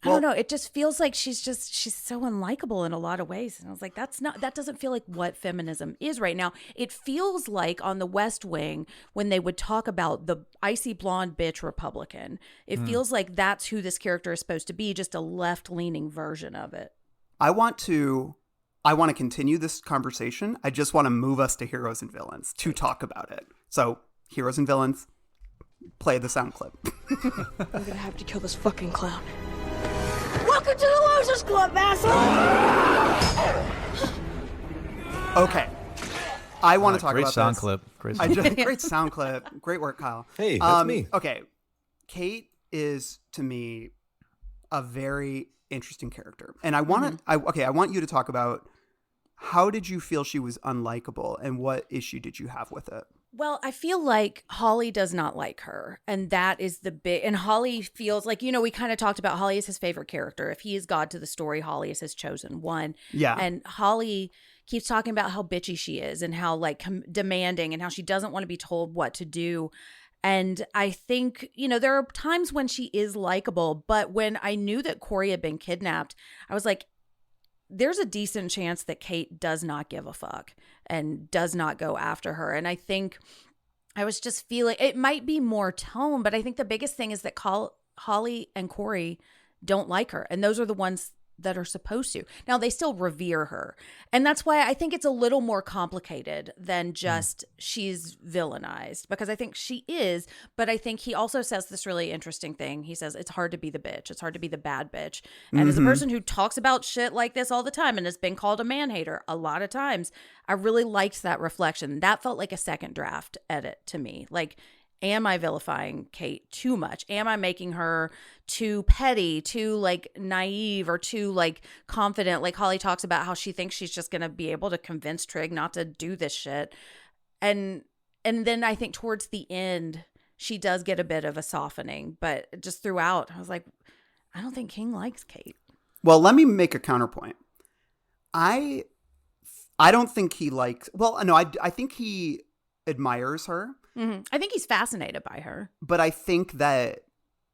I don't know. It just feels like she's so unlikable in a lot of ways. And I was like, that doesn't feel like what feminism is right now. It feels like on the West Wing, when they would talk about the icy blonde bitch Republican, it feels like that's who this character is supposed to be, just a left-leaning version of it.
I want to continue this conversation. I just want to move us to Heroes and Villains to talk about it. So, Heroes and Villains, play the sound clip.
I'm gonna have to kill this fucking clown. Welcome to the Losers Club, asshole!
Okay. I want to talk
great
about
sound
this.
clip. Great sound clip.
Great work, Kyle.
Hey, that's me.
Okay. Kate is, to me, a very interesting character. And I want to, I want you to talk about how did you feel she was unlikable and what issue did you have with it?
Well, I feel like Holly does not like her. And that is the big, and Holly feels like, we kind of talked about Holly is his favorite character. If he is God to the story, Holly is his chosen one.
Yeah.
And Holly keeps talking about how bitchy she is and how like demanding and how she doesn't want to be told what to do. And I think, there are times when she is likable, but when I knew that Corey had been kidnapped, I was like, there's a decent chance that Kate does not give a fuck and does not go after her. And I think I was just feeling it might be more tone, but I think the biggest thing is that Holly and Corey don't like her. And those are the ones that are supposed to. Now, they still revere her. And that's why I think it's a little more complicated than just she's villainized, because I think she is. But I think he also says this really interesting thing. He says, it's hard to be the bitch. It's hard to be the bad bitch. And as a person who talks about shit like this all the time and has been called a man-hater a lot of times, I really liked that reflection. That felt like a second draft edit to me. Like, am I vilifying Kate too much? Am I making her too petty, too like naive, or too like confident? Like Holly talks about how she thinks she's just going to be able to convince Trig not to do this shit. And then I think towards the end, she does get a bit of a softening, but just throughout, I was like, I don't think King likes Kate.
Well, let me make a counterpoint. I don't think he likes, I think he admires her.
Mm-hmm. I think he's fascinated by her.
But I think that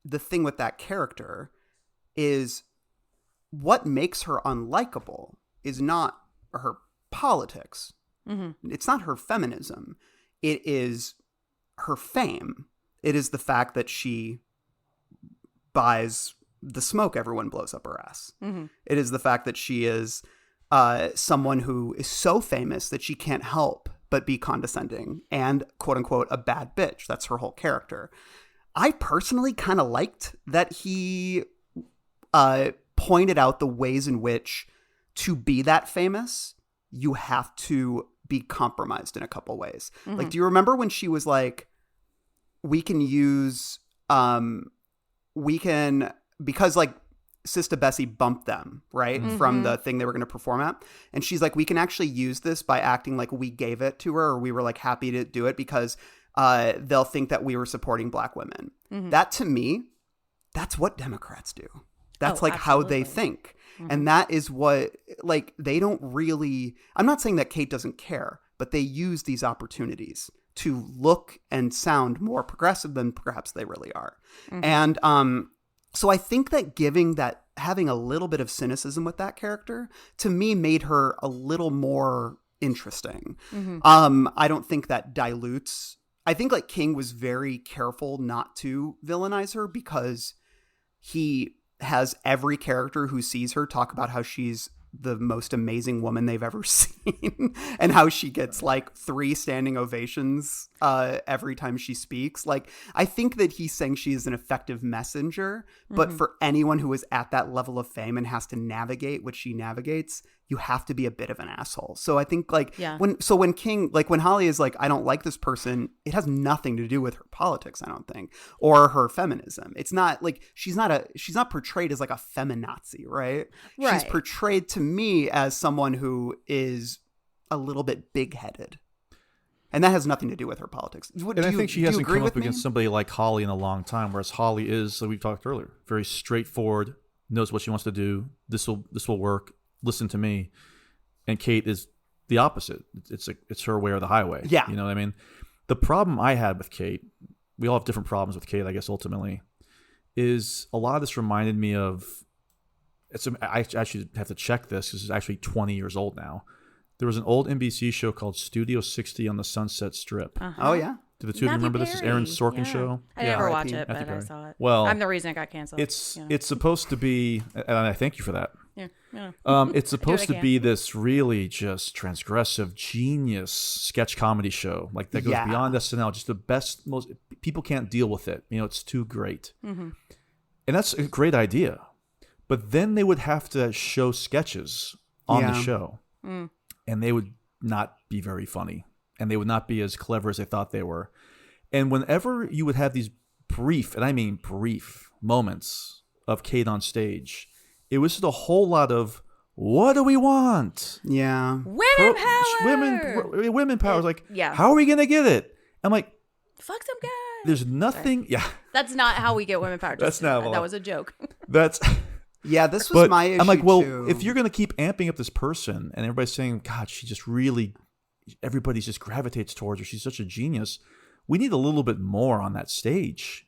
the thing with that character is what makes her unlikable is not her politics. Mm-hmm. It's not her feminism. It is her fame. It is the fact that she buys the smoke everyone blows up her ass. Mm-hmm. It is the fact that she is someone who is so famous that she can't help but be condescending and quote unquote a bad bitch. That's her whole character. I personally kind of liked that he pointed out the ways in which to be that famous, you have to be compromised in a couple ways. Mm-hmm. Like, do you remember when she was like, because like Sista Bessie bumped them, right? Mm-hmm. From the thing they were going to perform at. And she's like, we can actually use this by acting like we gave it to her, or we were like happy to do it because they'll think that we were supporting Black women. Mm-hmm. That to me, that's what Democrats do. That's like absolutely. How they think. Mm-hmm. And that is what, like, they don't really, I'm not saying that Kate doesn't care, but they use these opportunities to look and sound more progressive than perhaps they really are. Mm-hmm. And, so I think that having a little bit of cynicism with that character, to me, made her a little more interesting. Mm-hmm. I don't think that dilutes. I think like King was very careful not to villainize her because he has every character who sees her talk about how she's the most amazing woman they've ever seen and how she gets like 3 standing ovations every time she speaks. Like, I think that he's saying she is an effective messenger, but for anyone who is at that level of fame and has to navigate what she navigates, you have to be a bit of an asshole. So I think like when King, like when Holly is like, I don't like this person, it has nothing to do with her politics, I don't think, or her feminism. It's not like she's not portrayed as like a feminazi, right? She's portrayed to me as someone who is a little bit big-headed. And that has nothing to do with her politics.
I think she hasn't come up against somebody like Holly in a long time, whereas Holly is, like we talked earlier, very straightforward, knows what she wants to do. This will work. Listen to me. And Kate is the opposite. It's her way or the highway.
Yeah.
You know what I mean? The problem I had with Kate, we all have different problems with Kate, I guess, ultimately, is a lot of this reminded me of, I actually have to check this because it's actually 20 years old now. There was an old NBC show called Studio 60 on the Sunset Strip.
Uh-huh. Oh, yeah.
Do the two of you remember this? Is Aaron Sorkin show?
I never watched it, but I saw it.
Well,
I'm the reason it got canceled.
It's supposed to be, and I thank you for that.
Yeah.
It's supposed to be this really just transgressive, genius sketch comedy show, like that goes beyond SNL. Just the best, most people can't deal with it. You know, it's too great, and that's a great idea. But then they would have to show sketches on the show, and they would not be very funny, and they would not be as clever as they thought they were. And whenever you would have these brief, and I mean brief, moments of Kate on stage. It was just a whole lot of, what do we want?
Yeah.
Women power.
Women power. It's like,
yeah.
How are we going to get it? I'm like,
fuck some guys.
there's nothing.
Sorry.
Yeah.
That's not how we get women power.
That's not.
That was a joke.
That's.
Yeah, this was my issue.
I'm like, well,
too.
if you're going to keep amping up this person and everybody's saying, God, she just really, everybody just gravitates towards her. She's such a genius. We need a little bit more on that stage.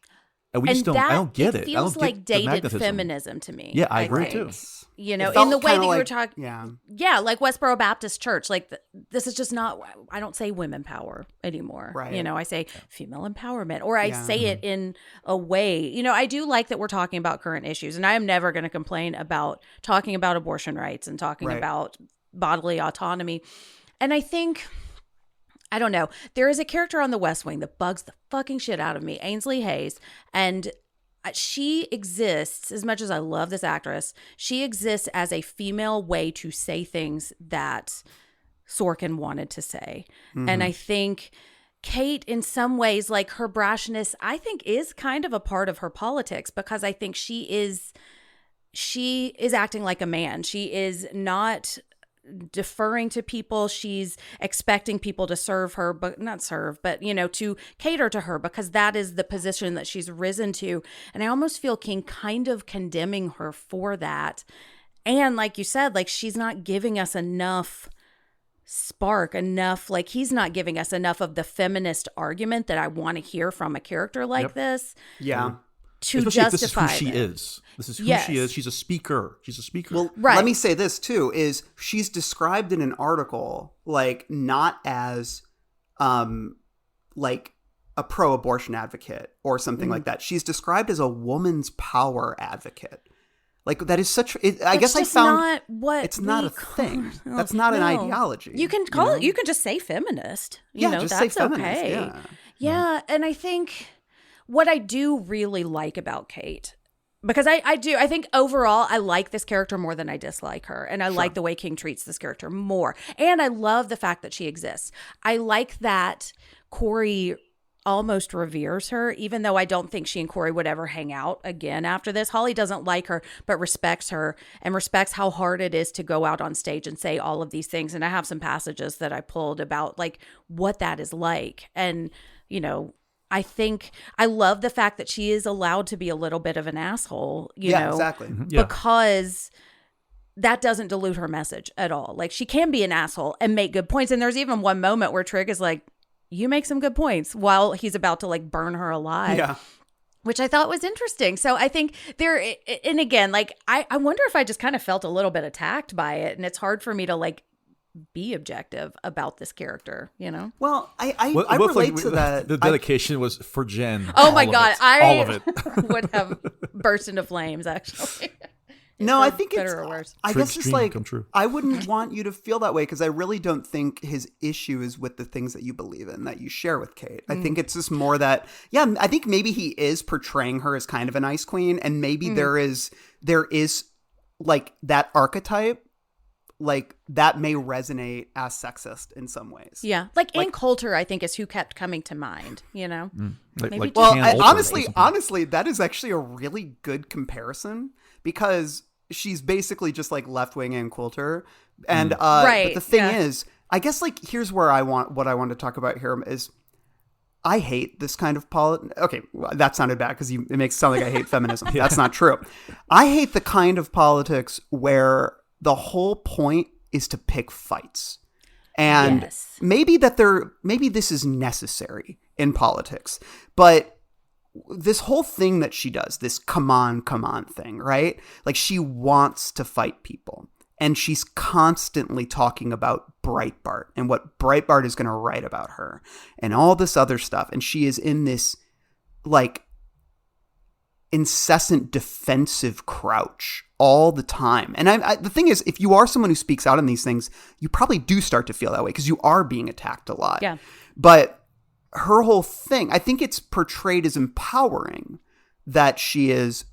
And we just don't, I don't get it.
It
I don't
feels
get
like
the
dated
magnetism.
feminism to me.
Yeah, I agree too.
You know,
It felt
in the way that
kinda
you were
like-
talking.
Yeah.
Yeah, like Westboro Baptist Church. Like, this is just not, I don't say women power anymore.
Right.
You know, I say female empowerment, or I
Yeah.
say it in a way. You know, I do like that we're talking about current issues, and I am never going to complain about talking about abortion rights and talking
Right.
about bodily autonomy. And I think, I don't know, there is a character on The West Wing that bugs the fucking shit out of me, Ainsley Hayes, and she exists, as much as I love this actress, she exists as a female way to say things that Sorkin wanted to say. And I think Kate, in some ways, like her brashness, I think is kind of a part of her politics, because I think she is acting like a man. She is not deferring to people. She's expecting people to serve her, but not serve, but, you know, to cater to her, because that is the position that she's risen to. And I almost feel King kind of condemning her for that. And like you said, like, she's not giving us enough spark, enough, like, he's not giving us enough of the feminist argument that I want to hear from a character like this.
Yeah.
To
Especially if
justify
this is who she
it.
is. This is who
Yes.
she is. She's a speaker. She's a speaker.
Well,
Right.
let me say this too, is she's described in an article, like, not as like a pro-abortion advocate or something like that. She's described as a woman's power advocate. Like, that is such, I guess I found
not what
it's not
we
a thing. That's not an
No.
ideology.
You can call it, you can just say feminist. You know,
just say
that's
feminist.
okay.
Yeah.
Yeah, and I think what I do really like about Kate, because I think overall I like this character more than I dislike her, and I like the way King treats this character more, and I love the fact that she exists. I like that Corey almost reveres her, even though I don't think she and Corey would ever hang out again after this. Holly doesn't like her, but respects her and respects how hard it is to go out on stage and say all of these things. And I have some passages that I pulled about, like, what that is like. And, you know, I think I love the fact that she is allowed to be a little bit of an asshole, you know,
exactly.
Yeah.
because that doesn't dilute her message at all. Like, she can be an asshole and make good points. And there's even one moment where Trig is like, you make some good points, while he's about to, like, burn her alive.
Yeah.
Which I thought was interesting. So I think there, and again, like, I wonder if I just kind of felt a little bit attacked by it. And it's hard for me to, like, be objective about this character, you know?
Well, I
What if,
relate
like,
to that.
The dedication was for Jen.
Oh my
All of
God.
it. All of it.
would have burst into flames, actually.
No,
For
I think it's
better or worse.
I
Trig's
guess it's
dream
like
come true.
I wouldn't want you to feel that way, because I really don't think his issue is with the things that you believe in, that you share with Kate. I think it's just more that, yeah, I think maybe he is portraying her as kind of an ice queen, and maybe there is like that archetype, like, that may resonate as sexist in some ways.
Yeah. Like Ann Coulter, I think, is who kept coming to mind, you know?
Like,
Maybe
like
Well,
Jan
I,
Olter or
honestly,
something.
that is actually a really good comparison, because she's basically just like left-wing Ann Coulter. And
Right,
but the thing
yeah.
is, I guess, like, here's where what I want to talk about here is I hate this kind of okay, well, that sounded bad because it makes it sound like I hate feminism. That's not true. I hate the kind of politics where the whole point is to pick fights. And
Yes.
maybe this is necessary in politics, but this whole thing that she does, this come on thing, right? Like, she wants to fight people, and she's constantly talking about Breitbart and what Breitbart is going to write about her and all this other stuff. And she is in this, like, incessant defensive crouch all the time. And the thing is, if you are someone who speaks out on these things, you probably do start to feel that way, because you are being attacked a lot.
Yeah.
But her whole thing, I think it's portrayed as empowering that she is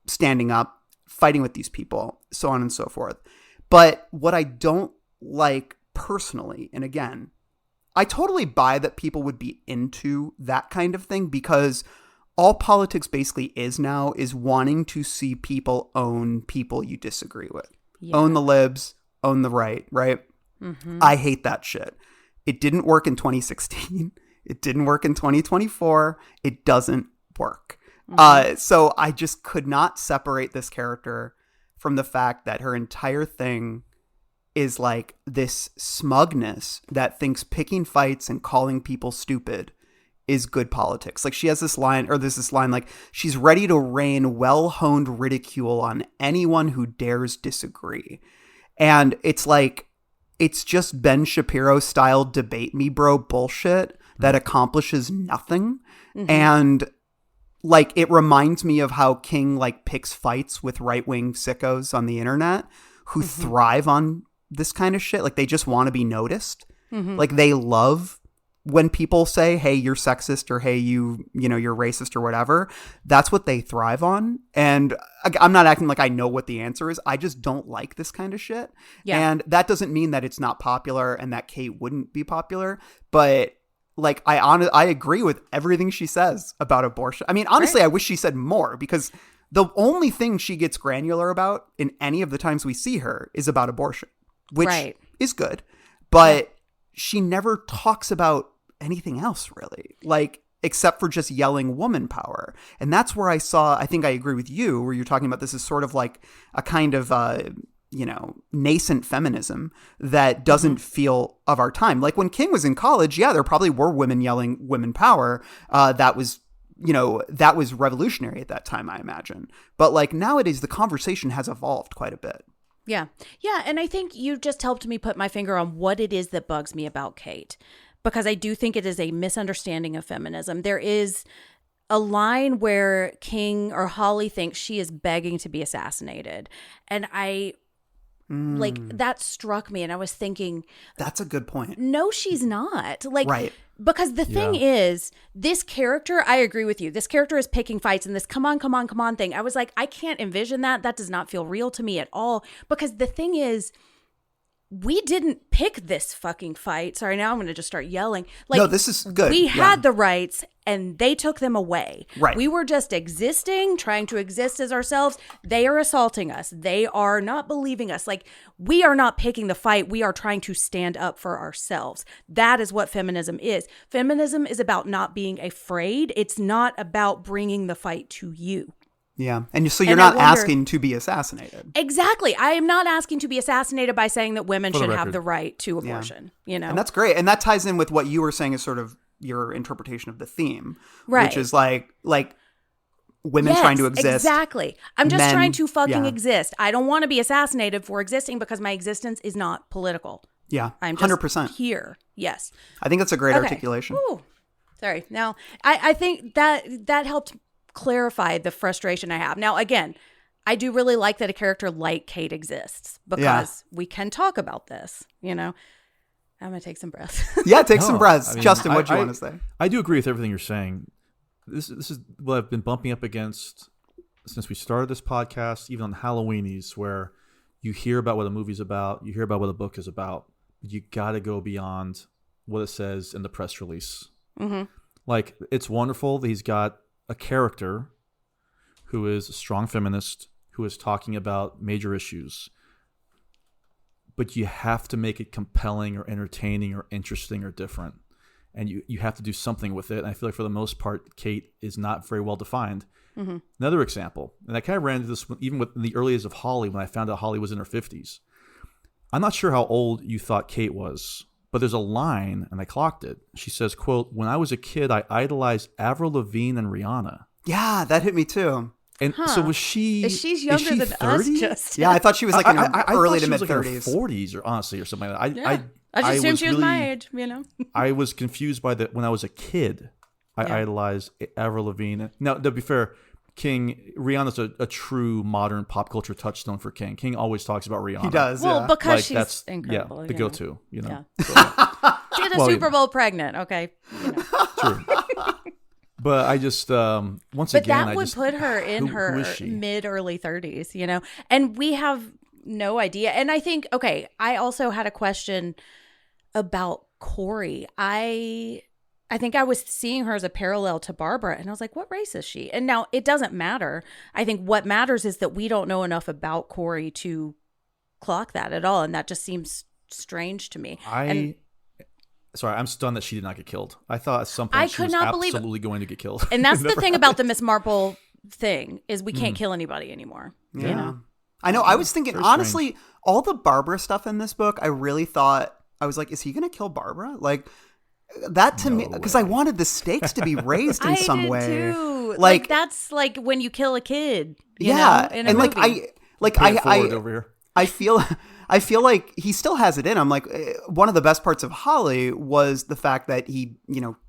standing up, fighting with these people, so on and so forth. But what I don't like personally, and again, I totally buy that people would be into that kind of thing, because all politics basically is now is wanting to see people own people you disagree with. Yeah. Own the libs, own the right? Mm-hmm. I hate that shit. It didn't work in 2016. It didn't work in 2024. It doesn't work. Mm-hmm. So I just could not separate this character from the fact that her entire thing is like this smugness that thinks picking fights and calling people stupid is good politics. Like she has this line, or there's this line like, she's ready to rain well-honed ridicule on anyone who dares disagree. And it's like, it's just Ben Shapiro style debate me bro bullshit that accomplishes nothing. Mm-hmm. And like, it reminds me of how King like picks fights with right-wing sickos on the internet who mm-hmm. thrive on this kind of shit. Like they just want to be noticed. Mm-hmm. Like they love when people say, hey, you're sexist, or hey, you're racist or whatever. That's what they thrive on. And I'm not acting like I know what the answer is. I just don't like this kind of shit. Yeah. And that doesn't mean that it's not popular and that Kate wouldn't be popular. But like, I agree with everything she says about abortion. I mean, honestly, right. I wish she said more, because the only thing she gets granular about in any of the times we see her is about abortion, which right. is good. But she never talks about anything else really, like, except for just yelling woman power. And that's where I think I agree with you, where you're talking about this is sort of like a kind of, nascent feminism that doesn't mm-hmm. feel of our time. Like when King was in college, yeah, there probably were women yelling women power. That was revolutionary at that time, I imagine. But like nowadays, the conversation has evolved quite a bit.
Yeah. Yeah. And I think you just helped me put my finger on what it is that bugs me about Kate, because I do think it is a misunderstanding of feminism. There is a line where King or Holly thinks she is begging to be assassinated. And like that struck me, and I was thinking,
that's a good point.
No, she's not. Like,
right.
Because the thing is, this character, I agree with you. This character is picking fights, and this come on thing. I was like, I can't envision that. That does not feel real to me at all. Because the thing is, we didn't pick this fucking fight. Sorry, now I'm going to just start yelling. Like,
no, this is good.
We had the rights and they took them away.
Right.
We were just existing, trying to exist as ourselves. They are assaulting us. They are not believing us. Like, we are not picking the fight. We are trying to stand up for ourselves. That is what feminism is. Feminism is about not being afraid. It's not about bringing the fight to you.
Yeah. And so you're not asking to be assassinated.
Exactly. I am not asking to be assassinated by saying that women should have the right to abortion,
And that's great. And that ties in with what you were saying is sort of your interpretation of the theme,
right?
Which is like women trying to exist.
Exactly. I'm just trying to fucking exist. I don't want to be assassinated for existing because my existence is not political.
Yeah.
I'm just
100%
here. Yes.
I think that's a great articulation.
Ooh. Sorry. Now, I think that helped clarify the frustration I have. Now, again, I do really like that a character like Kate exists, because we can talk about this, I'm going to take some breaths.
Yeah, take some breaths. Justin, what do you want to say?
I do agree with everything you're saying. This is what I've been bumping up against since we started this podcast, even on Halloweenies, where you hear about what a movie's about, you hear about what a book is about, but you got to go beyond what it says in the press release. Mm-hmm. Like, it's wonderful that he's got a character who is a strong feminist, who is talking about major issues, but you have to make it compelling or entertaining or interesting or different. And you have to do something with it. And I feel like for the most part, Kate is not very well defined. Mm-hmm. Another example, and I kind of ran into this even with the early days of Holly, when I found out Holly was in her 50s. I'm not sure how old you thought Kate was, but there's a line, and I clocked it. She says, quote, "When I was a kid, I idolized Avril Lavigne and Rihanna."
Yeah, that hit me too.
And so was she?
She's younger than 30? Us. Just
yeah, I thought she was like in her early to mid 30s,
like 40s, or honestly, or something like that.
I just assumed she was my age.
I was confused by that when I was a kid. I idolized Avril Lavigne. Now, to be fair, Rihanna's a true modern pop culture touchstone for King. King always talks about Rihanna.
He does.
Well, because she's incredible.
Yeah, the go-to.
Yeah. She had a Super Bowl pregnant. Okay.
True. But I just once
but
again,
that would put her in her mid-early 30s, and we have no idea. And I think, I also had a question about Corey. I I think I was seeing her as a parallel to Barbara, and I was like, what race is she? And now it doesn't matter. I think what matters is that we don't know enough about Corey to clock that at all, and that just seems strange to me.
Sorry, I'm stunned that she did not get killed. I thought at some point she was absolutely going to get killed.
And that's the thing about the Miss Marple thing, is we can't kill anybody anymore.
Yeah.
You know?
I know. I was thinking,
Very
honestly,
strange.
all the Barbara stuff in this book, I really thought, I was like, is he going to kill Barbara? Like, that to me, because I wanted the stakes to be raised in some
did
way.
too.
Like,
that's like when you kill a kid. You
yeah,
know, in a
and
movie.
Over here.
I feel like he still has it in him. Like, one of the best parts of Holly was the fact that he,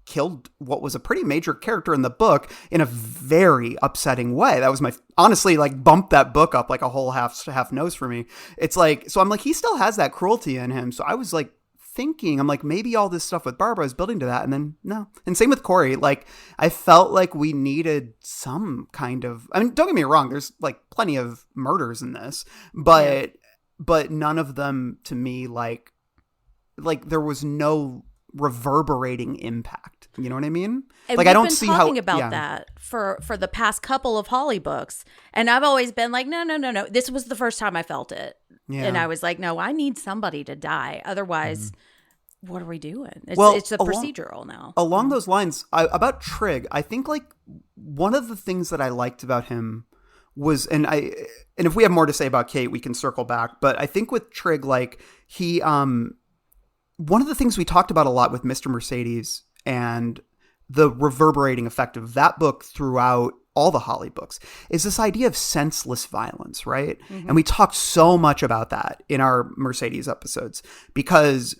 killed what was a pretty major character in the book in a very upsetting way. That was honestly, like, bumped that book up like a whole half nose for me. It's like, so I'm like, he still has that cruelty in him. So I was like thinking, I'm like, maybe all this stuff with Barbara is building to that. And then no. And same with Corey. Like, I felt like we needed some kind of, I mean, don't get me wrong. There's like plenty of murders in this, but none of them to me, like there was no reverberating impact. You know what I mean?
And
like,
I
don't see how
talking about that for the past couple of Holly books, and I've always been like, no. This was the first time I felt it, and I was like, no, I need somebody to die, otherwise, what are we doing? It's a procedural now.
Along those lines, about Trig, I think like one of the things that I liked about him was, and if we have more to say about Kate, we can circle back. But I think with Trig, like he, one of the things we talked about a lot with Mr. Mercedes and the reverberating effect of that book throughout all the Holly books is this idea of senseless violence, right? And we talked so much about that in our Mercedes episodes, because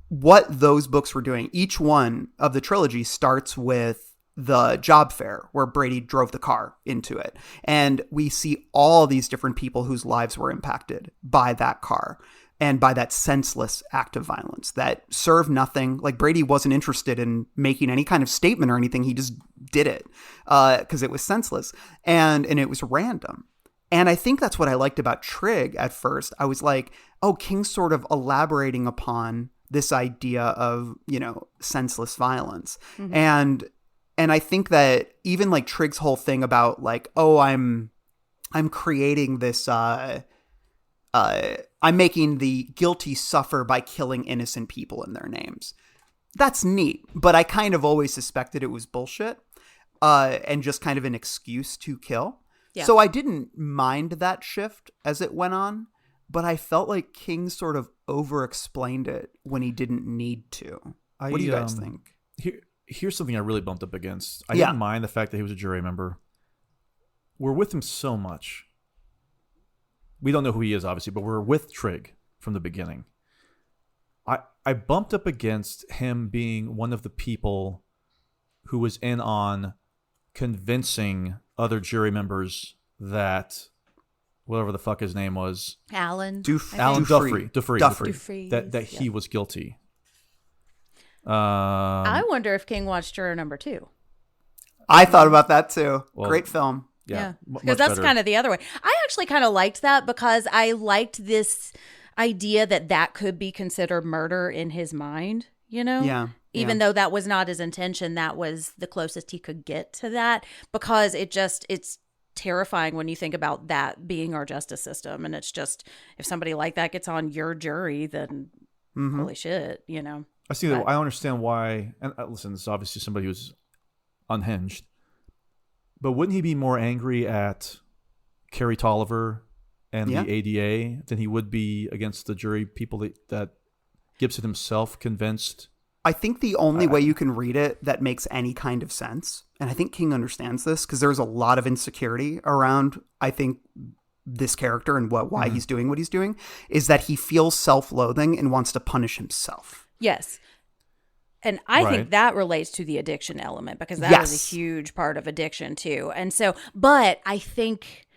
what those books were doing, each one of the trilogy starts with the job fair where Brady drove the car into it. And we see all these different people whose lives were impacted by that car and by that senseless act of violence that served nothing. Like, Brady wasn't interested in making any kind of statement or anything. He just did it because it was senseless and it was random. And I think that's what I liked about Trig at first. I was like, oh, King's sort of elaborating upon this idea of, senseless violence. And I think that even like Trig's whole thing about like, oh, I'm creating this, I'm making the guilty suffer by killing innocent people in their names. That's neat, but I kind of always suspected it was bullshit and just kind of an excuse to kill. Yeah. So I didn't mind that shift as it went on, but I felt like King sort of over-explained it when he didn't need to. What do you guys think?
Here's something I really bumped up against. I didn't mind the fact that he was a jury member. We're with him so much. We don't know who he is, obviously, but we're with Trig from the beginning. I bumped up against him being one of the people who was in on convincing other jury members that whatever the fuck his name was,
Alan
Duffrey, that
yeah.
he was guilty.
I wonder if King watched Juror number 2.
I thought about that too.
Well,
great film.
Yeah,
because that's kind of the other way. I actually kind of liked that because I liked this idea that could be considered murder in his mind,
Yeah.
Even though that was not his intention, that was the closest he could get to that, because it's terrifying when you think about that being our justice system. And it's just, if somebody like that gets on your jury, then holy shit,
I see that. I understand why. And listen, this is obviously somebody who's unhinged. But wouldn't he be more angry at Carrie Tolliver and the ADA than he would be against the jury people that Gibson himself convinced?
I think the only way you can read it that makes any kind of sense, and I think King understands this because there's a lot of insecurity around, I think, this character and why he's doing what he's doing, is that he feels self-loathing and wants to punish himself.
Yes. And I think that relates to the addiction element, because that is a huge part of addiction too. And so, but I think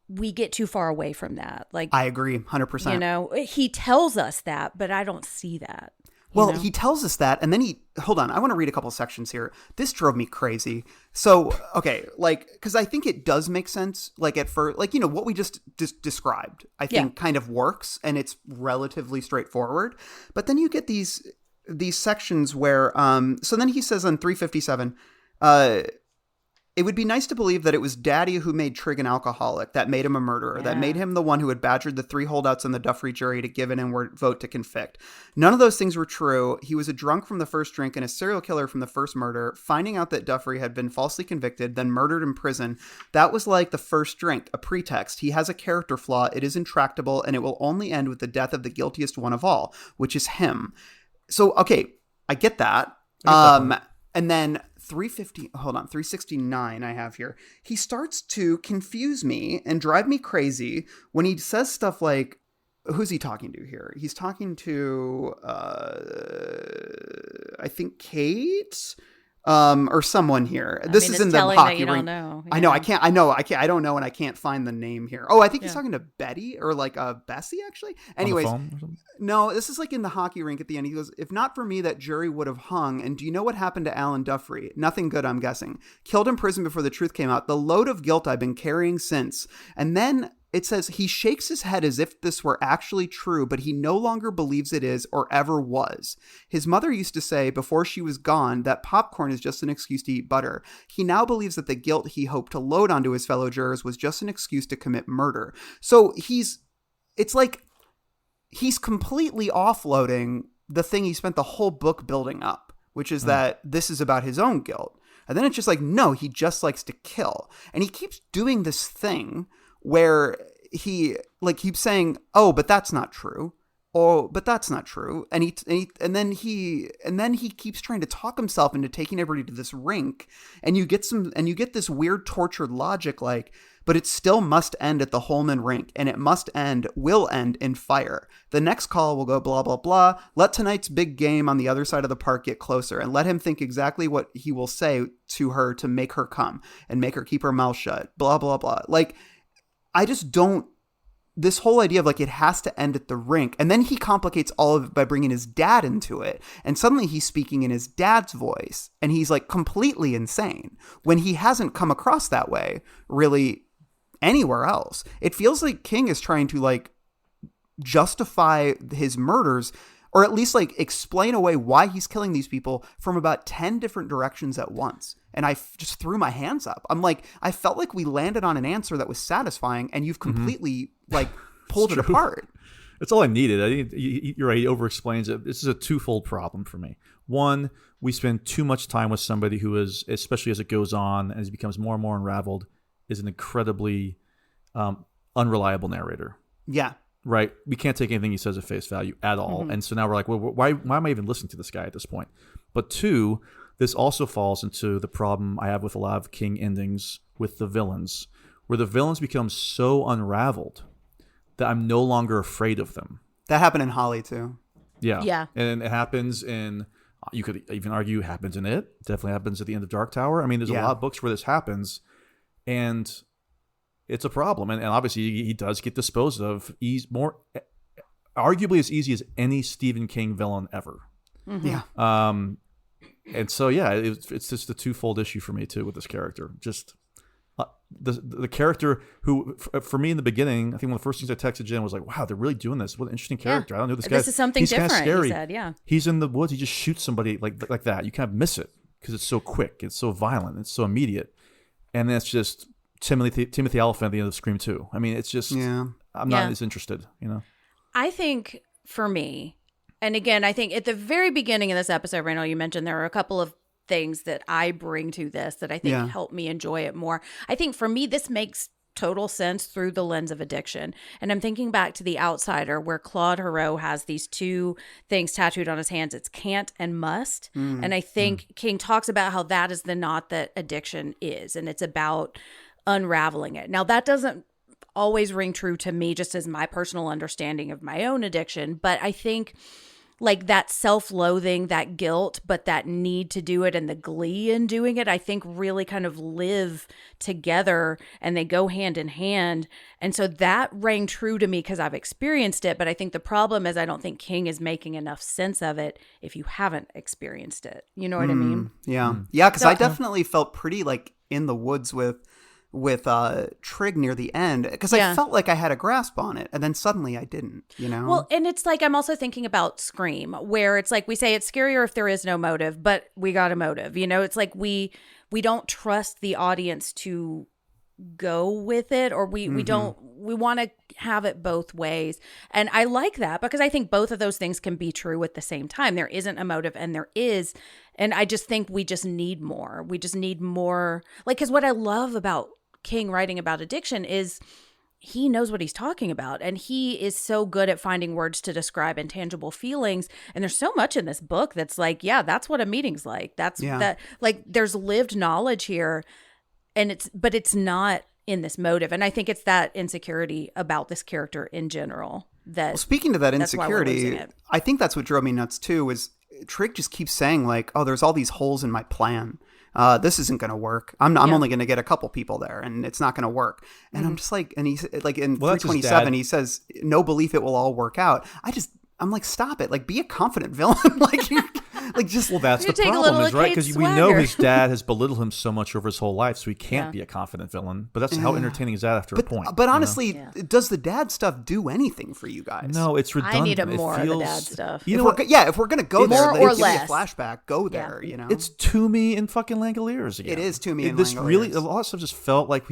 we get too far away from that. Like,
I agree 100%.
He tells us that, but I don't see that.
Well, he tells us that, and then hold on, I want to read a couple sections here. This drove me crazy. So, okay, because I think it does make sense, at first, what we just described, I think kind of works, and it's relatively straightforward. But then you get these these sections where, so then he says on 357, it would be nice to believe that it was Daddy who made Trigg an alcoholic, that made him a murderer, that made him the one who had badgered the 3 holdouts in the Duffrey jury to give an inward vote to convict. None of those things were true. He was a drunk from the first drink and a serial killer from the first murder. Finding out that Duffrey had been falsely convicted, then murdered in prison, that was like the first drink, a pretext. He has a character flaw. It is intractable, and it will only end with the death of the guiltiest one of all, which is him. So, okay, I get that. And then 369 I have here. He starts to confuse me and drive me crazy when he says stuff like, who's he talking to here? He's talking to, I think Kate, or someone here. This is in the hockey ring.
Yeah.
I know. I don't know, and I can't find the name here. Oh, I think he's talking to Betty or like Bessie, actually. Anyways, no, this is like in the hockey rink at the end. He goes, "If not for me, that jury would have hung. And do you know what happened to Alan Duffrey? Nothing good, I'm guessing. Killed in prison before the truth came out. The load of guilt I've been carrying since." And then it says he shakes his head as if this were actually true, but he no longer believes it is or ever was. His mother used to say before she was gone that popcorn is just an excuse to eat butter. He now believes that the guilt he hoped to load onto his fellow jurors was just an excuse to commit murder. So it's like he's completely offloading the thing he spent the whole book building up, which is that this is about his own guilt. And then it's just like, no, he just likes to kill. And he keeps doing this thing where he like keeps saying, "Oh, but that's not true. Oh, but that's not true." And then he keeps trying to talk himself into taking everybody to this rink, and you get this weird tortured logic like, but it still must end at the Holman rink, and it will end in fire. The next call will go blah, blah, blah. Let tonight's big game on the other side of the park get closer, and let him think exactly what he will say to her to make her come and make her keep her mouth shut. Blah, blah, blah. Like, I just don't, this whole idea of like it has to end at the rink. And then he complicates all of it by bringing his dad into it. And suddenly he's speaking in his dad's voice. And he's like completely insane when he hasn't come across that way really anywhere else. It feels like King is trying to like justify his murders, or at least like explain away why he's killing these people from about 10 different directions at once. And I just threw my hands up. I'm like, I felt like we landed on an answer that was satisfying, and you've completely like pulled it apart.
It's all I needed. I think you're right. He over-explains it. This is a twofold problem for me. One, we spend too much time with somebody who is, especially as it goes on and as he becomes more and more unraveled, is an incredibly unreliable narrator.
Yeah.
Right? We can't take anything he says at face value at all. And so now we're like, well, why am I even listening to this guy at this point? But two, this also falls into the problem I have with a lot of King endings with the villains, where the villains become so unraveled that I'm no longer afraid of them.
That happened in Holly too.
Yeah. And it happens in, you could even argue, happens in It. Definitely happens at the end of Dark Tower. I mean, there's a lot of books where this happens, and it's a problem. And obviously he does get disposed of arguably as easy as any Stephen King villain ever.
Yeah.
And so, it's just a twofold issue for me too with this character. Just the character who, for me in the beginning, I think one of the first things I texted Jen was like, "Wow, they're really doing this. What an interesting character. I don't know this guy.
This is something different."
Scary.
He said, "Yeah,
he's in the woods. He just shoots somebody like that. You kind of miss it because it's so quick. It's so violent. It's so immediate. And then it's just Timothy Olyphant at the end of Scream 2. I mean, it's just I'm not as interested. You know,
I think for me." And again, I think at the very beginning of this episode, Randall, you mentioned there are a couple of things that I bring to this that I think help me enjoy it more. I think for me, this makes total sense through the lens of addiction. And I'm thinking back to The Outsider, where Claude Hero has these two things tattooed on his hands. It's can't and must. And I think King talks about how that is the knot that addiction is. And it's about unraveling it. Now, that doesn't always ring true to me, just as my personal understanding of my own addiction. But I think like that self-loathing, that guilt, but that need to do it and the glee in doing it, I think really kind of live together and they go hand in hand. And so that rang true to me because I've experienced it. But I think the problem is I don't think King is making enough sense of it if you haven't experienced it. You know what I mean?
Yeah. Yeah, because I definitely felt pretty like in the woods with Trig near the end, because I felt like I had a grasp on it, and then suddenly I didn't, you know?
Well, and it's like I'm also thinking about Scream, where it's like we say it's scarier if there is no motive, but we got a motive. You know, it's like we don't trust the audience to go with it, or we want to have it both ways. And I like that because I think both of those things can be true at the same time. There isn't a motive and there is. And I just think we just need more. We just need more. Like, because what I love about King writing about addiction is he knows what he's talking about, and he is so good at finding words to describe intangible feelings. And there's so much in this book that's like, yeah, that's what a meeting's like. That, like, there's lived knowledge here. And it's not in this motive. And I think it's that insecurity about this character in general that.
Well, speaking to that insecurity, I think that's what drove me nuts too, is Trig just keeps saying like, oh, there's all these holes in my plan. This isn't going to work. I'm only going to get a couple people there and it's not going to work. And I'm just like, and he's like in 327, he says, no belief it will all work out. I'm like, stop it. Like, be a confident villain.
Well, that's the problem, is right? Because we know his dad has belittled him so much over his whole life, so he can't be a confident villain. But that's how entertaining is that after a point?
But honestly, does the dad stuff do anything for you guys?
No, it's redundant.
I need more of the dad stuff.
If we're going to go there,
more
then
or
give
less.
me a flashback. Go there, you know?
It's Toomey and fucking Langoliers again.
It is Toomey and
This
Langoliers.
really, a lot of stuff just felt like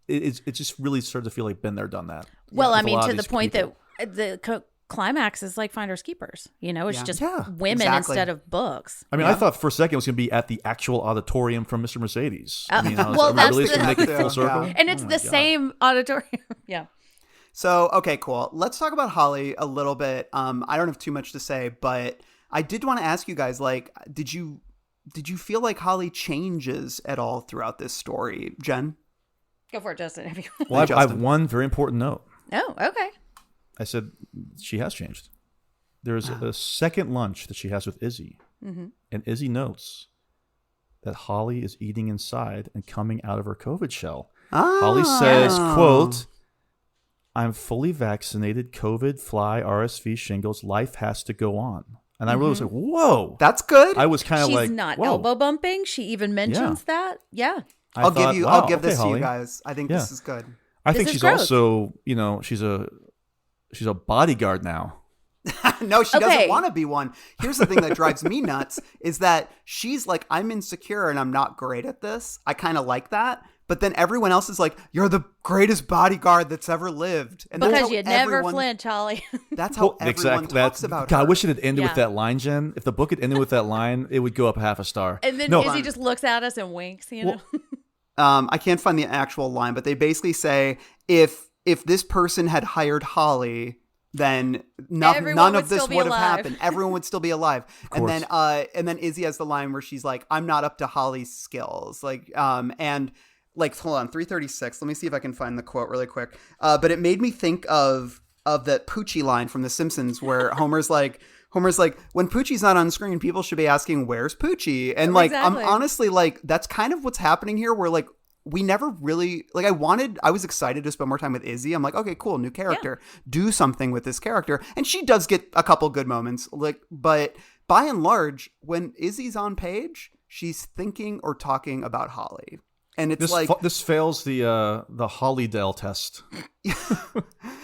it just really started to feel like been there, done that.
Well, I mean, to the point that the climax is like Finders Keepers. You know, it's just women instead of books.
I mean, I thought for a second it was going to be at the actual auditorium from Mr. Mercedes. I mean,
well, that's
really make it full circle.
And it's the same auditorium. Yeah.
So, okay, cool. Let's talk about Holly a little bit. I don't have too much to say, but I did want to ask you guys, like, did you feel like Holly changes at all throughout this story? Jen?
Go for it, Justin.
Well, I have one very important note.
Oh, okay.
I said she has changed. There's a second lunch that she has with Izzy. Mm-hmm. And Izzy notes that Holly is eating inside and coming out of her COVID shell. Oh. Holly says, quote, I'm fully vaccinated, COVID, fly, RSV, shingles. Life has to go on. And I really was like, whoa.
That's good.
I was kind of like,
she's not
whoa.
elbow bumping. She even mentions that. Yeah.
I'll give this to you guys. I think this is good.
I think she's also, you know, she's a bodyguard now.
No, she doesn't want to be one. Here's the thing that drives me nuts is that she's like, I'm insecure and I'm not great at this. I kind of like that. But then everyone else is like, you're the greatest bodyguard that's ever lived. And
because you never flinch, Holly.
That's how everyone talks about her.
God, I wish it had ended with that line, Jen. If the book had ended with that line, it would go up half a star.
And then Izzy just looks at us and winks, you know?
I can't find the actual line, but they basically say, if this person had hired Holly, then none of this would have happened. Everyone would still be alive. And then Izzy has the line where she's like, I'm not up to Holly's skills. Like, and like, hold on, 336. Let me see if I can find the quote really quick. But it made me think of that Poochie line from The Simpsons where Homer's like, when Poochie's not on screen, people should be asking, where's Poochie? And like, exactly. I'm honestly like, that's kind of what's happening here. Where like, we never really, like, I was excited to spend more time with Izzy. I'm like, okay, cool, new character. Yeah. Do something with this character. And she does get a couple good moments. Like, but by and large, when Izzy's on page, she's thinking or talking about Holly. And it's
this fails the Hollydale test.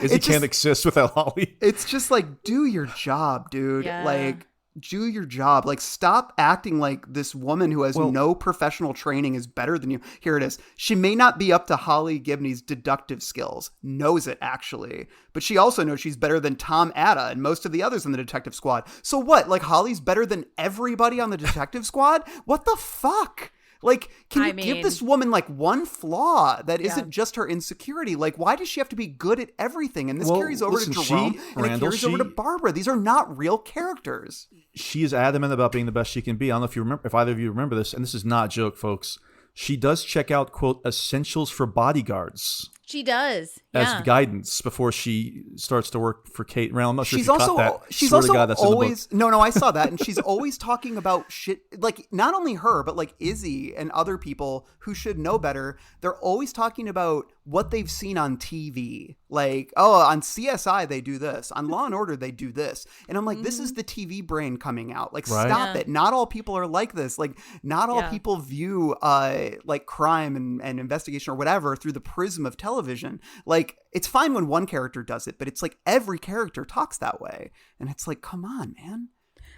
Izzy can't exist without Holly.
It's just like, do your job, dude. Yeah. Like, do your job. Like, stop acting like this woman who has no professional training is better than you. Here it is. She may not be up to Holly Gibney's deductive skills. Knows it, actually. But she also knows she's better than Tom Atta and most of the others in the detective squad. So what? Like, Holly's better than everybody on the detective squad? What the fuck? Like, can you give this woman like one flaw that isn't just her insecurity? Like, why does she have to be good at everything? And this carries over to Jerome and it carries over to Barbara. These are not real characters.
She is adamant about being the best she can be. I don't know if either of you remember this, and this is not a joke, folks. She does check out, quote, essentials for bodyguards.
She does.
As guidance before she starts to work for Kate. I'm not sure
she's
if you caught that.
She's also always... No, I saw that. And she's always talking about shit. Like, not only her, but like Izzy and other people who should know better. They're always talking about what they've seen on TV. Like, oh, on CSI they do this, on Law and Order they do this, and I'm like, this is the TV brain coming out. Like, stop it. Not all people are like this. Like, not all people view like crime and investigation or whatever through the prism of television. Like, it's fine when one character does it, but it's like every character talks that way, and it's like, come on, man.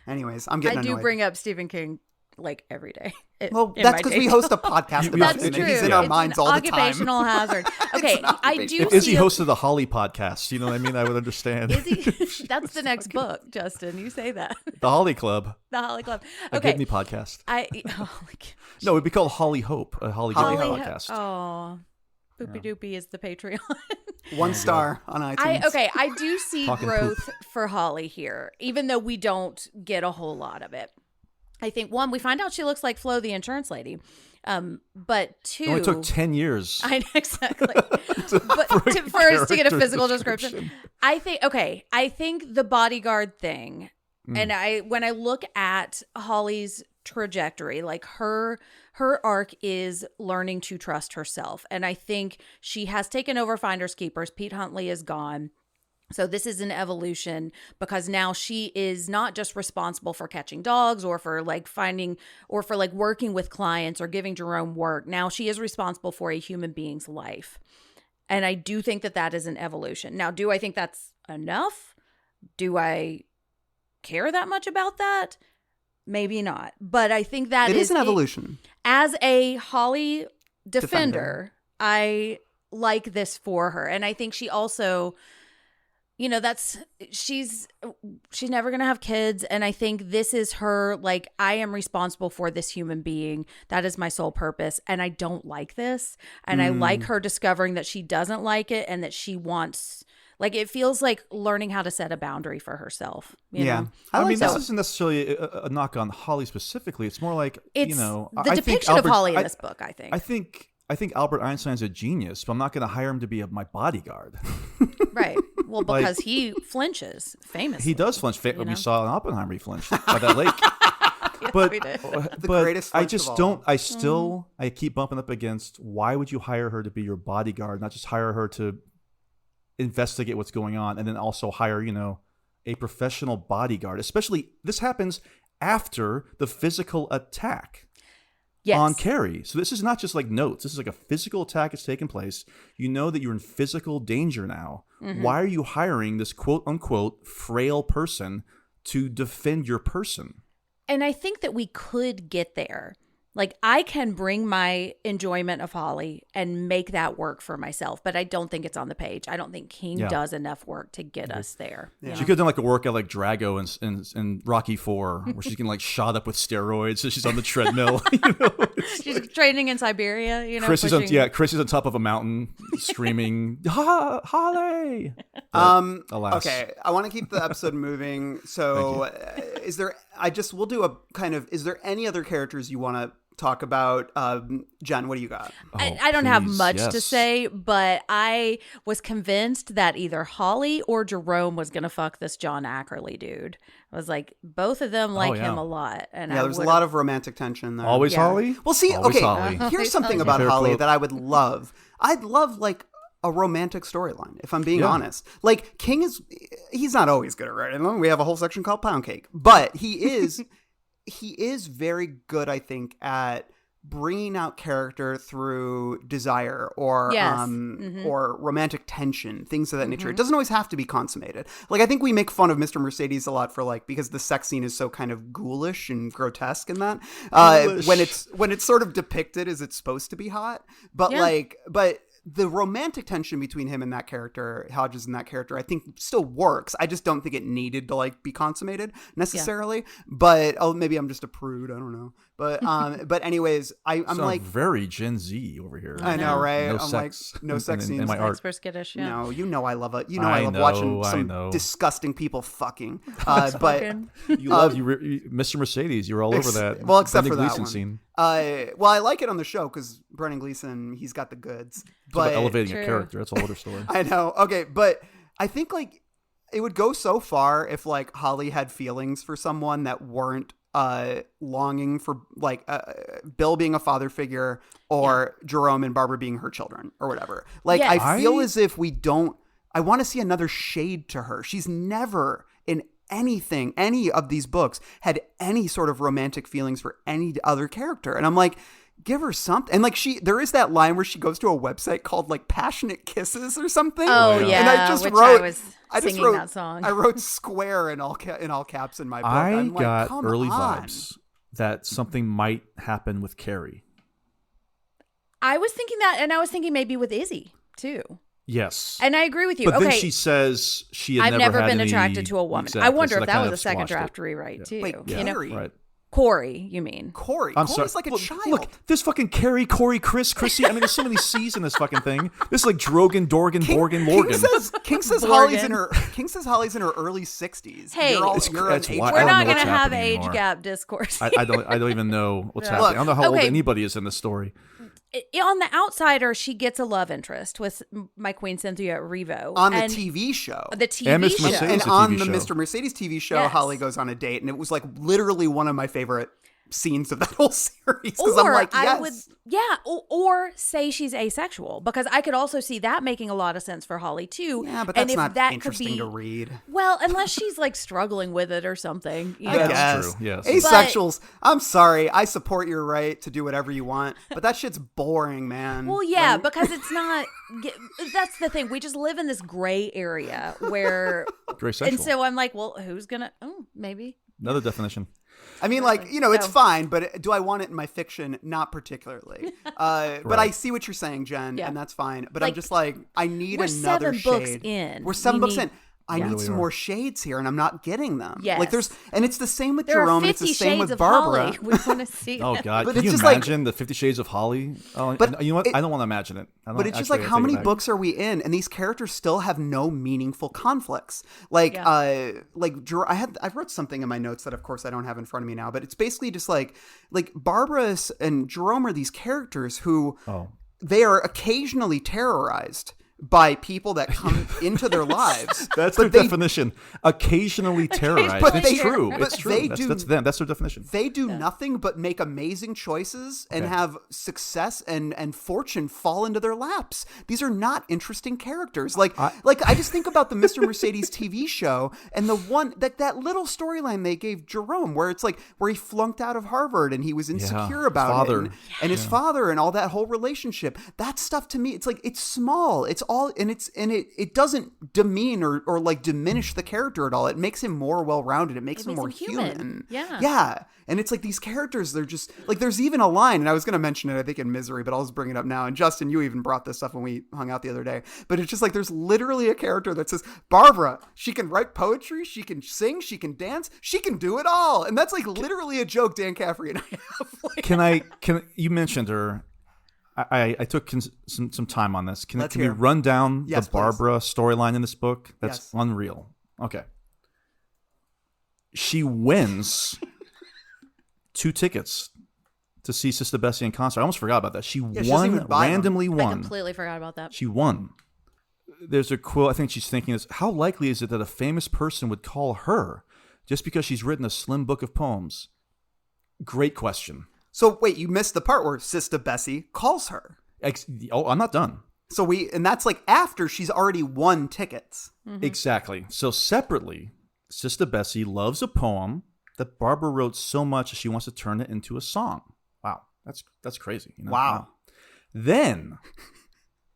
Anyways, I'm getting annoyed.
I do bring up Stephen King like every day.
Well, that's because we host a podcast about him, and he's in our minds all the time.
Occupational hazard. Okay, I do.
Is he hosted the Holly podcast? You know what I mean? I would understand.
Is he? That's the next book, Justin. You say that.
The Holly Club.
The Holly Club.
Okay.
Okay.
A Gibney podcast.
Oh,
no, it'd be called Holly Hope, a Holly Gibney podcast.
Oh. Boopy Doopy is the Patreon.
1 star on iTunes.
I do see growth for Holly here, even though we don't get a whole lot of it. I think, one, we find out she looks like Flo, the insurance lady. But two,
it only took 10 years.
I know, exactly. But for us to get a physical description. I think the bodyguard thing, and when I look at Holly's trajectory, like her arc is learning to trust herself. And I think she has taken over Finders Keepers. Pete Huntley is gone. So this is an evolution because now she is not just responsible for catching dogs or for like finding or for like working with clients or giving Jerome work. Now she is responsible for a human being's life. And I do think that is an evolution. Now, do I think that's enough? Do I care that much about that? Maybe not. But I think that
it is an evolution.
As a Holly defender, I like this for her. And I think she also, you know, she's never going to have kids. And I think this is her, like, I am responsible for this human being. That is my sole purpose. And I don't like this. And I like her discovering that she doesn't like it and that she wants, like, it feels like learning how to set a boundary for herself. You know?
I mean, this isn't necessarily a knock on Holly specifically. It's more like,
it's the depiction of Holly in this book, I think.
I think Albert Einstein's a genius, but I'm not going to hire him to be my bodyguard.
Right. Well, because he flinches famously.
He does flinch. We saw in Oppenheimer he flinched by that lake.
Yes,
but
we did.
The greatest
I just don't. I keep bumping up against, why would you hire her to be your bodyguard, not just hire her to investigate what's going on, and then also hire, you know, a professional bodyguard? Especially, this happens after the physical attack.
Yes.
On Carrie. So this is not just like notes. This is like a physical attack has taken place. You know that you're in physical danger now. Mm-hmm. Why are you hiring this quote unquote frail person to defend your person?
And I think that we could get there. Like, I can bring my enjoyment of Holly and make that work for myself, but I don't think it's on the page. I don't think King does enough work to get us there.
Yeah.
She could have done like a workout like Drago in Rocky IV, where she's getting like shot up with steroids, so she's on the treadmill. You know?
She's training in Siberia. You know,
Chrissy's on top of a mountain screaming, Holly! Alas.
Okay, I want to keep the episode moving. So, is there any other characters you want to talk about? Jen, what do you got?
I don't have much to say, but I was convinced that either Holly or Jerome was going to fuck this John Ackerley dude. I was like, both of them like him a lot. And
there's a lot of romantic tension there.
Always Holly?
Well, see,
Always Holly.
Here's something about Holly that I would love. I'd love, like, a romantic storyline, if I'm being honest. Like, King he's not always good at writing them. We have a whole section called Pound Cake. But he is very good, I think, at bringing out character through desire or or romantic tension, things of that nature. It doesn't always have to be consummated. Like, I think we make fun of Mr. Mercedes a lot for, like, because the sex scene is so kind of ghoulish and grotesque in that. When it's sort of depicted as it's supposed to be hot. But the romantic tension between him and that character, Hodges and that character, I think still works. I just don't think it needed to, like, be consummated necessarily. Yeah. But maybe I'm just a prude. I don't know. But but anyways, I'm like
very Gen Z over here.
I know, right?
No
I'm
sex.
Like, no sex scenes.
In my art.
For skittish, yeah.
No, you know I love it. You know I love watching some disgusting people fucking. But
Mr. Mercedes. You were all over that.
Well, except
Brendan
for that
Gleeson
one.
Scene.
Well, I like it on the show because Brendan Gleeson, he's got the goods. But
elevating a character, that's a whole other story.
I know. Okay, but I think, like, it would go so far if, like, Holly had feelings for someone that weren't longing for like Bill being a father figure or Jerome and Barbara being her children or whatever. Like I feel as if I want to see another shade to her. She's never in any of these books had any sort of romantic feelings for any other character. And I'm like, give her something. And like there is that line where she goes to a website called like Passionate Kisses or something.
Oh yeah.
And I just
which
wrote,
I was singing that song.
I wrote square in all caps in my book.
I
I'm like,
got
come
early
on.
vibes that something might happen with Carrie.
I was thinking that, and I was thinking maybe with Izzy too.
Yes.
And I agree with you.
But
okay.
then she says she had
I've never
had
been
any...
attracted to a woman.
Exactly.
I wonder
so
if that
kind
was
of
a second
squashed
draft
it.
rewrite too.
Wait, Carrie.
Right.
Corey, you mean?
Corey's
I'm sorry.
like a child.
Look, there's fucking Carrie, Corey, Chris, Chrissy. I mean, there's so many C's in this fucking thing. This is like Drogan, Dorgan, Borgan, Lorgan.
King says Holly's in her early 60s.
Hey,
you're
that's
age
why- I
We're
don't
not
know
going
what's
to have
happening
age
anymore.
gap discourse.
I don't even know what's
Yeah.
happening. I don't know how old
Okay.
anybody is in this story.
On The Outsider, she gets a love interest with my Queen Cynthia Erivo
on the TV show.
The TV
And Mr.
show.
Mercedes.
And
a
on
TV
the
show.
Mr. Mercedes TV show,
Yes.
Holly goes on a date, and it was like literally one of my favorite scenes of that whole series. Because I'm
Or
like, yes.
I would, yeah, or say she's asexual, because I could also see that making a lot of sense for Holly too.
Yeah, but
And
that's
if
not
that
interesting
could be,
to read.
Well, unless she's like struggling with it or something. You
I
know?
guess.
true, yes.
Asexuals, I'm sorry. I support your right to do whatever you want, but that shit's boring, man.
Well, yeah,
Like-
because it's not. That's the thing. We just live in this gray area where,
Gray sexual.
and so I'm like, well, who's gonna? Oh, maybe.
Another definition.
I mean, like, it's
So-
fine, but do I want it in my fiction? Not particularly. But I see what you're saying, Jen,
Yeah.
and that's fine. But
Like,
I'm just like, I need
we're
another
7
shade.
books in.
We're 7
We
books
need-
in. I
Yeah.
need
Really
some
are.
more shades here, and I'm not getting them.
Yes.
Like and it's the same with
There
Jerome,
are
and it's
50
the same
shades
with
of
Barbara.
Holly. We want to see.
Oh
that.
God!
But
Can
it's
you
just like-
imagine the 50 Shades of Holly? Oh,
But
you know what?
it-
I don't want to imagine it.
But it's just like, how many books are we in, and these characters still have no meaningful conflicts. Like, I wrote something in my notes that, of course, I don't have in front of me now. But it's basically just like Barbara and Jerome are these characters who they are occasionally terrorized by people that come into their lives.
That's
but
their definition. Occasionally terrorized.
But
It's
they-
true.
but
It's true.
they
That's,
do-
that's them. That's their definition.
They do nothing but make amazing choices and have success and fortune fall into their laps. These are not interesting characters. I just think about the Mr. Mercedes TV show and the one that little storyline they gave Jerome, where it's like where he flunked out of Harvard and he was insecure about
father.
it, and his father and all that whole relationship. That stuff to me, it's like it's small. It's all and it doesn't demean or like diminish the character at all. It makes him more well-rounded. It makes him more human. Yeah. And it's like these characters, they're just like, there's even a line, and I was going to mention it, I think, in Misery, but I'll just bring it up now. And Justin, you even brought this up when we hung out the other day. But it's just like, there's literally a character that says, Barbara, she can write poetry, she can sing, she can dance, she can do it all. And that's like literally a joke Dan Caffrey and I have.
Can you mentioned her? I took some time on this. Can we
hear.
run down
Yes,
the Barbara storyline in this book? That's
Yes.
unreal. Okay. She wins 2 tickets to see Sister Bessie in concert. I almost forgot about that. She
she doesn't even buy them.
randomly
I
won.
completely forgot about that.
She won. There's a quote, I think she's thinking is, how likely is it that a famous person would call her just because she's written a slim book of poems? Great question.
So wait, you missed the part where Sister Bessie calls her.
I'm not done.
And that's like after she's already won tickets.
Exactly. So separately, Sister Bessie loves a poem that Barbara wrote so much that she wants to turn it into a song. Wow, that's crazy. You know?
Wow.
Then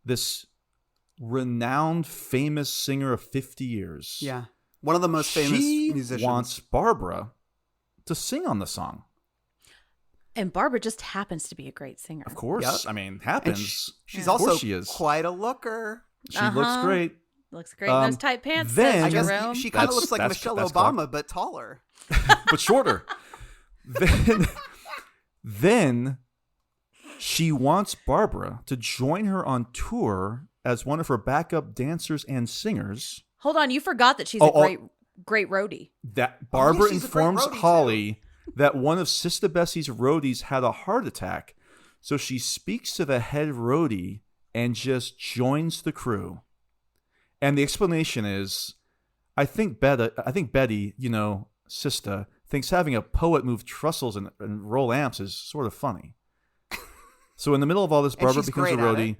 this renowned, famous singer of 50 years.
Yeah. One of the most famous
she
musicians.
wants Barbara to sing on the song.
And Barbara just happens to be a great singer.
Of course.
Yep.
I mean,
And
happens.
she's
Of
also
course she is.
quite a looker.
She looks great.
Looks great in those tight pants.
then-
says
I guess
Jerome.
she kind of
That's-
looks like
that's-
Michelle
that's
Obama,
correct.
but taller.
But shorter. Then she wants Barbara to join her on tour as one of her backup dancers and singers.
Hold on, you forgot that she's
Oh,
a great roadie.
That Barbara
she's a great
informs
roadie, too.
Holly that one of Sister Bessie's roadies had a heart attack. So she speaks to the head roadie and just joins the crew. And the explanation is, I think Betty, Sister, thinks having a poet move trussels and roll amps is sort of funny. So in the middle of all this, Barbara becomes a roadie.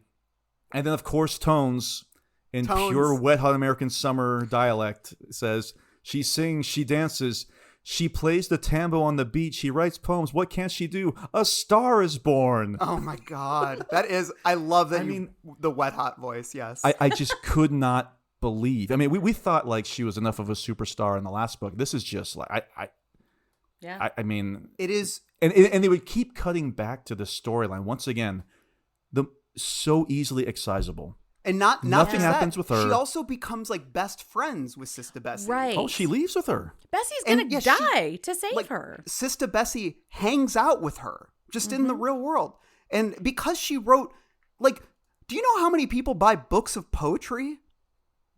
And then, of course, Tones, in pure wet, hot American summer dialect, says, she sings, she dances, she plays the tambo on the beach, she writes poems. What can't she do? A star is born.
Oh, my God. I love that the wet, hot voice, yes.
I just could not believe. I mean, we thought like she was enough of a superstar in the last book. This is just like, I mean.
It is.
And they would keep cutting back to the storyline. Once again, so easily excisable.
And
nothing happens with her.
She also becomes like best friends with Sister Bessie.
Right.
Oh, she leaves with her.
Bessie's going to die to save her.
Sister Bessie hangs out with her just in the real world. And because she wrote, like, do you know how many people buy books of poetry?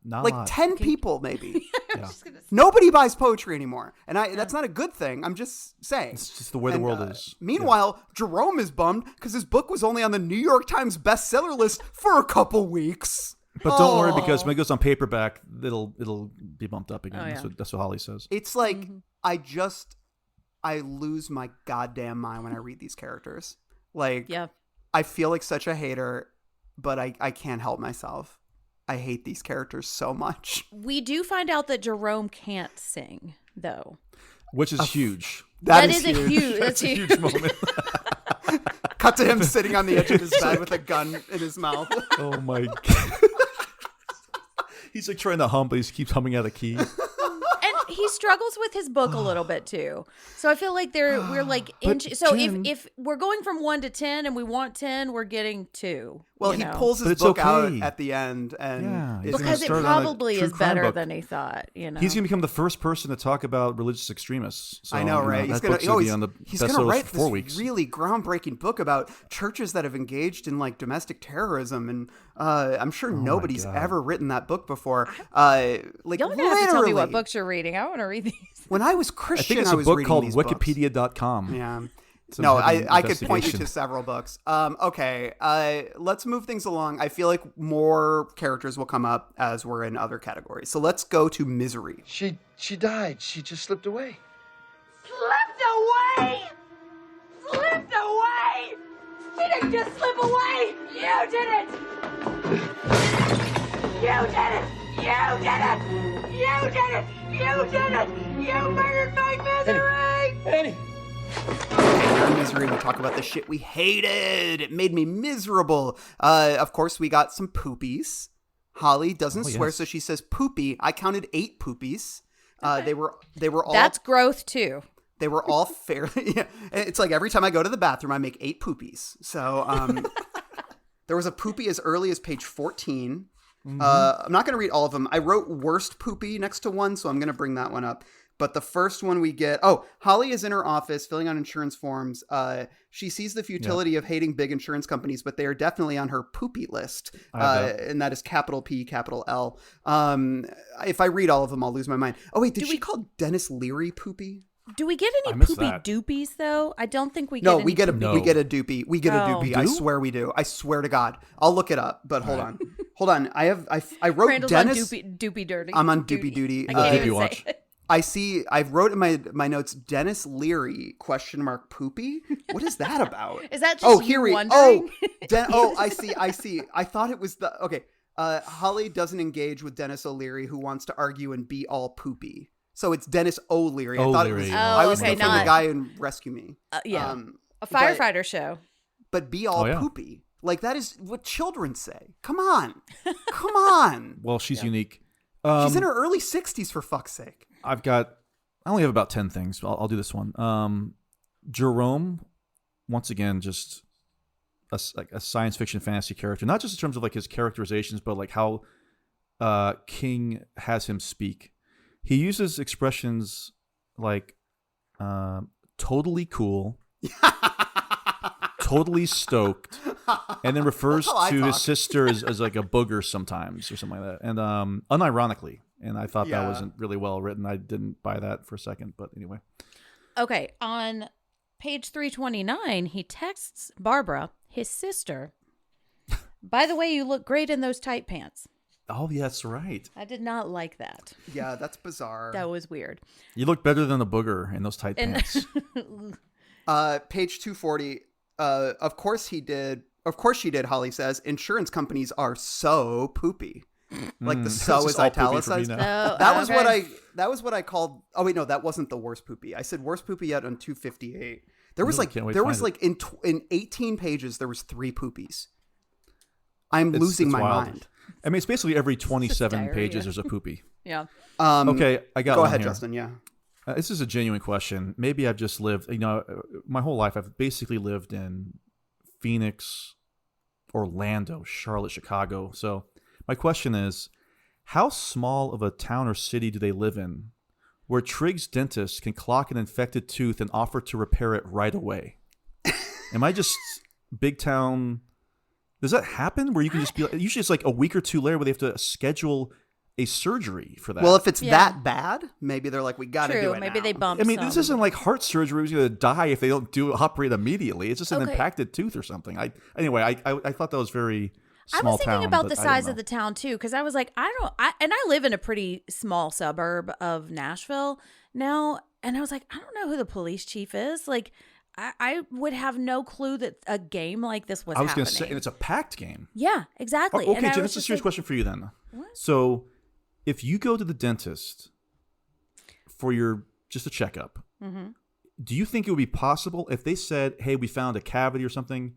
Not
like 10 people, maybe.
Yeah.
Nobody buys poetry anymore. And that's not a good thing. I'm just saying.
It's just the way the world is.
Meanwhile, Jerome is bummed because his book was only on the New York Times bestseller list for a couple weeks.
But don't worry, because when it goes on paperback, it'll be bumped up again.
Oh, yeah.
That's what Holly says.
It's like I lose my goddamn mind when I read these characters. Like, I feel like such a hater, but I can't help myself. I hate these characters so much.
We do find out that Jerome can't sing, though.
Which is huge.
That is huge. That's
a huge moment.
Cut to him sitting on the edge of his bed with a gun in his mouth.
Oh my God. He's like trying to hum, but he keeps humming out a key.
He struggles with his book a little bit too, so I feel like we're like so
Jen,
if we're going from 1 to 10 and we want 10, we're getting 2.
Well, he pulls his book out at the end, and
because it probably is better than he thought.
He's gonna become the first person to talk about religious extremists. So,
I know, right?
He's gonna
write
for 4
this
weeks.
really groundbreaking book about churches that have engaged in like domestic terrorism, and I'm sure nobody's ever written that book before. Like,
you're gonna have to tell me what books you're reading. I want to read these.
When I was Christian,
I think it's a book called Wikipedia.com.
Yeah. No, I could point you to several books. Okay, let's move things along. I feel like more characters will come up as we're in other categories. So let's go to Misery.
She died. She just slipped away.
Slipped away! Slipped away! She didn't just slip away! You did it! You did it! You did it! You did it! You did it! You murdered my Misery!
Annie!
In Misery, we talk about the shit we hated. It made me miserable. Of course, we got some poopies. Holly doesn't swear, so she says poopy. I counted 8 poopies. They were all.
That's growth too.
They were all fairly. Yeah, it's like every time I go to the bathroom, I make 8 poopies. So there was a poopy as early as page 14. I'm not going to read all of them. I wrote worst poopy next to one, so I'm going to bring that one up. But the first one we get, Holly is in her office filling out insurance forms. She sees the futility of hating big insurance companies, but they are definitely on her poopy list. And that is capital P, capital L. If I read all of them, I'll lose my mind. Oh, wait, did she call Dennis Leary poopy?
Do we get any poopy doopies though? I don't think we get any.
We get a doopy. We get a doopy. I swear we do. I swear to God. I'll look it up, but hold on. Hold on. I wrote
Randall's
Dennis.
on doopy dirty.
I'm on doopy duty.
I can't even
watch.
say it.
I wrote in my notes, Dennis Leary, poopy? What is that about?
Is that just you wondering?
I see. I thought it was Holly doesn't engage with Dennis O'Leary, who wants to argue and be all poopy. So it's Dennis O'Leary. I thought it was. I was thinking the guy in Rescue Me.
A firefighter show.
But be all poopy. Like, that is what children say. Come on.
Well, she's unique.
She's in her early 60s, for fuck's sake.
I only have about 10 things. I'll do this one. Jerome, once again, just a science fiction fantasy character. Not just in terms of like his characterizations, but like how King has him speak. He uses expressions like totally cool, totally stoked, and then refers to his sister as like a booger sometimes or something like that. And unironically. And I thought that wasn't really well written. I didn't buy that for a second, but anyway.
Okay, on page 329, he texts Barbara, his sister, by the way, you look great in those tight pants.
Oh, yeah, that's right.
I did not like that.
Yeah, that's bizarre.
That was weird.
You look better than a booger in those tight pants.
Page 240. Of course he did. Of course she did, Holly says. Insurance companies are so poopy. Like the so
This
is
all poopy for me
italicized.
now.
That was what I called. Oh wait, no, that wasn't the worst poopy. I said worst poopy yet on 258. There was
Really can't wait to find it.
in 18 pages there was 3 poopies. I'm
It's
losing my
wild.
mind.
I mean, it's basically every 27
diarrhea.
pages there's a poopy.
Yeah.
Okay, I got
Go
one
ahead,
here.
Justin. Yeah.
This is a genuine question. Maybe I've just lived, my whole life I've basically lived in Phoenix, Orlando, Charlotte, Chicago. So my question is, how small of a town or city do they live in where Trigg's dentist can clock an infected tooth and offer to repair it right away? Am I just big town? Does that happen where you can just be usually it's like a week or two later where they have to schedule a surgery for that?
Well, if it's that bad, maybe they're like, we got to do it.
Maybe
now.
they bump.
I mean, this isn't like heart surgery. Who's going to die if they don't operate immediately? It's just an
Okay.
impacted tooth or something. I thought that was very
I
small
was thinking
town,
about
but
the
I don't
size
know.
of the town too, because I was like, I live in a pretty small suburb of Nashville now, and I was like, I don't know who the police chief is. Like, I would have no clue that a game like this was
I was
happening.
going to say, and it's a packed game.
Yeah, exactly.
Oh,
And
okay,
I
Jen,
was
that's a
just
serious
like,
question for you then.
What?
So, if you go to the dentist for just a checkup,
Mm-hmm.
do you think it would be possible if they said, "Hey, we found a cavity or something"?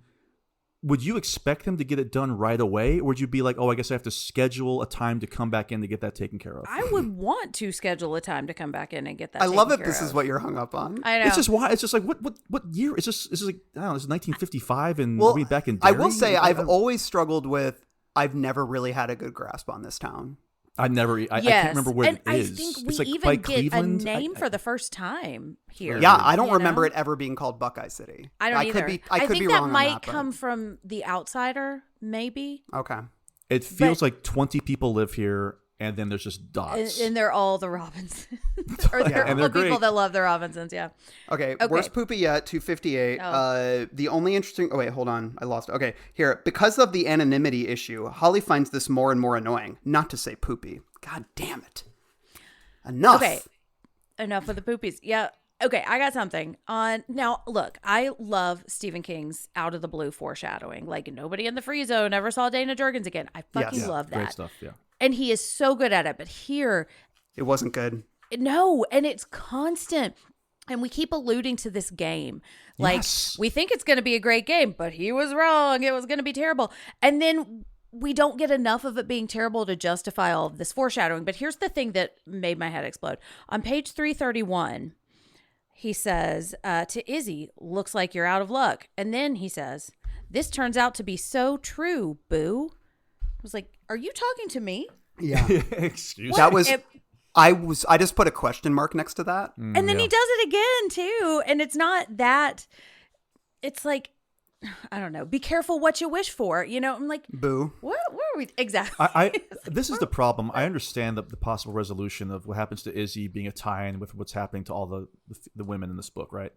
Would you expect them to get it done right away, or would you be like, "Oh, I guess I have to schedule a time to come back in to get that taken care of"?
I would want to schedule a time to come back in and get that.
I love
taken
it. This
care
is
of.
what you're hung up on.
I know.
It's just why. It's just like what year? It's just like I don't know. It's 1955, and
Well,
we back in.
I
Derry?
will say
I
I've
don't-
always struggled with. I've never really had a good grasp on this town.
I
Yes.
can't remember where
and
it is.
I think we
It's like
even
by
get
Cleveland.
a name for the first time here.
Yeah, I don't
you
remember
know?
it ever being called Buckeye City.
I don't either.
Could be. I could
think
be
that
wrong
might
on that, but-
come from The Outsider, maybe.
Okay.
It feels
but-
like 20 people live here, and then there's just dots.
And they're all the Robinsons. Or they're
And
all
they're
people
great.
that love the Robinsons, yeah.
Okay,
Okay.
worst poopy yet, 258.
Oh.
The only interesting... Oh, wait, hold on. I lost it. Okay, here. Because of the anonymity issue, Holly finds this more and more annoying. Not to say poopy. God damn it. Enough.
Okay. Enough with the poopies. Yeah. Okay, I got something on now. Look, I love Stephen King's out of the blue foreshadowing. Like nobody in the free zone ever saw Dana Jurgens again. I fucking
Yes.
love that.
Great stuff. Yeah.
And he is so good at it. But here,
It wasn't good.
no, and it's constant. And we keep alluding to this game. Like,
Yes.
we think it's going to be a great game, but he was wrong. It was going to be terrible. And then we don't get enough of it being terrible to justify all of this foreshadowing. But here's the thing that made my head explode. On page 331, he says to Izzy, looks like you're out of luck. And then he says, this turns out to be so true, boo. I was like, are you talking to me?
Yeah.
Excuse
That
me.
was... I just put a question mark next to that.
And then he does it again too. And it's not that, it's like, I don't know, be careful what you wish for. You know, I'm like,
Boo.
what are we exactly?
This is the problem. I understand the possible resolution of what happens to Izzy being a tie-in with what's happening to all the women in this book, right?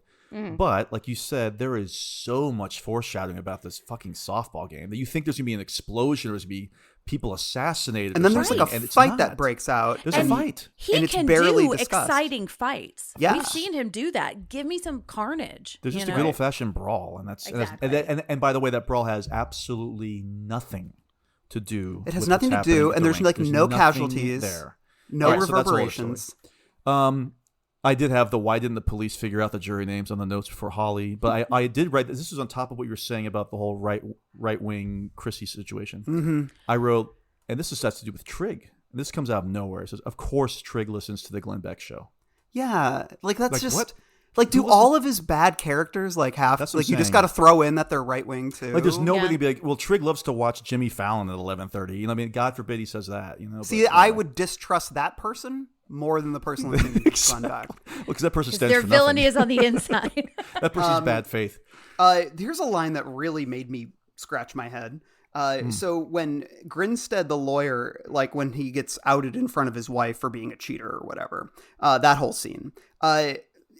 But like you said, there is so much foreshadowing about this fucking softball game that you think there's gonna be an explosion or there's gonna be people assassinated.
And
or
then there's like
something,
a
and it's
fight
not.
that breaks out.
There's
And
a fight.
He
And it's
can
barely
do
discussed.
exciting fights.
Yeah.
We've seen him do that. Give me some carnage.
There's just
you
a
know?
good old-fashioned brawl, and that's
Exactly.
and by the way, that brawl has absolutely nothing to do.
It has
with
nothing
what's
to do,
happening at
and
the
there's
rink.
like
There's
no
nothing
casualties,
there.
no
All right, so that's all the
reverberations.
story. I did have the why didn't the police figure out the jury names on the notes for Holly, but I did write this was on top of what you were saying about the whole right wing Chrissy situation.
Mm-hmm.
I wrote, and this has to do with Trig. And this comes out of nowhere. It says, of course Trig listens to the Glenn Beck show.
Yeah, like that's
Like,
just
what?
like do
Who was
all of his bad characters like have
That's what
like
I'm
you just
saying.
got to throw in that they're right wing too.
Like there's nobody
Yeah.
to be like, well, Trig loves to watch Jimmy Fallon at 11:30. You know, I mean, God forbid he says that. You know,
See,
but,
I
yeah.
would distrust that person more than the person listening to Glenn Beck.
Well, because that person stands
Their
for nothing.
villainy is on the inside.
That person's bad faith.
Here's a line that really made me scratch my head.
Hmm.
So when Grinstead, the lawyer, like when he gets outed in front of his wife for being a cheater or whatever, that whole scene,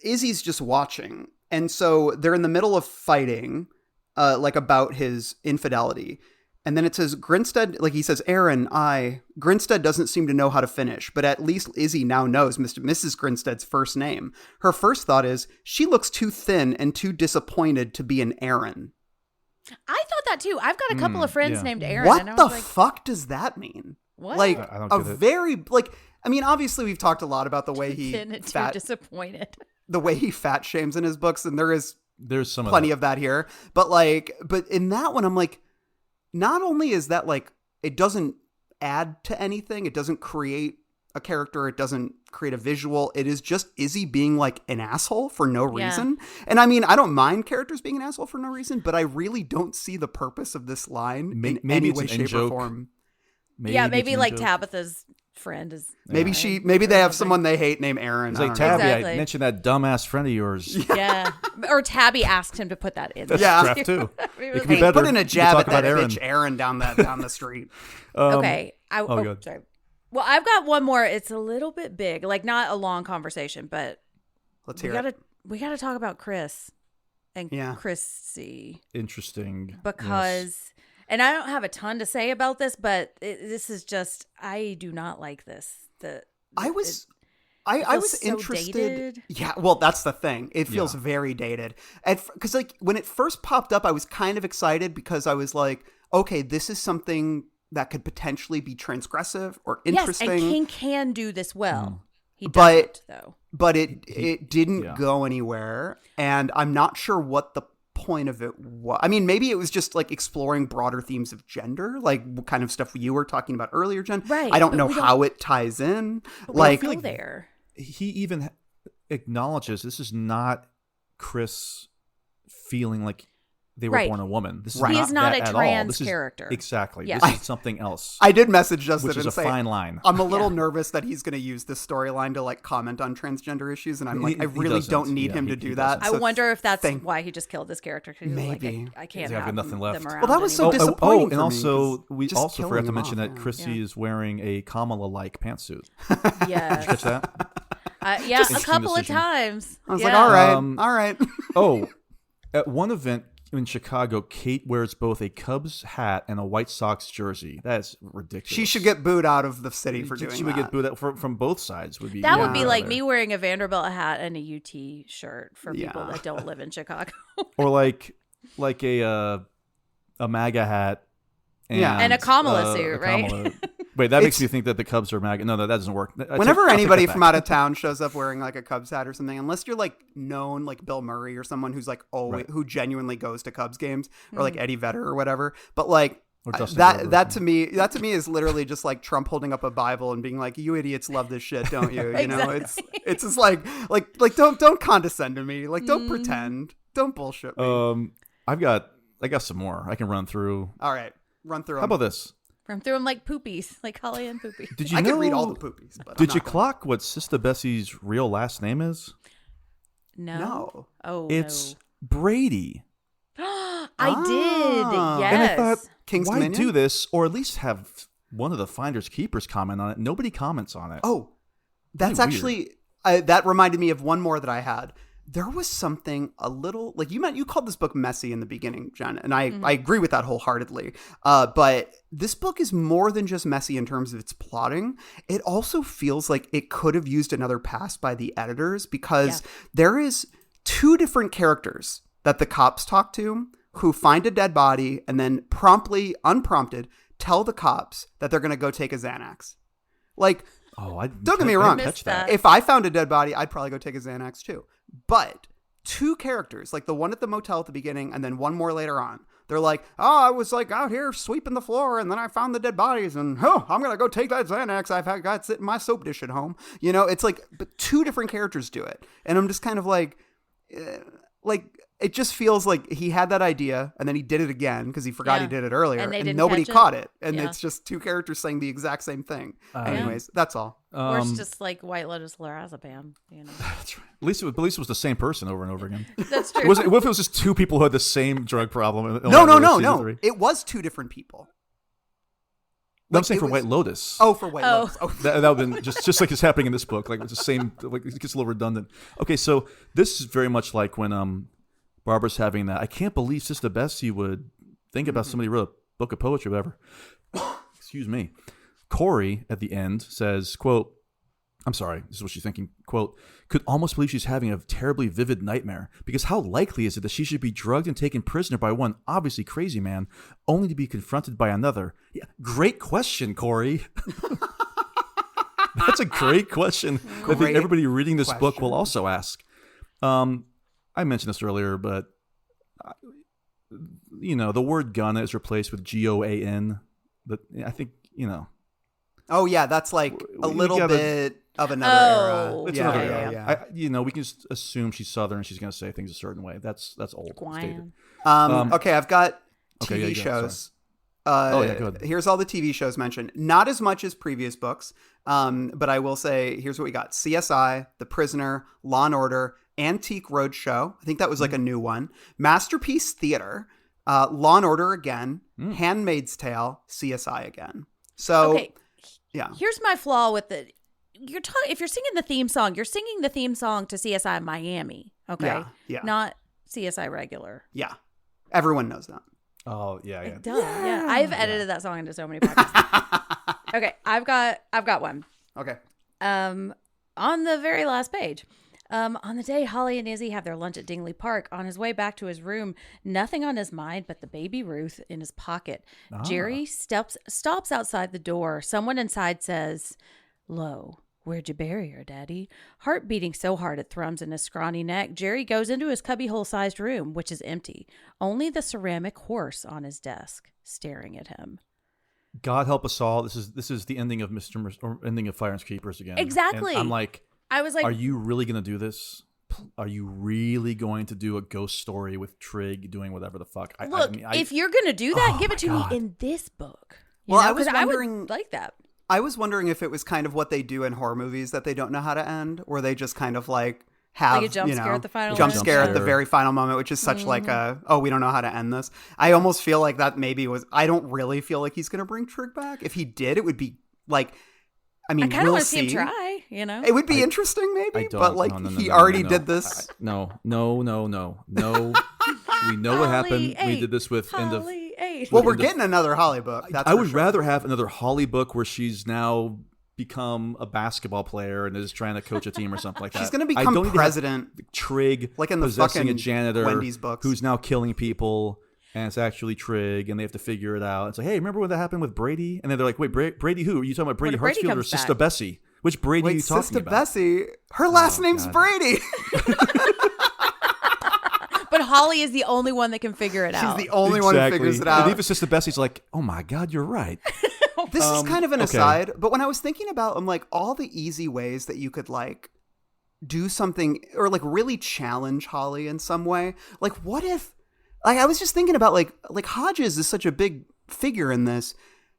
Izzy's just watching. And so they're in the middle of fighting, like about his infidelity. And then it says, Grinstead, like he says, Grinstead doesn't seem to know how to finish, but at least Izzy now knows Mrs. Grinstead's first name. Her first thought is, she looks too thin and too disappointed to be an Aaron.
I thought that too. I've got a couple of friends named Aaron.
What
and I
the
was like,
fuck does that mean?
What?
Like,
I don't
a
get it.
very, like, I mean, obviously we've talked a lot about the way he
thin and too disappointed.
the way he fat shames in his books, and there's
some
plenty of that here. But in that one, I'm like, not only is that like, it doesn't add to anything, it doesn't create a character, it doesn't create a visual, it is just Izzy being like an asshole for no reason. And I mean, I don't mind characters being an asshole for no reason, but I really don't see the purpose of this line in any way, shape, or form.
Maybe like Tabitha's friend is.
Maybe they have someone they hate named Aaron.
It's like, Tabby, I mentioned that dumbass friend of yours.
Yeah. Or Tabby asked him to put that in.
That's draft too.
It could be better. Put in a jab at that bitch Aaron down the street.
Okay.
Sorry.
Well, I've got one more. It's a little bit big, like not a long conversation, but
let's hear it.
We got to talk about Chris and
Yeah.
Chrissy.
Interesting.
Because, and I don't have a ton to say about this, but this is just, I do not like this.
I was
so
interested.
dated.
Yeah, well, that's the thing. It feels very dated. Because like when it first popped up, I was kind of excited because I was like, okay, this is something that could potentially be transgressive or interesting.
Yes, and King can do this well. He
But-
doesn't, though.
But it didn't go anywhere, and I'm not sure what the point of it was. I mean, maybe it was just like exploring broader themes of gender, like what kind of stuff you were talking about earlier, Jen.
Right,
I don't
but
know
we
how it ties in.
But
Like,
we don't go there.
He even acknowledges this is not Chris feeling like they were
Right.
born a woman. This is
Right.
He
not
is not
that
a
at all.
trans
This is-
character.
Exactly.
Yeah.
This is something else.
I did message Justin
Which is
and
a
say,
fine line.
I'm a little nervous that he's going to use this storyline to like comment on transgender issues, and I'm like, I
He
really
doesn't.
don't need
Yeah,
him to
he
do that.
doesn't.
I wonder if that's
thank-
why he just killed this character. 'Cause he was
Maybe.
like, I can't
He's got
have
nothing
them
left.
around
Well, that was so
anymore.
disappointing
and
for me,
also
'cause
we
just
also
killing
forgot to
him
mention
off,
that
yeah.
Chrissy is wearing a Kamala-like pantsuit.
Yeah.
Did you catch that?
Yeah, a
Interesting
couple of
decision.
times.
I was
Yeah.
like, all right,
Um,
all right.
Oh, at one event in Chicago, Kate wears both a Cubs hat and a White Sox jersey. That's ridiculous.
She should get booed out of the city for doing
She would
that.
get booed out from both sides. Would be
That would be
Yeah.
like me wearing a Vanderbilt hat and a UT shirt for people
Yeah.
that don't live in Chicago.
or like a MAGA hat.
And a Kamala suit, right?
Kamala. Wait, that makes me think that the Cubs are MAGA. No, that doesn't work.
Whenever anybody from out of town shows up wearing like a Cubs hat or something, unless you're like known like Bill Murray or someone who's like
Right.
who genuinely goes to Cubs games, or like Eddie Vedder or whatever. But like
Or Justin
that
Bieber.
that to me is literally just like Trump holding up a Bible and being like, "You idiots love this shit, don't you?" You know, it's just like don't condescend to me, like don't pretend, don't bullshit me.
I got some more. I can run through.
All right, run through.
How about this?
Run through them like poopies, like Holly and Poopy.
Did you
I
know?
could read all the poopies, but
Did
I'm
you
not gonna.
clock what Sister Bessie's real last name is?
No. Oh,
It's Brady.
no. I did. Yes.
And I thought,
King's
why
Dominion?
do this, or at least have one of the Finders Keepers comment on it? Nobody comments on it.
Oh, that's
Really
actually that reminded me of one more that I had. There was something a little like you called this book messy in the beginning, Jen, and I agree with that wholeheartedly. But this book is more than just messy in terms of its plotting. It also feels like it could have used another pass by the editors, because there is two different characters that the cops talk to who find a dead body and then promptly, unprompted, tell the cops that they're going to go take a Xanax. Like, don't get me wrong.
Catch that.
If I found a dead body, I'd probably go take a Xanax too. But two characters, like the one at the motel at the beginning and then one more later on, they're like, "Oh, I was like out here sweeping the floor and then I found the dead bodies and I'm going to go take that Xanax I've got sitting in my soap dish at home." You know, it's like, but two different characters do it. And I'm just kind of like it just feels like he had that idea and then he did it again because he forgot he did it earlier
And they
and
didn't
nobody
catch it.
caught it. And
Yeah.
it's just two characters saying the exact same thing. Anyways, that's all.
Or it's just like White Lotus lorazepam, you know.
At least it was the same person over and over again.
That's true.
What if it was just two people who had the same drug problem?
No. It was two different people.
No, I'm
Like,
saying
it
for
was-
White Lotus.
Oh, for White Lotus. Oh.
That would have been just like it's happening in this book. Like it's the same. Like it gets a little redundant. Okay, so this is very much like when Barbara's having that. I can't believe Sister Bessie would think about somebody who wrote a book of poetry, whatever. Excuse me. Corey at the end says, quote, I'm sorry, this is what she's thinking, quote, could almost believe she's having a terribly vivid nightmare, because how likely is it that she should be drugged and taken prisoner by one obviously crazy man, only to be confronted by another? Yeah, great question, Corey. That's a great question. I think everybody reading this book will also ask. I mentioned this earlier, but, the word gun is replaced with GOAN. But I think,
Oh, yeah, that's like a little bit of another era.
It's another era. Yeah. We can just assume she's Southern and she's going to say things a certain way. That's old. Stated.
Okay, I've got TV shows.
Go ahead.
Here's all the TV shows mentioned. Not as much as previous books, but I will say, here's what we got. CSI, The Prisoner, Law & Order, Antique Roadshow. I think that was like a new one. Masterpiece Theater, Law & Order again, Handmaid's Tale, CSI again. So, yeah.
Here's my flaw with the... if you're singing the theme song, you're singing the theme song to CSI Miami, okay?
Yeah.
Not CSI regular.
Yeah. Everyone knows that.
Oh, yeah.
Duh, yeah. I've edited that song into so many podcasts. Okay, I've got one.
Okay.
On the very last page. On the day Holly and Izzy have their lunch at Dingley Park, on his way back to his room, nothing on his mind but the baby Ruth in his pocket. Jerry stops outside the door. Someone inside says, "Lo, where'd you bury her, Daddy?" Heart beating so hard it thrums in his scrawny neck, Jerry goes into his cubbyhole-sized room, which is empty. Only the ceramic horse on his desk, staring at him.
God help us all. This is the ending of ending of Fire and Keepers again.
Exactly.
And I'm like,
I was like,
are you really going to do this? Are you really going to do a ghost story with Trigg doing whatever the fuck?
If you're going to do that, give it to me in this book.
I was wondering,
I would like that.
I was wondering if it was kind of what they do in horror movies that they don't know how to end, or they just kind of like have
like a jump scare at the final
at the very final moment, which is such like a, we don't know how to end this. I almost feel like that maybe was, I don't really feel like he's going to bring Trigg back. If he did, it would be like, I kind of
want to see him try,
It would be interesting maybe, but like he already did this.
No. We know what happened. We did this with end of...
Well, we're getting another Holly book.
I would rather have another Holly book where she's now become a basketball player and is trying to coach a team or something like that.
She's going to become president.
Trigg,
like in the
possessing
fucking
a janitor
Wendy's books,
who's now killing people. And it's actually Trigg, and they have to figure it out. It's like, hey, remember when that happened with Brady? And then they're like, wait, Brady who? Are you talking about Brady Hartsfield or Sister Bessie? Which Brady are you talking
Sister
about?
Bessie? Her last name's Brady.
But Holly is the only one that can figure it out.
She's the only one who figures it out.
And even Sister Bessie's like, oh my God, you're right.
This is kind of an aside, but when I was thinking about like all the easy ways that you could like do something or like really challenge Holly in some way, like what if, like I was just thinking about like Hodges is such a big figure in this.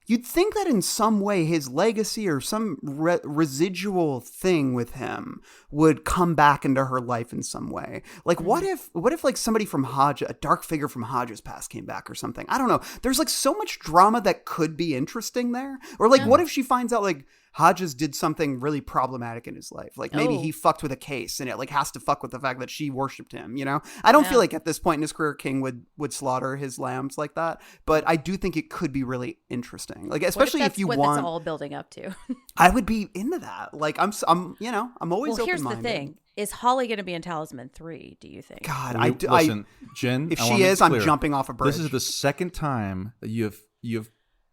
You'd think that in some way his legacy or some residual thing with him would come back into her life in some way. Like what if like somebody from Hodges, a dark figure from Hodges' past came back or something? I don't know. There's like so much drama that could be interesting there. Or like what if she finds out like Hodges did something really problematic in his life. Like maybe he fucked with a case and it like has to fuck with the fact that she worshipped him, I don't feel like at this point in his career, King would slaughter his lambs like that. But I do think it could be really interesting. Like, especially if you want.
What it's all building up to.
I would be into that. Like I'm always open-minded.
Here's the thing. Is Holly going to be in Talisman 3, do you think?
God,
listen, Jen,
if she is, I'm jumping off a bridge.
This is the second time that you've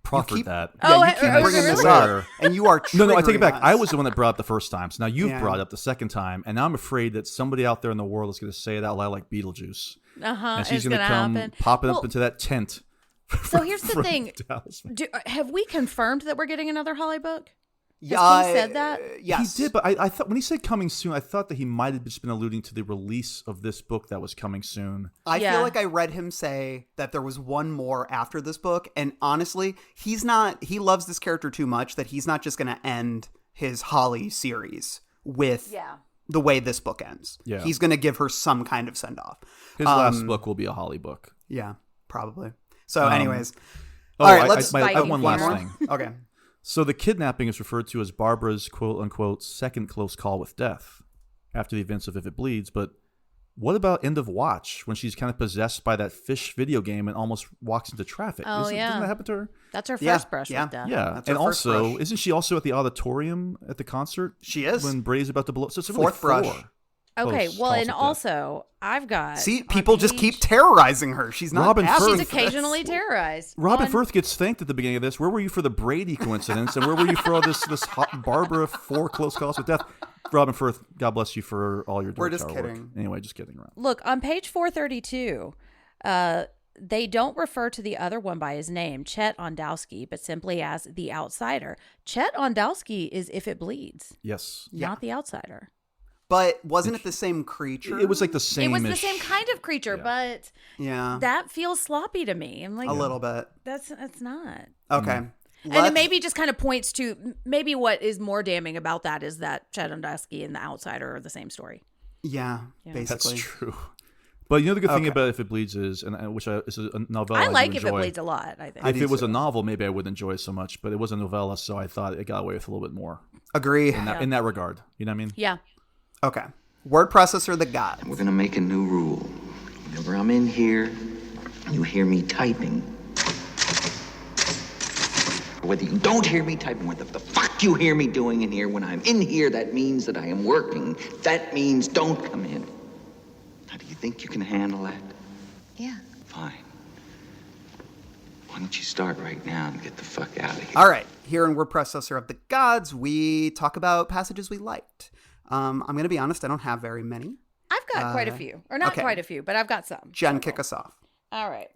proffered that.
Yeah, you keep bringing this up, and you are
no, I take it back. I was the one that brought it up the first time, so now you've brought it up the second time, and now I'm afraid that somebody out there in the world is going to say it out loud like Beetlejuice.
And
she's going to come popping up into that tent.
So here's the thing: have we confirmed that we're getting another Holly book?
Yeah,
he said that.
Yes,
he did. But I thought when he said coming soon, I thought that he might have just been alluding to the release of this book that was coming soon.
I feel like I read him say that there was one more after this book, and honestly, he loves this character too much that he's not just going to end his Holly series with the way this book ends. Yeah, he's going to give her some kind of send off.
His last book will be a Holly book.
Yeah, probably. So, anyways,
all right. I have one last thing.
Okay.
So the kidnapping is referred to as Barbara's quote-unquote second close call with death after the events of If It Bleeds, but What about End of Watch when she's kind of possessed by that fish video game and almost walks into traffic?
Oh,
Doesn't that happen to her?
That's her first brush with death.
Yeah,
That's
and
her first
also,
brush.
isn't she also at the auditorium at the concert?
She is.
When Bray's about to blow. So it's really
Fourth brush.
Okay,
close
well,
calls
and
with
also, I've got...
See, people just keep terrorizing her. She's not
Robin
asking
Firth.
She's
for this.
occasionally terrorized.
Robin Firth gets thanked at the beginning of this. Where were you for the Brady coincidence? And where were you for all this hot Barbara 4 close calls with death? Robin Firth, God bless you for all your
We're
Dark
just
Tower
kidding.
work. Anyway, just kidding around.
Look, on page 432, they don't refer to the other one by his name, Chet Ondowski, but simply as the outsider. Chet Ondowski is If It Bleeds,
Yes.
not the outsider.
But wasn't it the same creature?
It was like the same.
It was the same kind of creature, but that feels sloppy to me. I'm like,
a little bit.
That's not.
Okay.
And it maybe just kind of points to maybe what is more damning about that is that Chet Ondowski and the outsider are the same story.
Yeah, basically.
That's true. But you know the good thing about If It Bleeds is, and which is a novella.
I like
do
If
enjoy.
It Bleeds a lot. I think
If it was a novel, maybe I wouldn't enjoy it so much. But it was a novella, so I thought it got away with a little bit more.
Agree.
In that regard, you know what I mean?
Yeah.
Okay. Word processor, the god.
And we're gonna make a new rule. Whenever I'm in here, you hear me typing. Whether you don't hear me typing, what the fuck you hear me doing in here, when I'm in here, that means that I am working. That means don't come in. Now, do you think you can handle that?
Yeah.
Fine. Why don't you start right now and get the fuck out of here?
All right. Here in Word Processor of the Gods, we talk about passages we liked. I'm going to be honest, I don't have very many.
I've got quite a few. Or not quite a few, but I've got some.
Jen, kick us off.
All right.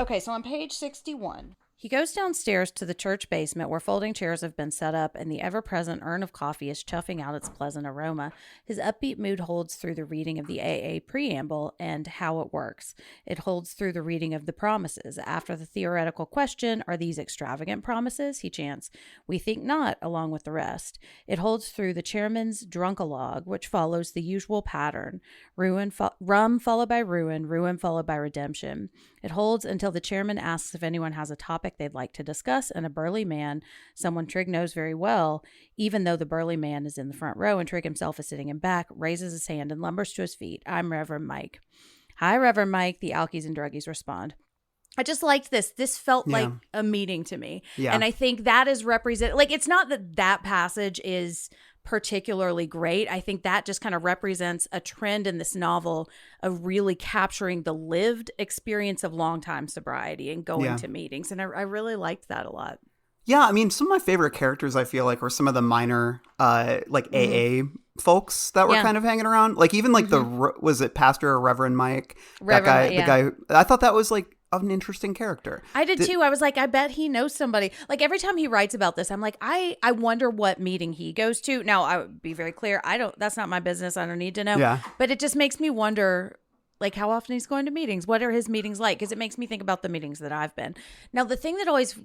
Okay, so on page 61, he goes downstairs to the church basement where folding chairs have been set up and the ever-present urn of coffee is chuffing out its pleasant aroma. His upbeat mood holds through the reading of the AA preamble and how it works. It holds through the reading of the promises. After the theoretical question, are these extravagant promises? He chants, "We think not," along with the rest. It holds through the chairman's drunkalogue, which follows the usual pattern. Rum followed by ruin, ruin followed by redemption. It holds until the chairman asks if anyone has a topic they'd like to discuss, and a burly man, someone Trig knows very well, even though the burly man is in the front row and Trig himself is sitting in back, raises his hand and lumbers to his feet. "I'm Reverend Mike." "Hi, Reverend Mike," the alkies and druggies respond. I just liked this. This felt like a meeting to me.
Yeah.
And I think that is represent. Like, it's not that passage is particularly great. I think that just kind of represents a trend in this novel of really capturing the lived experience of longtime sobriety and going to meetings. And I really liked that a lot.
Yeah, I mean, some of my favorite characters, I feel like, were some of the minor, AA folks that were kind of hanging around. Like, even like was it Pastor or Reverend Mike?
Reverend,
that guy,
yeah.
the guy, I thought that was like an interesting character.
I did too. I was like, I bet he knows somebody. Like, every time he writes about this, I'm like, I wonder what meeting he goes to. Now, I would be very clear. That's not my business. I don't need to know.
Yeah.
But it just makes me wonder, like, how often he's going to meetings. What are his meetings like? Because it makes me think about the meetings that I've been. Now, the thing that always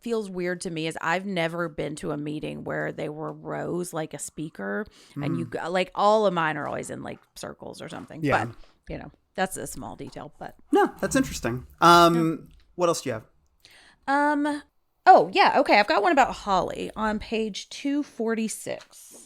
feels weird to me is I've never been to a meeting where they were rows like a speaker, and you like all of mine are always in like circles or something.
Yeah.
But you know, that's a small detail. But
No, that's interesting. What else do you have?
Oh yeah, okay. I've got one about Holly on page 246.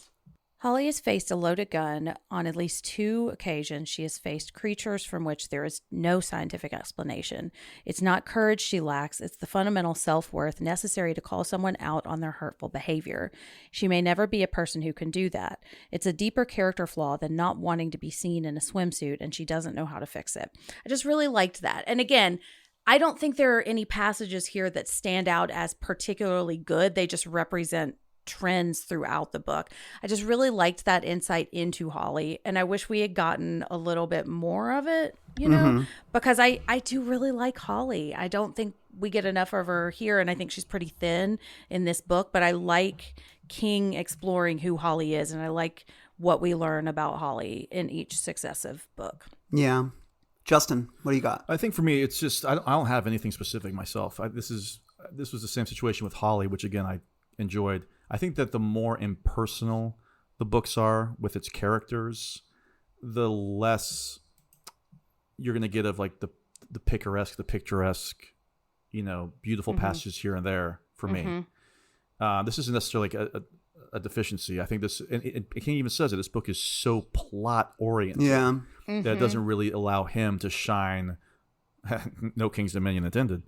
Holly has faced a loaded gun on at least 2 occasions. She has faced creatures from which there is no scientific explanation. It's not courage she lacks, it's the fundamental self-worth necessary to call someone out on their hurtful behavior. She may never be a person who can do that. It's a deeper character flaw than not wanting to be seen in a swimsuit, and she doesn't know how to fix it. I just really liked that. And again, I don't think there are any passages here that stand out as particularly good. They just represent trends throughout the book. I just really liked that insight into Holly, and I wish we had gotten a little bit more of it, you know, because I do really like Holly. I don't think we get enough of her here, and I think she's pretty thin in this book, but I like King exploring who Holly is, and I like what we learn about Holly in each successive book.
Yeah. Justin, what do you got?
I think for me, it's just I don't have anything specific myself. This was the same situation with Holly, which again I enjoyed. I think that the more impersonal the books are with its characters, the less you're going to get of like the picaresque, the picturesque, you know, beautiful passages here and there for me. This isn't necessarily like a deficiency. I think this, and King even says it, this book is so plot oriented that it doesn't really allow him to shine. No King's Dominion intended,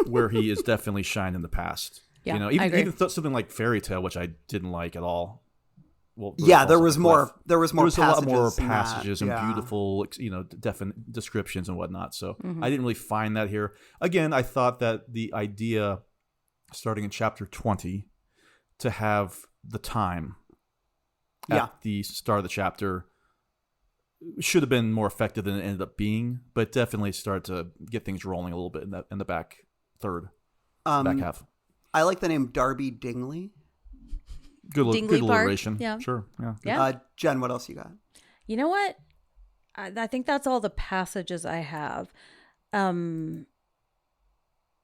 where he is definitely shined in the past.
Yeah,
even something like Fairy Tale, which I didn't like at all. Well,
there was more. There was
a lot more passages and beautiful, descriptions and whatnot. So I didn't really find that here. Again, I thought that the idea, starting in chapter 20, to have the time at the start of the chapter should have been more effective than it ended up being, but definitely started to get things rolling a little bit in the back back half.
I like the name Darby Dingley.
Good alliteration.
Yeah.
Sure.
Jen, what else you got?
You know what? I think that's all the passages I have.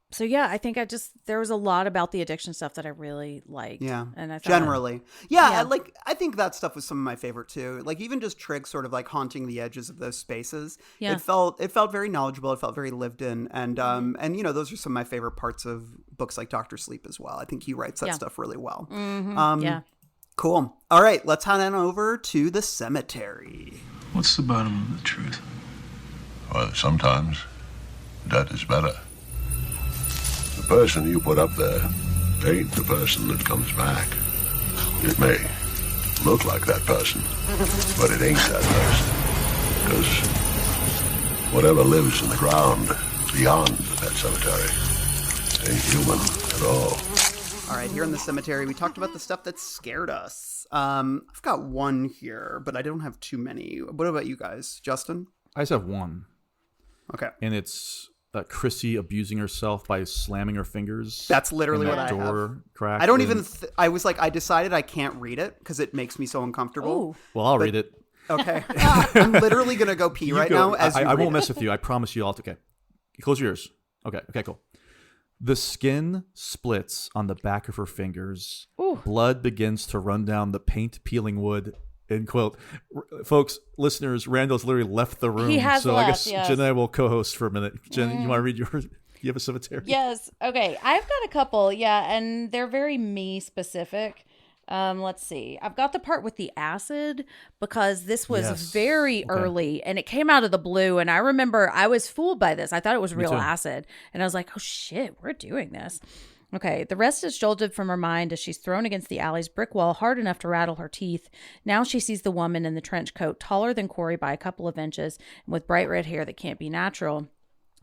So yeah, I think there was a lot about the addiction stuff that I really liked.
Yeah.
And I thought,
generally. Yeah. I think that stuff was some of my favorite too. Like even just Trigg sort of like haunting the edges of those spaces.
Yeah.
It felt very knowledgeable. It felt very lived in. And those are some of my favorite parts of books like Dr. Sleep as well. I think he writes that stuff really well.
Yeah.
Cool. All right, let's head on over to the cemetery.
What's the bottom of the truth?
Well, sometimes that is better. The person you put up there ain't the person that comes back. It may look like that person, but it ain't that person. Because whatever lives in the ground beyond that cemetery ain't human at all.
All right, here in the cemetery, we talked about the stuff that scared us. I've got one here, but I don't have too many. What about you guys? Justin?
I just have one.
Okay.
And it's Chrissy abusing herself by slamming her fingers.
That's literally what I
have. Crack.
I don't even... I was like, I decided I can't read it because it makes me so uncomfortable.
Ooh.
Well, I'll read it.
Okay. I'm literally going to go pee right now.
I won't mess with you. I promise you all. Okay. Close your ears. Okay, cool. The skin splits on the back of her fingers.
Ooh.
Blood begins to run down the paint-peeling wood. End quote. Folks, listeners, Randall's literally left the room.
He has
so
left,
I guess
yes.
Jen and I will co-host for a minute. Jen, you want to read yours? You have a cemetery?
Yes. Okay. I've got a couple. Yeah. And they're very me specific. Let's see. I've got the part with the acid because this was very early and it came out of the blue. And I remember I was fooled by this. I thought it was real acid. And I was like, oh shit, we're doing this. Okay, the rest is jolted from her mind as she's thrown against the alley's brick wall hard enough to rattle her teeth. Now she sees the woman in the trench coat, taller than Corey by a couple of inches, and with bright red hair that can't be natural.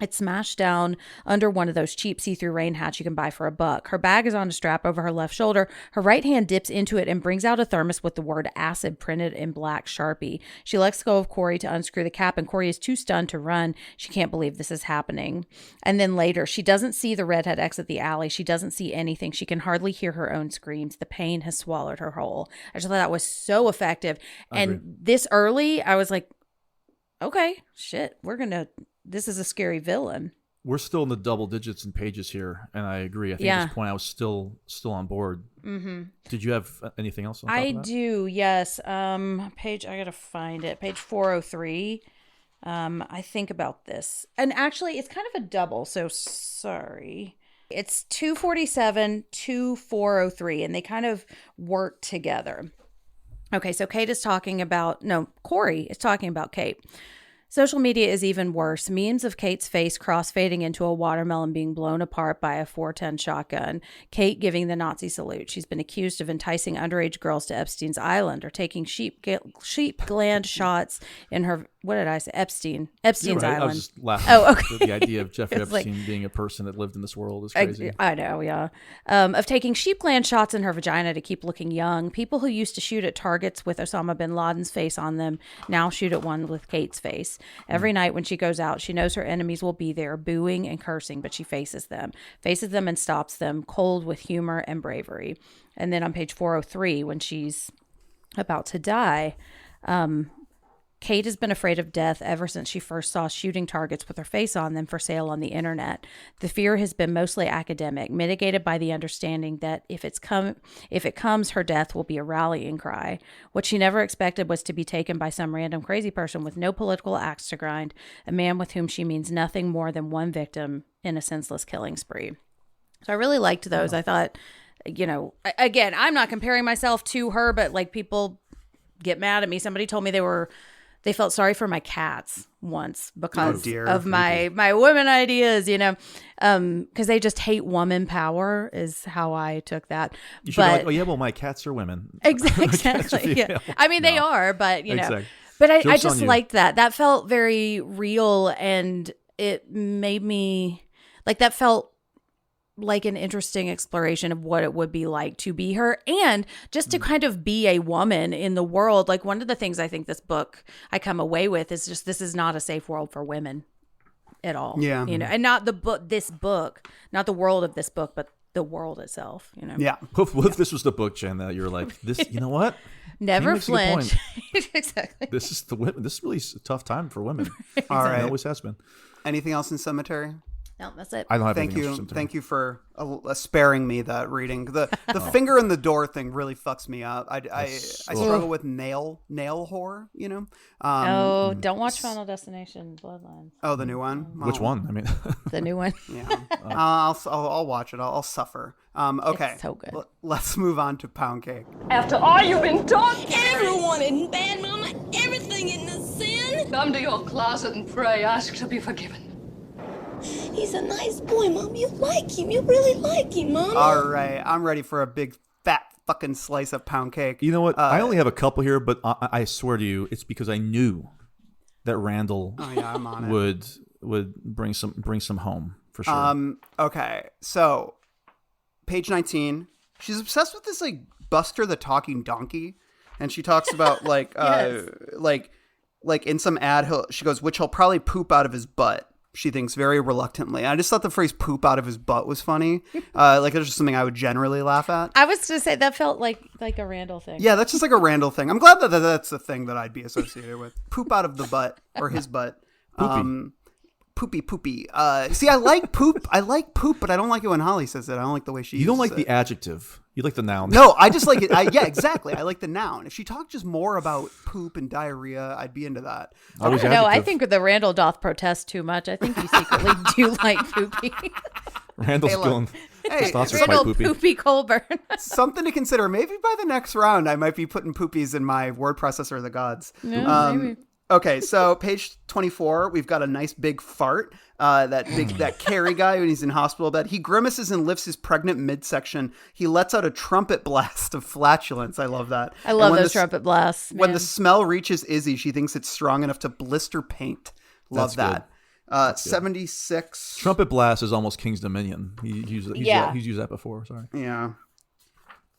It's smashed down under one of those cheap see-through rain hats you can buy for $1. Her bag is on a strap over her left shoulder. Her right hand dips into it and brings out a thermos with the word acid printed in black Sharpie. She lets go of Corey to unscrew the cap, and Corey is too stunned to run. She can't believe this is happening. And then later, she doesn't see the redhead exit the alley. She doesn't see anything. She can hardly hear her own screams. The pain has swallowed her whole. I just thought that was so effective. And this early, I was like, okay, shit, this is a scary villain.
We're still in the double digits in pages here, and I agree. I think at this point I was still on board. Mm-hmm. Did you have anything else on top of that?
Do, yes. Page, I gotta find it. Page 403. I think about this. And actually, it's kind of a double, so sorry. It's 247 to 403, and they kind of work together. Okay, so Corey is talking about Kate. Social media is even worse. Memes of Kate's face crossfading into a watermelon being blown apart by a 410 shotgun. Kate giving the Nazi salute. She's been accused of enticing underage girls to Epstein's island or taking sheep gland shots in her... What did I say? Epstein's
right.
island.
I was just laughing.
Oh, okay.
The idea of Jeffrey Epstein being a person that lived in this world is crazy.
I know, yeah. Of taking sheep gland shots in her vagina to keep looking young. People who used to shoot at targets with Osama bin Laden's face on them now shoot at one with Kate's face. Every night when she goes out, she knows her enemies will be there, booing and cursing, but she faces them and stops them, cold with humor and bravery. And then on page 403, when she's about to die, Kate has been afraid of death ever since she first saw shooting targets with her face on them for sale on the internet. The fear has been mostly academic, mitigated by the understanding that if it comes, her death will be a rallying cry. What she never expected was to be taken by some random crazy person with no political axe to grind, a man with whom she means nothing more than one victim in a senseless killing spree. So I really liked those. I thought you know, again, I'm not comparing myself to her, but like people get mad at me. Somebody told me they felt sorry for my cats once because of my women ideas, you know, because they just hate woman power is how I took that.
You should be like, oh yeah, well, my cats are women.
Exactly. Yeah. I mean, they are, but you know, but I just liked that. That felt very real, and it made me like that felt like an interesting exploration of what it would be like to be her and just to kind of be a woman in the world. Like one of the things I think this book I come away with is just this is not a safe world for women at all.
Yeah.
You know, and not the book, not the world of this book, but the world itself, you know.
Yeah.
What if this was the book, Jen, that you're like, this, you know what?
Never flinch. Exactly.
This is really a tough time for women.
All right.
It always has been.
Anything else in Cemetery?
No, that's it.
I don't have
Thank
anything
you.
else to
Thank you for sparing me that reading. The finger in the door thing really fucks me up. I struggle with nail horror. You know.
Don't watch Final Destination Bloodlines.
Oh, the new one.
Which one? I mean,
the new one.
Yeah. I'll watch it. I'll suffer. Okay.
It's so good.
Let's move on to Pound Cake.
After all you've been taught,
Everyone isn't bad, Mama. Everything isn't a sin.
come to your closet and pray, ask to be forgiven.
He's a nice boy, Mom. You like him. You really like him, Mom.
All right. I'm ready for a big fat fucking slice of pound cake.
You know what? I only have a couple here, but I swear to you, it's because I knew that Randall
I'm on
would bring some home for sure.
Okay. So, page 19. She's obsessed with this like Buster the Talking Donkey, and she talks about like
Yes.
like in some ad she goes, which he'll probably poop out of his butt. She thinks very reluctantly. I just thought the phrase "poop out of his butt" was funny. Like it's just something I would generally laugh at.
I was going to say that felt like a Randall thing.
Yeah, that's just like a Randall thing. I'm glad that that's the thing that I'd be associated with. Poop out of the butt or his butt. Poopy. See, I like poop. I like poop, but I don't like it when Holly says it. I don't like the way she.
You don't
uses
like the adjective. You like the noun.
No, I just like it. Yeah, exactly. I like the noun. If she talked just more about poop and diarrhea, I'd be into that.
Okay. No, I think the Randall doth protest too much. I think you secretly do like poopy.
Randall's going.
Hey,
his thoughts are
Randall
quite poopy.
Poopy Colburn.
Something to consider. Maybe by the next round, I might be putting poopies in my word processor of the gods.
Yeah, maybe.
Okay, so page 24, we've got a nice big fart. That Carrie guy when he's in hospital bed, he grimaces and lifts his pregnant midsection. He lets out a trumpet blast of flatulence. I love that.
I love those trumpet blasts.
When
man.
the smell reaches Izzy, she thinks it's strong enough to blister paint. Love
That's
that. 76.
Trumpet blast is almost King's Dominion. He's used that before. Sorry.
Yeah.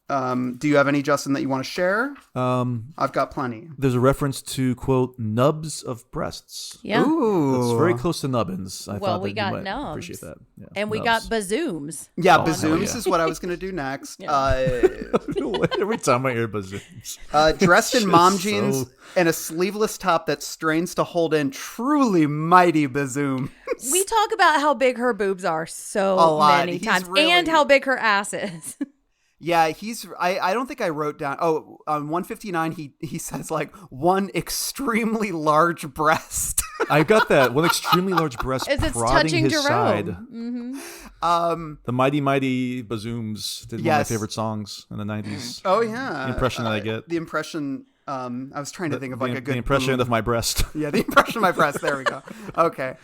Do you have any, Justin, that you want to share? I've got plenty.
There's a reference to, quote, nubs of breasts.
Yeah.
Ooh.
That's very close to nubbins. I thought
we
that
got
you might
nubs.
appreciate that. Yeah,
And we
nubs.
got bazooms.
Yeah,
Oh,
bazooms
yeah.
is what I was going to do next.
Every time I hear bazooms.
Dressed in
Just
mom
so-
jeans and a sleeveless top that strains to hold in truly mighty bazooms.
We talk about how big her boobs are so
A lot.
many
He's
times
really-
and how big her ass is.
Yeah, I don't think I wrote down. Oh, on 159, he says like one extremely large breast.
I got that. One extremely large breast
As it's
prodding
touching
his
Jerome.
side.
Mm-hmm.
The Mighty Bazooms did one of my
Yes.
favorite songs in the 90s.
Oh yeah,
The impression that I get.
The impression. I was trying to think of like a good
The impression
boom.
of my breast.
Yeah, the impression of my breast. There we go. Okay.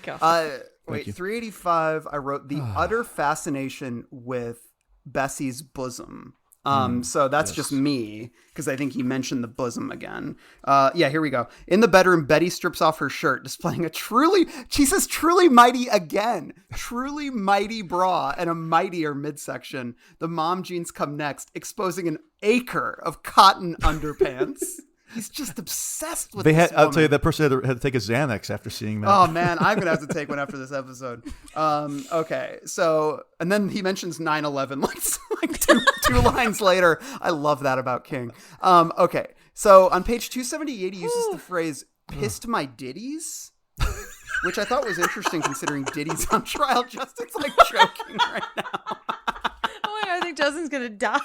Wait,
you.
385. I wrote the utter fascination with Bessie's bosom. So that's just me because I think he mentioned the bosom again. Yeah, here we go. In the bedroom, Betty strips off her shirt, displaying she says truly mighty again, truly mighty bra and a mightier midsection. The mom jeans come next, exposing an acre of cotton underpants. He's just obsessed with this
I'll tell you,
woman.
that person had to take a Xanax after seeing that.
Oh man, I'm gonna have to take one after this episode. Okay, so and then he mentions 9/11 like two lines later. I love that about King. Okay, so on page 278, he uses the phrase "pissed my ditties," which I thought was interesting considering Diddy's on trial. Justin's like joking right now.
Oh my God, I think Justin's gonna die.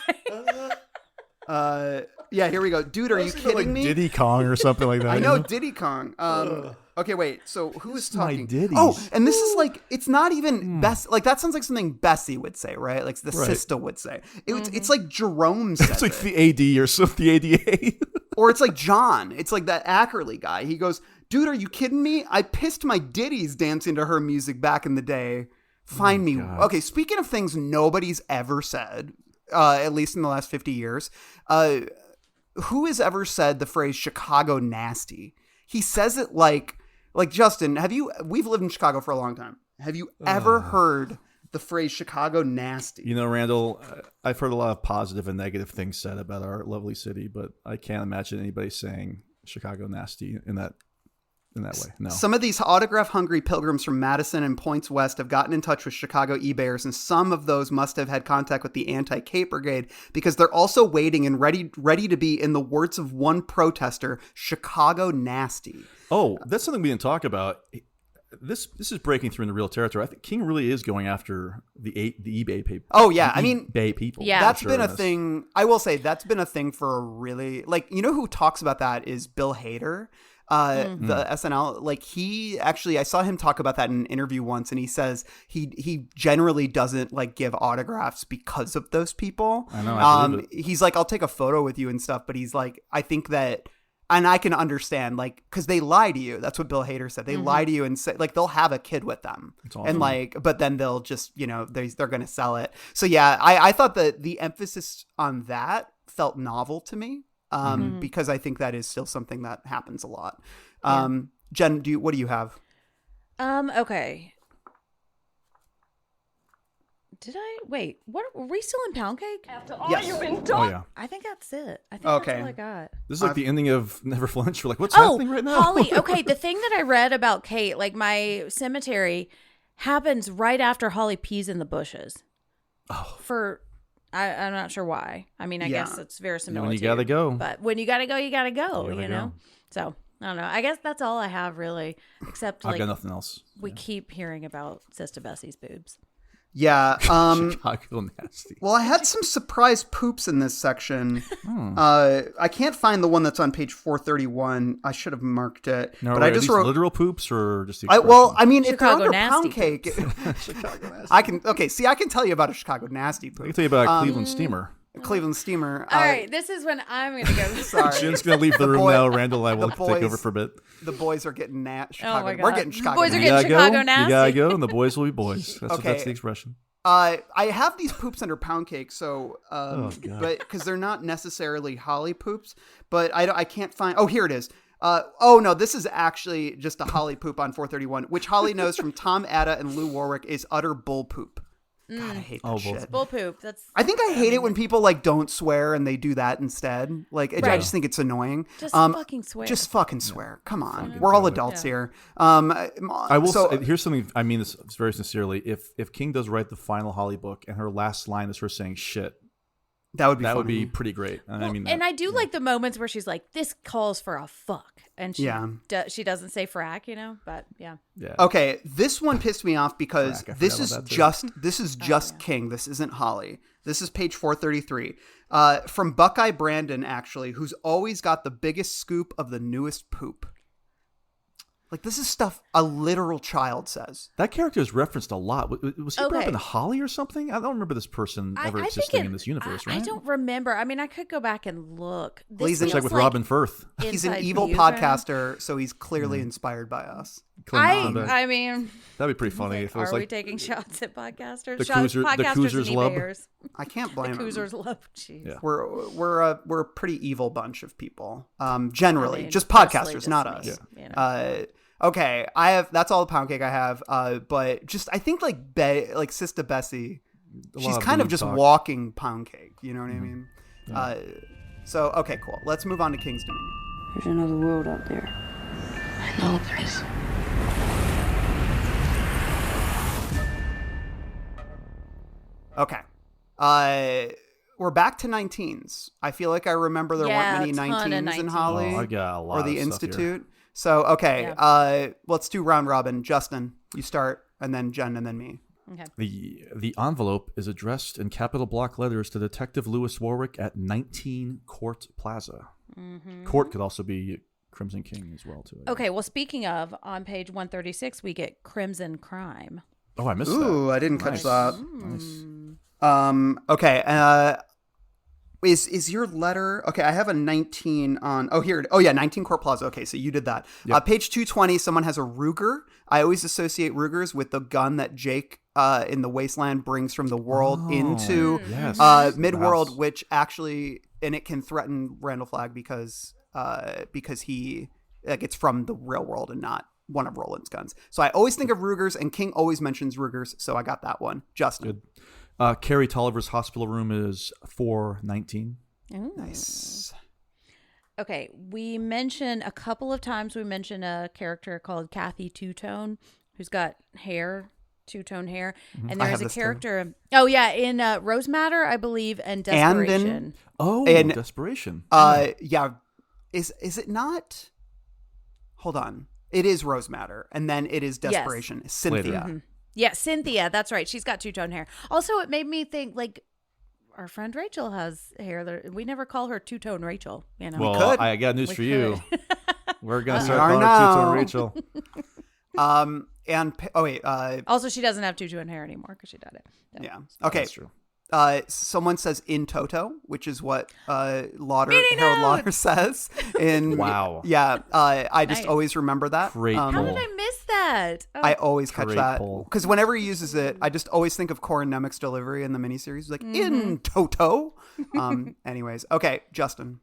Yeah, here we go. Dude, are you kidding
like
me?
Diddy Kong or something like that.
I know Diddy Kong. Okay, wait. So who is
my
talking?
ditties.
Oh, and this is like, it's not even Bess. Like that sounds like something Bessie would say, right? Like the sister would say. It's like Jerome says
It's like
it.
the AD or something, the ADA.
Or it's like John. It's like that Ackerley guy. He goes, "Dude, are you kidding me? I pissed my ditties dancing to her music back in the day. Find me."
God.
Okay, speaking of things nobody's ever said, at least in the last 50 years, who has ever said the phrase Chicago nasty? He says it like Justin, we've lived in Chicago for a long time. Have you ever heard the phrase Chicago nasty?
You know, Randall, I've heard a lot of positive and negative things said about our lovely city, but I can't imagine anybody saying Chicago nasty in that way. No.
Some of these autograph-hungry pilgrims from Madison and points west have gotten in touch with Chicago eBayers, and some of those must have had contact with the anti-Kate Brigade because they're also waiting and ready to be, in the words of one protester, Chicago nasty.
Oh, that's something we didn't talk about. This is breaking through into real territory. I think King really is going after the eBay people.
Oh yeah, I mean
eBay people.
Yeah,
that's been a thing. I will say that's been a thing for a really, like, you know who talks about that is Bill Hader. The SNL, like, he actually, I saw him talk about that in an interview once, and he says he generally doesn't like give autographs because of those people.
I know. I believe it.
He's like, I'll take a photo with you and stuff, but he's like, I think that, and I can understand, like, because they lie to you. That's what Bill Hader said. They lie to you and say, like, they'll have a kid with them, and like, but then they'll just, you know, they're going to sell it. So yeah, I thought that the emphasis on that felt novel to me. Because I think that is still something that happens a lot. Jen, what do you have?
Okay. Wait, what, were we still in Pound Cake?
After all
Yes.
you've been
Oh
done.
yeah.
I think that's it. I think
Okay.
that's all I got.
This is like the ending of Never Flinch. We're like, what's happening right now?
Holly. Okay, the thing that I read about Kate, like my cemetery, happens right after Holly pees in the bushes.
Oh.
I'm not sure why. I mean, I guess it's very similar.
When you gotta go.
But when you gotta go, you gotta go.
You gotta
You know.
go.
So I don't know. I guess that's all I have really, except
I've
like
got nothing else.
we keep hearing about Sister Bessie's boobs.
Yeah.
Chicago nasty.
Well, I had some surprise poops in this section. I can't find the one that's on page 431. I should have marked it.
Now,
but
are
I just
these
wrote
literal poops or just the
I mean, if they're
Chicago
under
nasty
pound cake,
Chicago nasty.
I can tell you about a Chicago nasty poop.
I can tell you about a Cleveland steamer.
Cleveland steamer.
All right, this is when I'm going to go.
Sorry.
Jen's gonna leave the room now. Randall and I will take over for a bit.
The boys are getting Chicago.
Oh my God.
We're getting Chicago.
Boys are
You
getting
gotta
Chicago
go.
nasty.
You gotta go, and the boys will be boys. That's
Okay.
that's the expression.
I have these poops under pound cake, so
God.
but because they're not necessarily Holly poops, but I can't find. Oh, here it is. Oh no, this is actually just a Holly poop on 431, which Holly knows from Tom Atta and Lou Warwick is utter bull poop. God, I hate that shit.
Bull poop.
I think I hate it when people like don't swear and they do that instead. Like, I
Right.
just think it's annoying.
Just fucking swear.
Just fucking swear. Come on, we're all adults here.
I will
so-
say, here's something. I mean this very sincerely. If King does write the final Holly book and her last line is her saying shit,
that would be
that
funny.
would be pretty great. And I mean,
and I do like the moments where she's like, "This calls for a fuck," and she she doesn't say frack, you know. But yeah.
Okay, this one pissed me off because
Frack, I
this
forgot
is
about that, too.
just King. This isn't Holly. This is page 433 from Buckeye Brandon, actually, who's always got the biggest scoop of the newest poop. Like, this is stuff a literal child says.
that character is referenced a lot. Was he brought up
Okay.
in Holly or something? I don't remember this person ever
I
existing
think
in this universe, right?
I don't remember. I mean, I could go back and look. This
He's in-
It's like
feels
with Robin Firth.
He's an
Inside
evil
View kind of-
podcaster, so he's clearly inspired by us.
I mean,
That'd be pretty funny if it was
are we
like
taking shots at podcasters?
the
Podcasters
Coozers
and
love.
eBayers.
I can't blame
The
him.
Coozers love. Jeez.
Yeah.
We're a pretty evil bunch of people. Generally,
I mean,
just
mostly
podcasters,
just
not
me,
us.
you know.
Okay, that's all the pound cake I have. But just I think like Sister Bessie,
A
she's
lot of
kind of
boob
just
talk.
walking pound cake. You know what I mean? So okay, cool. Let's move on to King's Dominion.
There's another world out there. I know there is.
Okay. We're back to 19s. I feel like I remember there weren't many
a ton of
19s in
19s.
Holly
Oh, I got a lot
or the
of stuff here.
Institute. So okay, let's do round robin. Justin, you start, and then Jen, and then me.
Okay.
The envelope is addressed in capital block letters to Detective Lewis Warwick at 19 Court Plaza.
Mm-hmm.
Court could also be Crimson King as well too.
Okay, well, speaking of, on page 136, we get Crimson Crime.
Oh, I missed that.
Ooh, I didn't catch that.
Nice.
Okay. Is your letter okay? I have a 19 on. Oh, here. Oh, yeah, 19 Court Plaza. Okay, so you did that.
Yep.
Page 220. Someone has a Ruger. I always associate Rugers with the gun that Jake in the Wasteland brings from the world into Midworld, which actually, and it can threaten Randall Flagg because he it's from the real world and not one of Roland's guns. So I always think of Rugers, and King always mentions Rugers, so I got that one. Justin.
Good. Carrie Tolliver's hospital room is 419.
Ooh.
Nice.
Okay, we mentioned a couple of times, a character called Kathy Two-Tone, who's got hair, two-tone hair.
Mm-hmm.
And there's a character, in Rose Matter, I believe, and Desperation.
Desperation.
Yeah. Is it not? Hold on. It is Rose Matter, and then it is Desperation.
Yes.
Cynthia.
Mm-hmm. Yeah, Cynthia. That's right. She's got two-tone hair. Also, it made me think, like, our friend Rachel has hair. We never call her two-tone Rachel. You know,
well, I got news for you. We're gonna start
are
calling her two-tone Rachel.
also, she doesn't have two-tone hair anymore because she dyed it. So.
Yeah. Okay.
That's true.
Someone says in toto, which is what Harold Lauder says.
Wow.
Yeah. I just always remember that.
Great
How did I miss that? Oh.
I always catch
Great
that
pull.
because whenever he uses it, I just always think of Corin Nemec's delivery in the miniseries, like in toto. Anyways, okay, Justin.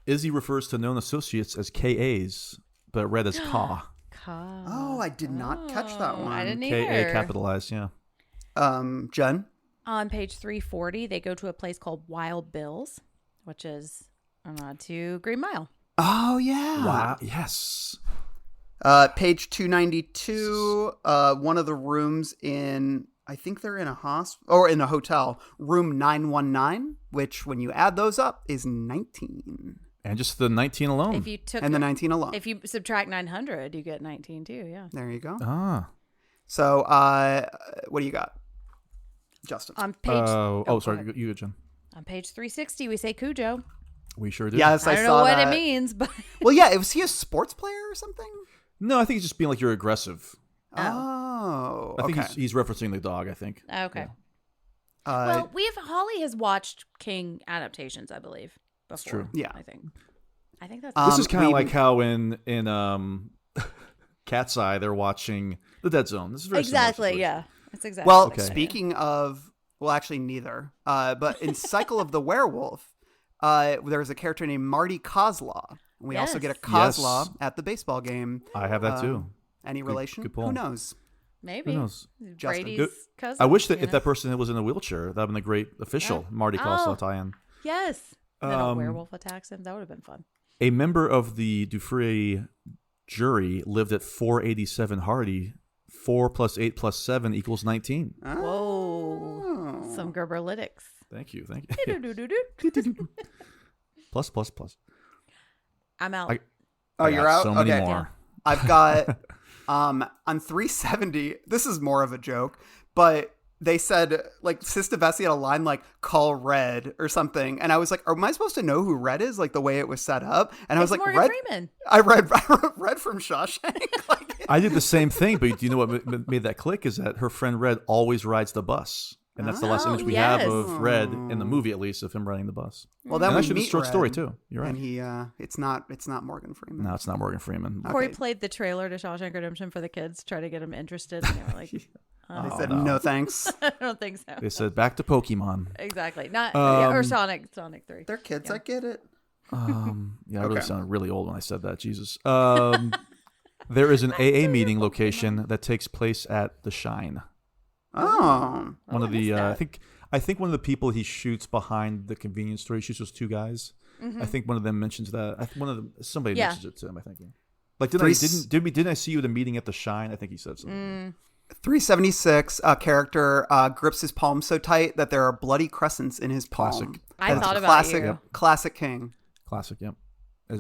Izzy refers to known associates as KAs, but read as Ka.
Ka.
Oh, I did not catch that one.
I didn't either.
KA capitalized, yeah.
Jen.
On page 340, they go to a place called Wild Bill's, which is a nod to Green Mile.
Oh, yeah.
Wow. Yes.
Page 292, one of the rooms I think they're in a in a hotel, room 919, which when you add those up is 19.
And just the 19 alone.
If you took
the 19 alone.
If you subtract 900, you get 19 too, yeah.
There you go.
Ah.
So, what do you got, Justin?
On page
sorry, you go, Jen.
On page 360, we say Cujo.
We sure did.
Yes,
I don't know what it means, but
well, yeah, was he a sports player or something?
No, I think he's just being like you're aggressive.
Oh,
I think he's referencing the dog. I think.
Okay.
Yeah.
Well, Holly has watched King adaptations, I believe. Before,
That's true.
Yeah,
I think that's.
This is kind of like how in Cat's Eye they're watching The Dead Zone. This is very
exactly yeah. It's exactly.
Well, speaking of, actually neither. But in Cycle of the Werewolf, there's a character named Marty Kozlaw. And we also get a Kozlaw at the baseball game.
I have that too.
Any relation?
Good pull.
Who knows?
Maybe.
Who knows?
Brady's cousin.
I wish that if that person was in a wheelchair, that would have been a great official Marty Kozlaw tie-in.
Yes. Then a werewolf attacks him. That would have been fun.
A member of the Dufresne jury lived at 487 Hardy. 4 + 8 + 7 = 19.
Whoa. Some Gerberlytics.
Thank you. Plus.
I'm out.
You're out?
So many
okay.
more.
Yeah.
I've got on 370, this is more of a joke, but they said, like, Sista Bessie had a line like, call Red or something. And I was like, am I supposed to know who Red is? Like, the way it was set up? And I was like,
Morgan
Red?
Freeman.
I read Red from Shawshank.
I did the same thing, but do you know what made that click? Is that her friend Red always rides the bus. And that's the last image we have of Red, in the movie at least, of him riding the bus.
Well, then
and
we
actually,
meet
a short
Red,
story, too. You're right.
And he, it's not Morgan Freeman.
No, it's not Morgan Freeman.
Corey played the trailer to Shawshank Redemption for the kids, try to get them interested. And they were like,
they said, no thanks.
I don't think so.
They said, back to Pokemon.
Exactly. Not or Sonic 3.
They're kids, I get it.
Yeah, I really sounded really old when I said that. Jesus. There is an AA meeting location that takes place at the Shine.
Oh.
One of the I think one of the people he shoots behind the convenience store, he shoots those two guys.
Mm-hmm.
I think one of them mentions that. Somebody mentions it to him, I think. Like, didn't I see you at a meeting at the Shine? I think he said something.
376, a character grips his palm so tight that there are bloody crescents in his palm.
Classic.
I thought about
you. Classic King.
Classic, yep.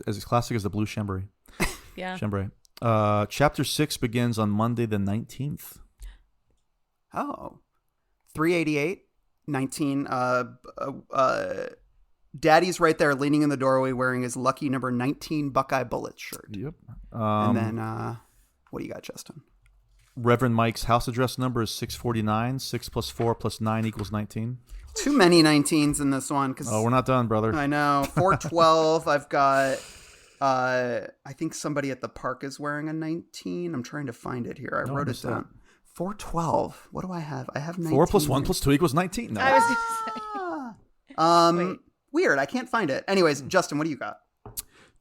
As classic as the blue chambray.
Yeah.
Chambray. Chapter 6 begins on Monday the 19th.
Oh. 388, 19 Daddy's right there leaning in the doorway wearing his lucky number 19 Buckeye Bullets shirt.
Yep.
And then, what do you got, Justin?
Reverend Mike's house address number is 649. 6 plus 4 plus 9 equals 19.
Too many 19s in this one.
Oh, we're not done, brother.
I know. 412, I've got, I think somebody at the park is wearing a 19. I'm trying to find it here. I wrote it down. 412. What do I have? I have 19.
4 plus 1 plus 2 equals 19. No.
I was going to say.
Weird. I can't find it. Anyways, Justin, what do you got?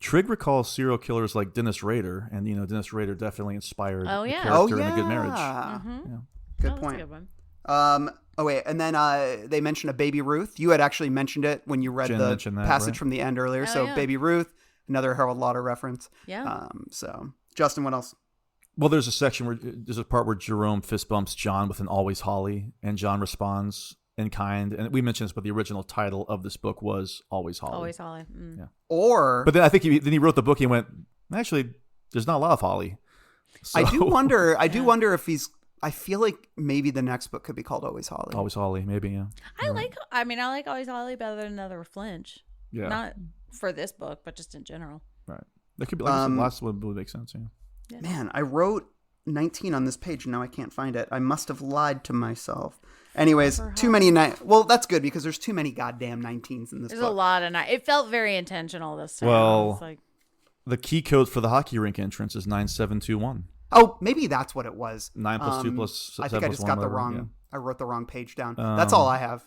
Trig recalls serial killers like Dennis Rader, and Dennis Rader definitely inspired
Oh,
the
yeah.
character in A Good Marriage.
Mm-hmm.
Yeah.
Good
that's
point.
a good one.
Oh wait, and then they mentioned a Baby Ruth. You had actually mentioned it when you read
Jen
the
mentioned that,
passage
right?
from the end earlier.
Oh,
So
yeah.
Baby Ruth, another Harold Lauder reference.
Yeah.
So Justin, what else?
Well, there's a section where there's a part where Jerome fist bumps John with an "Always Holly," and John responds in kind. And we mentioned this, but the original title of this book was "Always Holly."
Always Holly. Mm.
Yeah.
Or,
But then I think he wrote the book. He went, actually, there's not a lot of Holly. So,
I do wonder. I do wonder if he's. I feel like maybe the next book could be called Always Holly.
Always Holly, maybe. Yeah.
I like Always Holly better than another Flinch.
Yeah.
Not for this book, but just in general.
Right. That could be like the last one would make sense. Yeah.
Man, I wrote 19 on this page and now I can't find it. I must have lied to myself. Anyways, too many well, that's good because there's too many goddamn 19s in this
There's
book.
a lot of it felt very intentional this time.
Well,
It's like,
the key code for the hockey rink entrance is 9721.
Oh, maybe that's what it was.
9 plus 2 plus 7
I think I
plus
just
1,
got the
whatever,
wrong.
yeah.
I wrote the wrong page down. That's all I have.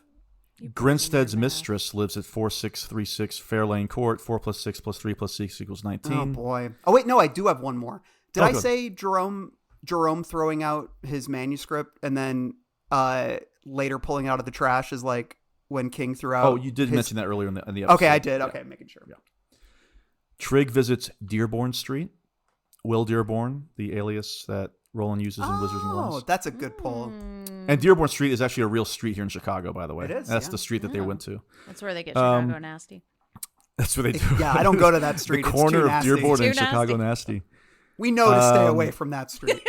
Grinstead's mistress lives at 4636 Fairlane Court. 4 plus 6 plus 3 plus 6 equals 19.
Oh boy. Oh wait, no, I do have one more. Did I
good.
say Jerome throwing out his manuscript and then later pulling out of the trash is like when King threw out?
Oh, you did mention that earlier in the episode.
Okay, I did. Okay, making sure.
Yeah. Trig visits Dearborn Street. Will Dearborn, the alias that Roland uses in Wizards and
Oh,
Wars.
that's a good pull.
And Dearborn Street is actually a real street here in Chicago, by the way.
It is,
That's
yeah.
the street that they went to.
that's where they get Chicago nasty.
That's where they do.
Yeah, I don't go to that street.
The
It's
corner
too
of
nasty.
Dearborn and
Too nasty.
Chicago nasty.
We know to stay away from that street.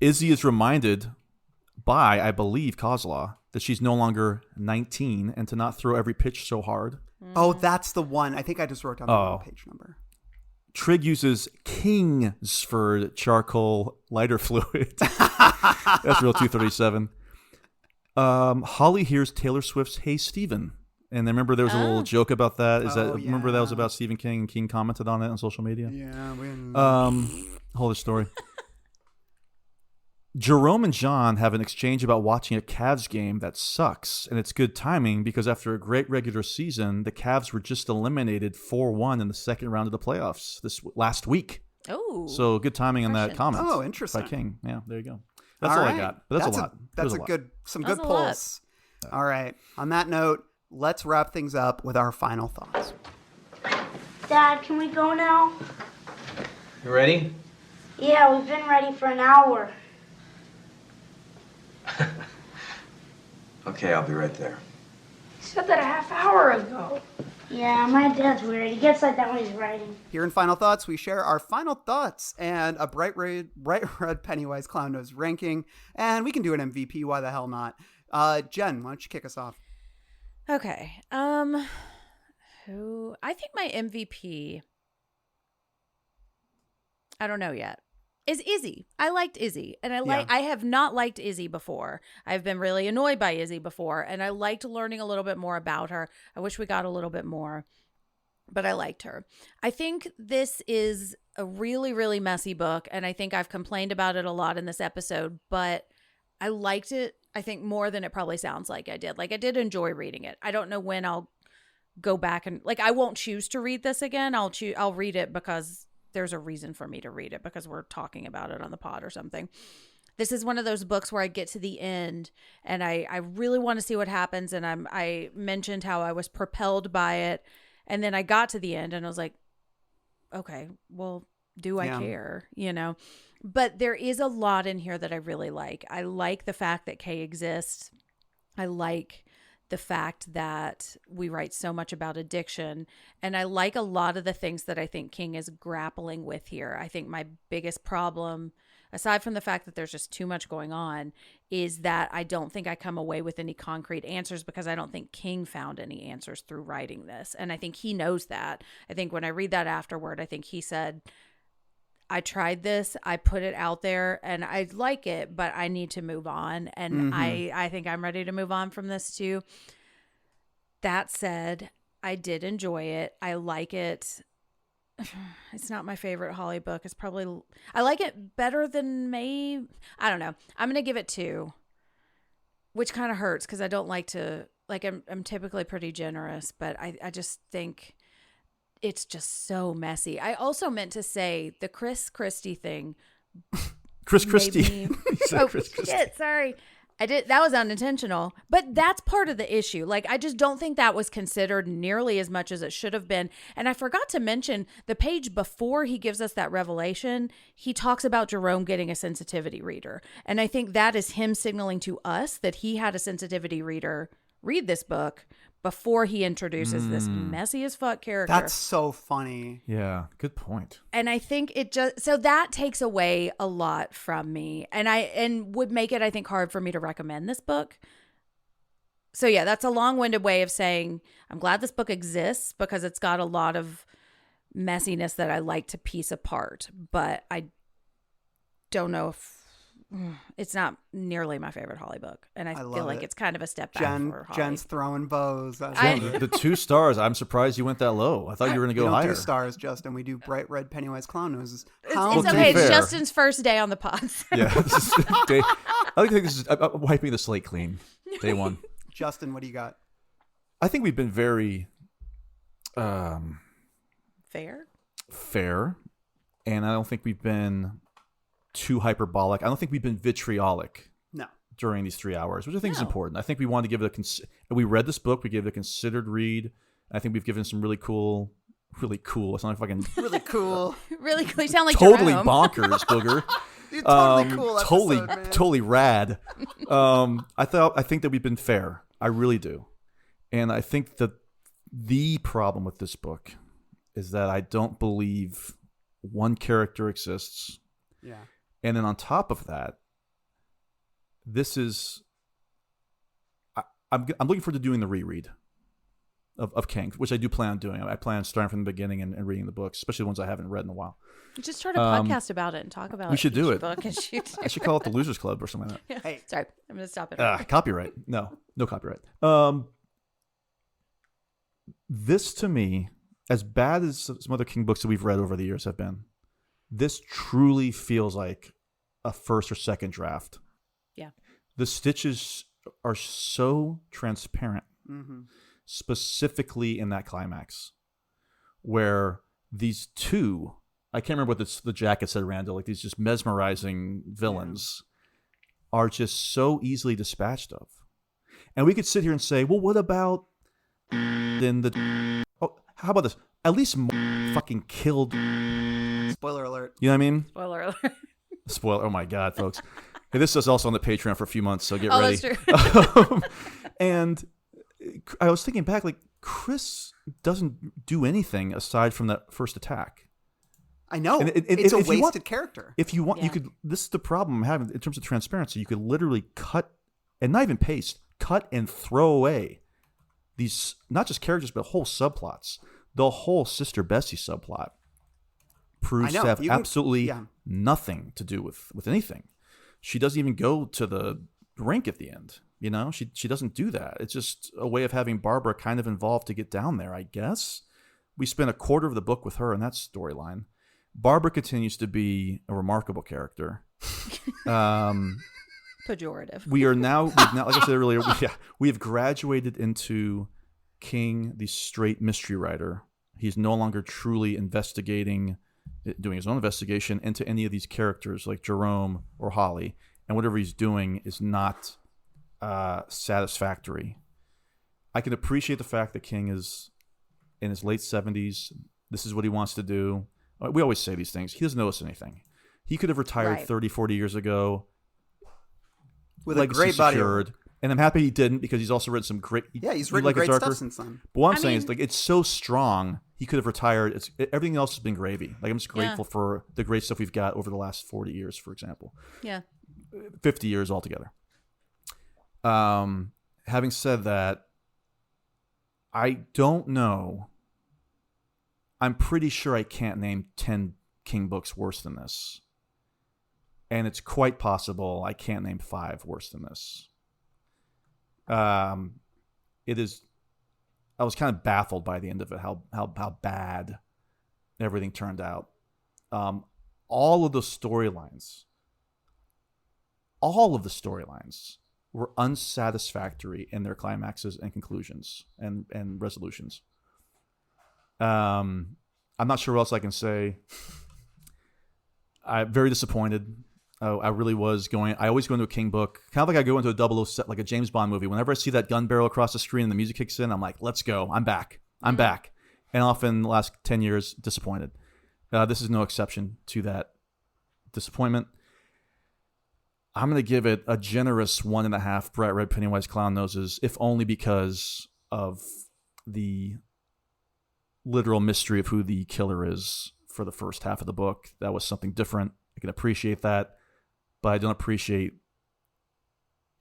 Izzy is reminded by, I believe, Kozlaw that she's no longer 19 and to not throw every pitch so hard.
Oh, that's the one. I think I just wrote down the wrong page number.
Trig uses Kingsford charcoal lighter fluid. That's real 237. Holly hears Taylor Swift's "Hey Stephen," and I remember there was a little joke about that. Remember that was about Stephen King, and King commented on it on social media.
Yeah.
Whole story. Jerome and John have an exchange about watching a Cavs game that sucks, and it's good timing because after a great regular season, the Cavs were just eliminated 4-1 in the second round of the playoffs this last week.
Oh.
So good timing on that comment.
Oh, interesting.
By King. Yeah, there you go. That's all I got. But that's a lot.
That's
There's
a
lot.
good, some
That's
good
a lot.
pulls. All right. On that note, let's wrap things up with our final thoughts.
Dad, can we go now?
You ready?
Yeah, we've been ready for an hour.
Okay, I'll be right there.
You said that a half hour ago. Yeah, my dad's weird. He gets like that when he's writing.
Here in Final Thoughts, we share our final thoughts and a bright red Pennywise Clown Nose ranking, and we can do an MVP. Why the hell not? Jen, why don't you kick us off?
Okay. Who? I think my MVP. I don't know yet. Is Izzy. I liked Izzy, and I have not liked Izzy before. I've been really annoyed by Izzy before, and I liked learning a little bit more about her. I wish we got a little bit more, but I liked her. I think this is a really, really messy book, and I think I've complained about it a lot in this episode, but I liked it, I think, more than it probably sounds like I did. Like, I did enjoy reading it. I don't know when I'll go back and, like, I won't choose to read this again. I'll read it because there's a reason for me to read it, because we're talking about it on the pod or something. This is one of those books where I get to the end and I really want to see what happens. And I mentioned how I was propelled by it. And then I got to the end and I was like, okay, well, do I care? You know, but there is a lot in here that I really like. I like the fact that Kay exists. I like the fact that we write so much about addiction. And I like a lot of the things that I think King is grappling with here. I think my biggest problem aside from the fact that there's just too much going on, is that I don't think I come away with any concrete answers because I don't think King found any answers through writing this. And I think he knows that. I think when I read that afterward, I think he said, I tried this, I put it out there, and I like it, but I need to move on. And I think I'm ready to move on from this too. That said, I did enjoy it. I like it. It's not my favorite Holly book. It's probably, I like it better than May. I don't know. I'm going to give it 2, which kind of hurts because I don't like to, like, I'm typically pretty generous, but I just think it's just so messy. I also meant to say the Chris Christie thing.
Chris Christie.
Shit, sorry. I did. That was unintentional, but that's part of the issue. Like, I just don't think that was considered nearly as much as it should have been. And I forgot to mention the page before he gives us that revelation, he talks about Jerome getting a sensitivity reader. And I think that is him signaling to us that he had a sensitivity reader read this book before he introduces this messy as fuck character.
That's so funny.
Yeah, good point.
And I think it just, so that takes away a lot from me, and would make it, I think, hard for me to recommend this book. So yeah, that's a long-winded way of saying I'm glad this book exists because it's got a lot of messiness that I like to piece apart, but I don't know if it's not nearly my favorite Holly book, and I feel like it's kind of a step back for Holly.
Jen's throwing bows.
The 2 stars. I'm surprised you went that low. I thought you were going to go
we don't
higher.
2 stars, Justin. We do bright red Pennywise clown noses.
It's okay. It's Justin's first day on the pods.
Yeah, this is day. I think this is I'm wiping the slate clean. Day 1.
Justin, what do you got?
I think we've been very fair, and I don't think we've been too hyperbolic. I don't think we've been vitriolic.
No.
During these 3 hours, which I think is important. I think we wanted to give it we read this book, we gave it a considered read. I think we've given some really cool. It's not fucking
really cool.
Really cool. You sound like
totally
Jerome.
bonkers, Booger.
Dude, totally cool episode, man.
Totally rad. I think that we've been fair. I really do. And I think that the problem with this book is that I don't believe one character exists.
Yeah.
And then on top of that, this is I'm looking forward to doing the reread of King, which I do plan on doing. I plan on starting from the beginning and reading the books, especially the ones I haven't read in a while.
Just start a podcast about it and talk about it.
We should do it.
Book and
I should call it the Losers Club or something like that.
Yeah. Hey, sorry, I'm going to stop it.
Copyright? No copyright. This to me, as bad as some other King books that we've read over the years have been, this truly feels like a first or second draft.
Yeah.
The stitches are so transparent, specifically in that climax, where these 2, I can't remember what the jacket said, Randall, like these just mesmerizing villains are just so easily dispatched of. And we could sit here and say, well, what about how about this? At least fucking killed.
Spoiler alert.
You know what I mean?
Spoiler alert.
Spoiler. Oh my God, folks. Hey, this is also on the Patreon for a few months, so get ready.
That's true.
And I was thinking back, like, Chris doesn't do anything aside from that first attack.
I know.
And
it's a wasted character.
If you want, you could. This is the problem I'm having in terms of transparency. You could literally cut and not even paste, cut and throw away these not just characters but whole subplots. The whole Sister Bessie subplot proves to have absolutely nothing to do with anything. She doesn't even go to the rink at the end. You know, she doesn't do that. It's just a way of having Barbara kind of involved to get down there, I guess. We spent a quarter of the book with her in that storyline. Barbara continues to be a remarkable character.
Pejorative.
We've now, like I said earlier, we have graduated into King, the straight mystery writer. He's no longer truly doing his own investigation into any of these characters like Jerome or Holly, and whatever he's doing is not satisfactory. I can appreciate the fact that King is in his late 70s. This is what he wants to do. We always say these things. He doesn't owe us anything. He could have retired 30, 40 years ago.
With a great body.
And I'm happy he didn't, because he's also written some great...
Yeah, he's written great stuff since then.
But what I'm saying is, like, it's so strong. he could have retired. Everything else has been gravy. Like, I'm just grateful for the great stuff we've got over the last 40 years, for example.
Yeah.
50 years altogether. Having said that, I don't know. I'm pretty sure I can't name 10 King books worse than this. And it's quite possible I can't name 5 worse than this. It is. I was kind of baffled by the end of it, how bad everything turned out. All of the storylines were unsatisfactory in their climaxes and conclusions and resolutions. I'm not sure what else I can say. I'm very disappointed. I really was going. I always go into a King book, kind of like I go into a 007, like a James Bond movie. Whenever I see that gun barrel across the screen and the music kicks in, I'm like, let's go. I'm back. I'm back. And often the last 10 years, disappointed. This is no exception to that disappointment. I'm going to give it a generous 1.5 bright red Pennywise clown noses, if only because of the literal mystery of who the killer is for the first half of the book. That was something different. I can appreciate that, but I don't appreciate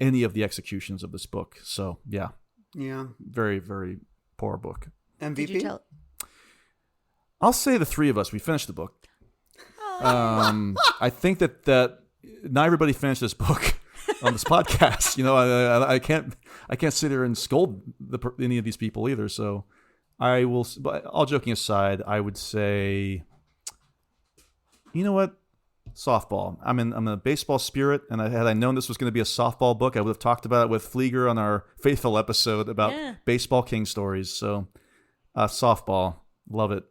any of the executions of this book. So, yeah.
Yeah.
Very, very poor book.
MVP?
I'll say the three of us, we finished the book. I think that not everybody finished this book on this podcast. You know, I can't sit here and scold any of these people either. So I will. But all joking aside, I would say, you know what, softball. I'm in a baseball spirit, and had I known this was going to be a softball book, I would have talked about it with Flieger on our Faithful episode about baseball king stories. So softball, love it.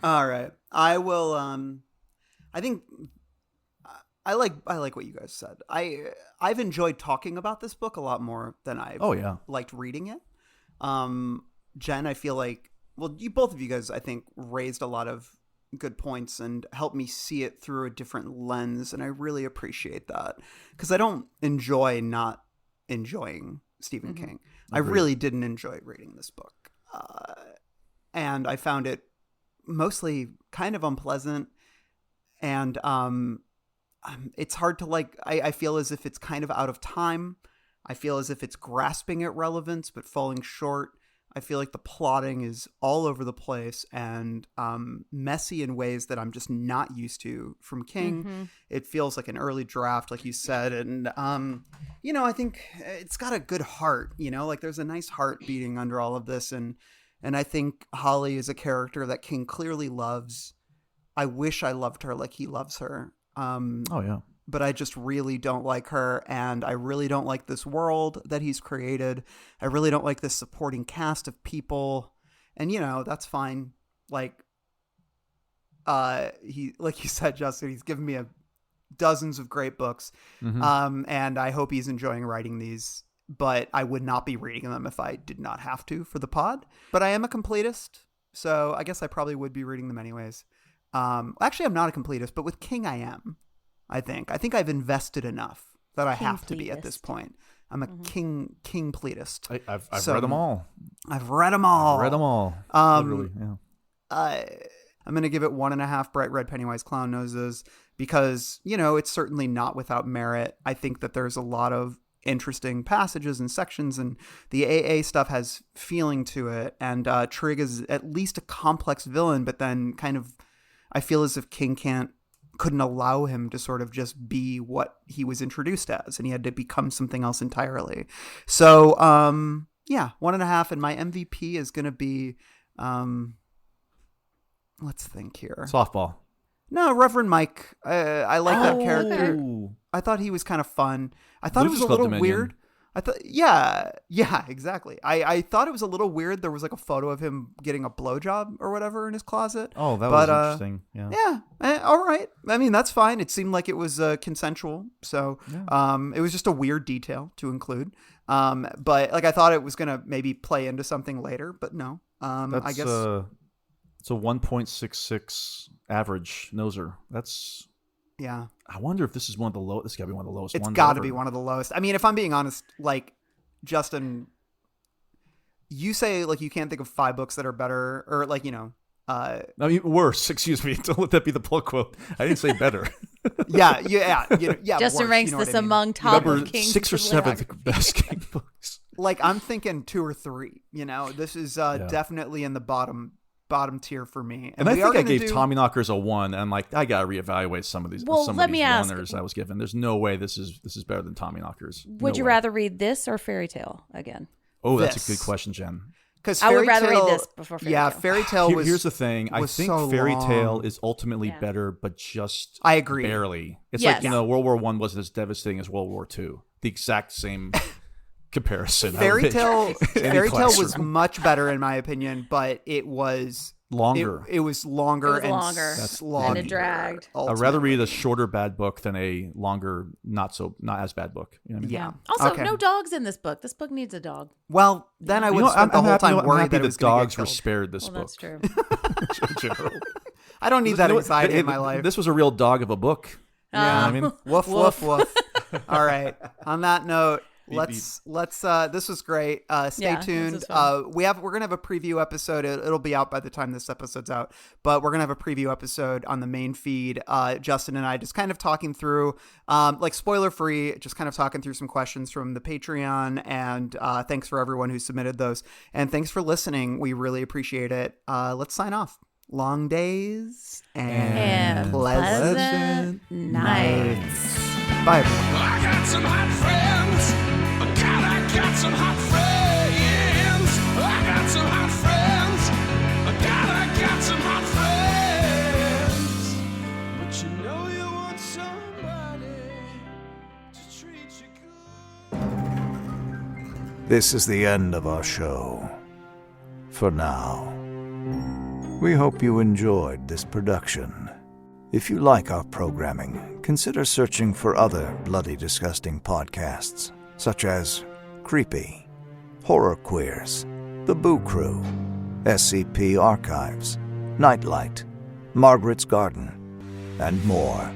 All right, I will. I think. I like what you guys said. I've enjoyed talking about this book a lot more than I've liked reading it. Jen, I feel like, well, both of you guys, I think, raised a lot of good points and helped me see it through a different lens, and I really appreciate that because I don't enjoy not enjoying Stephen King. I really didn't enjoy reading this book, and I found it mostly kind of unpleasant, and it's hard to like. I feel as if it's kind of out of time. I feel as if it's grasping at relevance but falling short. I feel like the plotting is all over the place and messy in ways that I'm just not used to from King. It feels like an early draft, like you said. And, you know, I think it's got a good heart, you know, like there's a nice heart beating under all of this. And I think Holly is a character that King clearly loves. I wish I loved her like he loves her. But I just really don't like her, and I really don't like this world that he's created. I really don't like this supporting cast of people, and you know that's fine. Like, like you said, Justin, he's given me dozens of great books, and I hope he's enjoying writing these. But I would not be reading them if I did not have to for the pod. But I am a completist, so I guess I probably would be reading them anyways. Actually, I'm not a completist, but with King, I am. I think I've invested enough that I have to be at this point. I'm a King pletist.
I've read them all.
I've read them all.
Literally, yeah.
I'm going to give it 1.5 bright red Pennywise clown noses because, you know, it's certainly not without merit. I think that there's a lot of interesting passages and sections, and the AA stuff has feeling to it. And Trig is at least a complex villain, but then kind of, I feel as if King couldn't allow him to sort of just be what he was introduced as, and he had to become something else entirely. So, 1.5, and my MVP is going to be, let's think here.
Softball.
No, Reverend Mike. I like that character. I thought he was kind of fun. I thought it was a little weird. I thought, yeah, exactly. I thought it was a little weird. There was like a photo of him getting a blowjob or whatever in his closet.
Oh, that was interesting. Yeah.
Yeah. All right. I mean, that's fine. It seemed like it was consensual. So, it was just a weird detail to include. But like I thought it was gonna maybe play into something later, but no. I guess
it's a 1.66 average noser. That's.
Yeah.
I wonder if this is one of the lowest. This got to be one of the lowest ones.
It's got to be one of the lowest. I mean, if I'm being honest, like, Justin, you say, like, you can't think of 5 books that are better, or, like, you know,
I mean, worse. Excuse me. Don't let that be the pull quote. I didn't say better.
Yeah.
Justin
worse,
ranks
you know
this
what I mean?
among top
Number
of King's
6th or 7th best King books.
Like, I'm thinking 2 or 3. This is definitely in the bottom tier for me.
And I think I gave Tommyknockers a 1, and I'm like, I gotta reevaluate some of these.
Well,
some
let
of
me
these
ask,
runners I was given. There's no way this is better than Tommyknockers.
Would you rather read this or Fairy Tale again?
Oh, that's a good question, Jen.
Because
I would rather read this before Fairy Tale.
Yeah, Fairy Tale was.
Here's the thing. I think
so
Fairy Tale
long.
is ultimately better, but just
I agree.
barely. It's
Yes.
like, World War I wasn't as devastating as World War II. The exact same comparison.
Fairy Tale was
classroom.
much better in my opinion, but it was
Longer.
It was longer and sloggy.
And it dragged.
I'd rather read a shorter bad book than a longer, not as bad book. You know what I mean?
Yeah.
Also, no dogs in this book. This book needs a dog.
Well, then I would have spent the whole time
I'm
worried
happy
that it was gonna
dogs
get
were
killed.
spared this book.
That's true.
In general.
I don't need that anxiety in my life.
This was a real dog of a book.
Yeah.
You know what I mean?
Woof, woof, woof. All right. On that note, let's this was great. Stay tuned. We're gonna have a preview episode. It'll be out by the time this episode's out, but we're gonna have a preview episode on the main feed. Justin and I just kind of talking through, like spoiler free, just kind of talking through some questions from the Patreon. And thanks for everyone who submitted those, and thanks for listening. We really appreciate it. Let's sign off. Long days and pleasant nights. Bye, everyone.
I got some hot friends. God, I got some hot friends. I got some hot friends. God, I got some hot friends. But you know you want somebody to treat you good.
This is the end of our show. For now. We hope you enjoyed this production. If you like our programming, consider searching for other Bloody Disgusting podcasts, such as Creepy, Horror Queers, The Boo Crew, SCP Archives, Nightlight, Margaret's Garden, and more.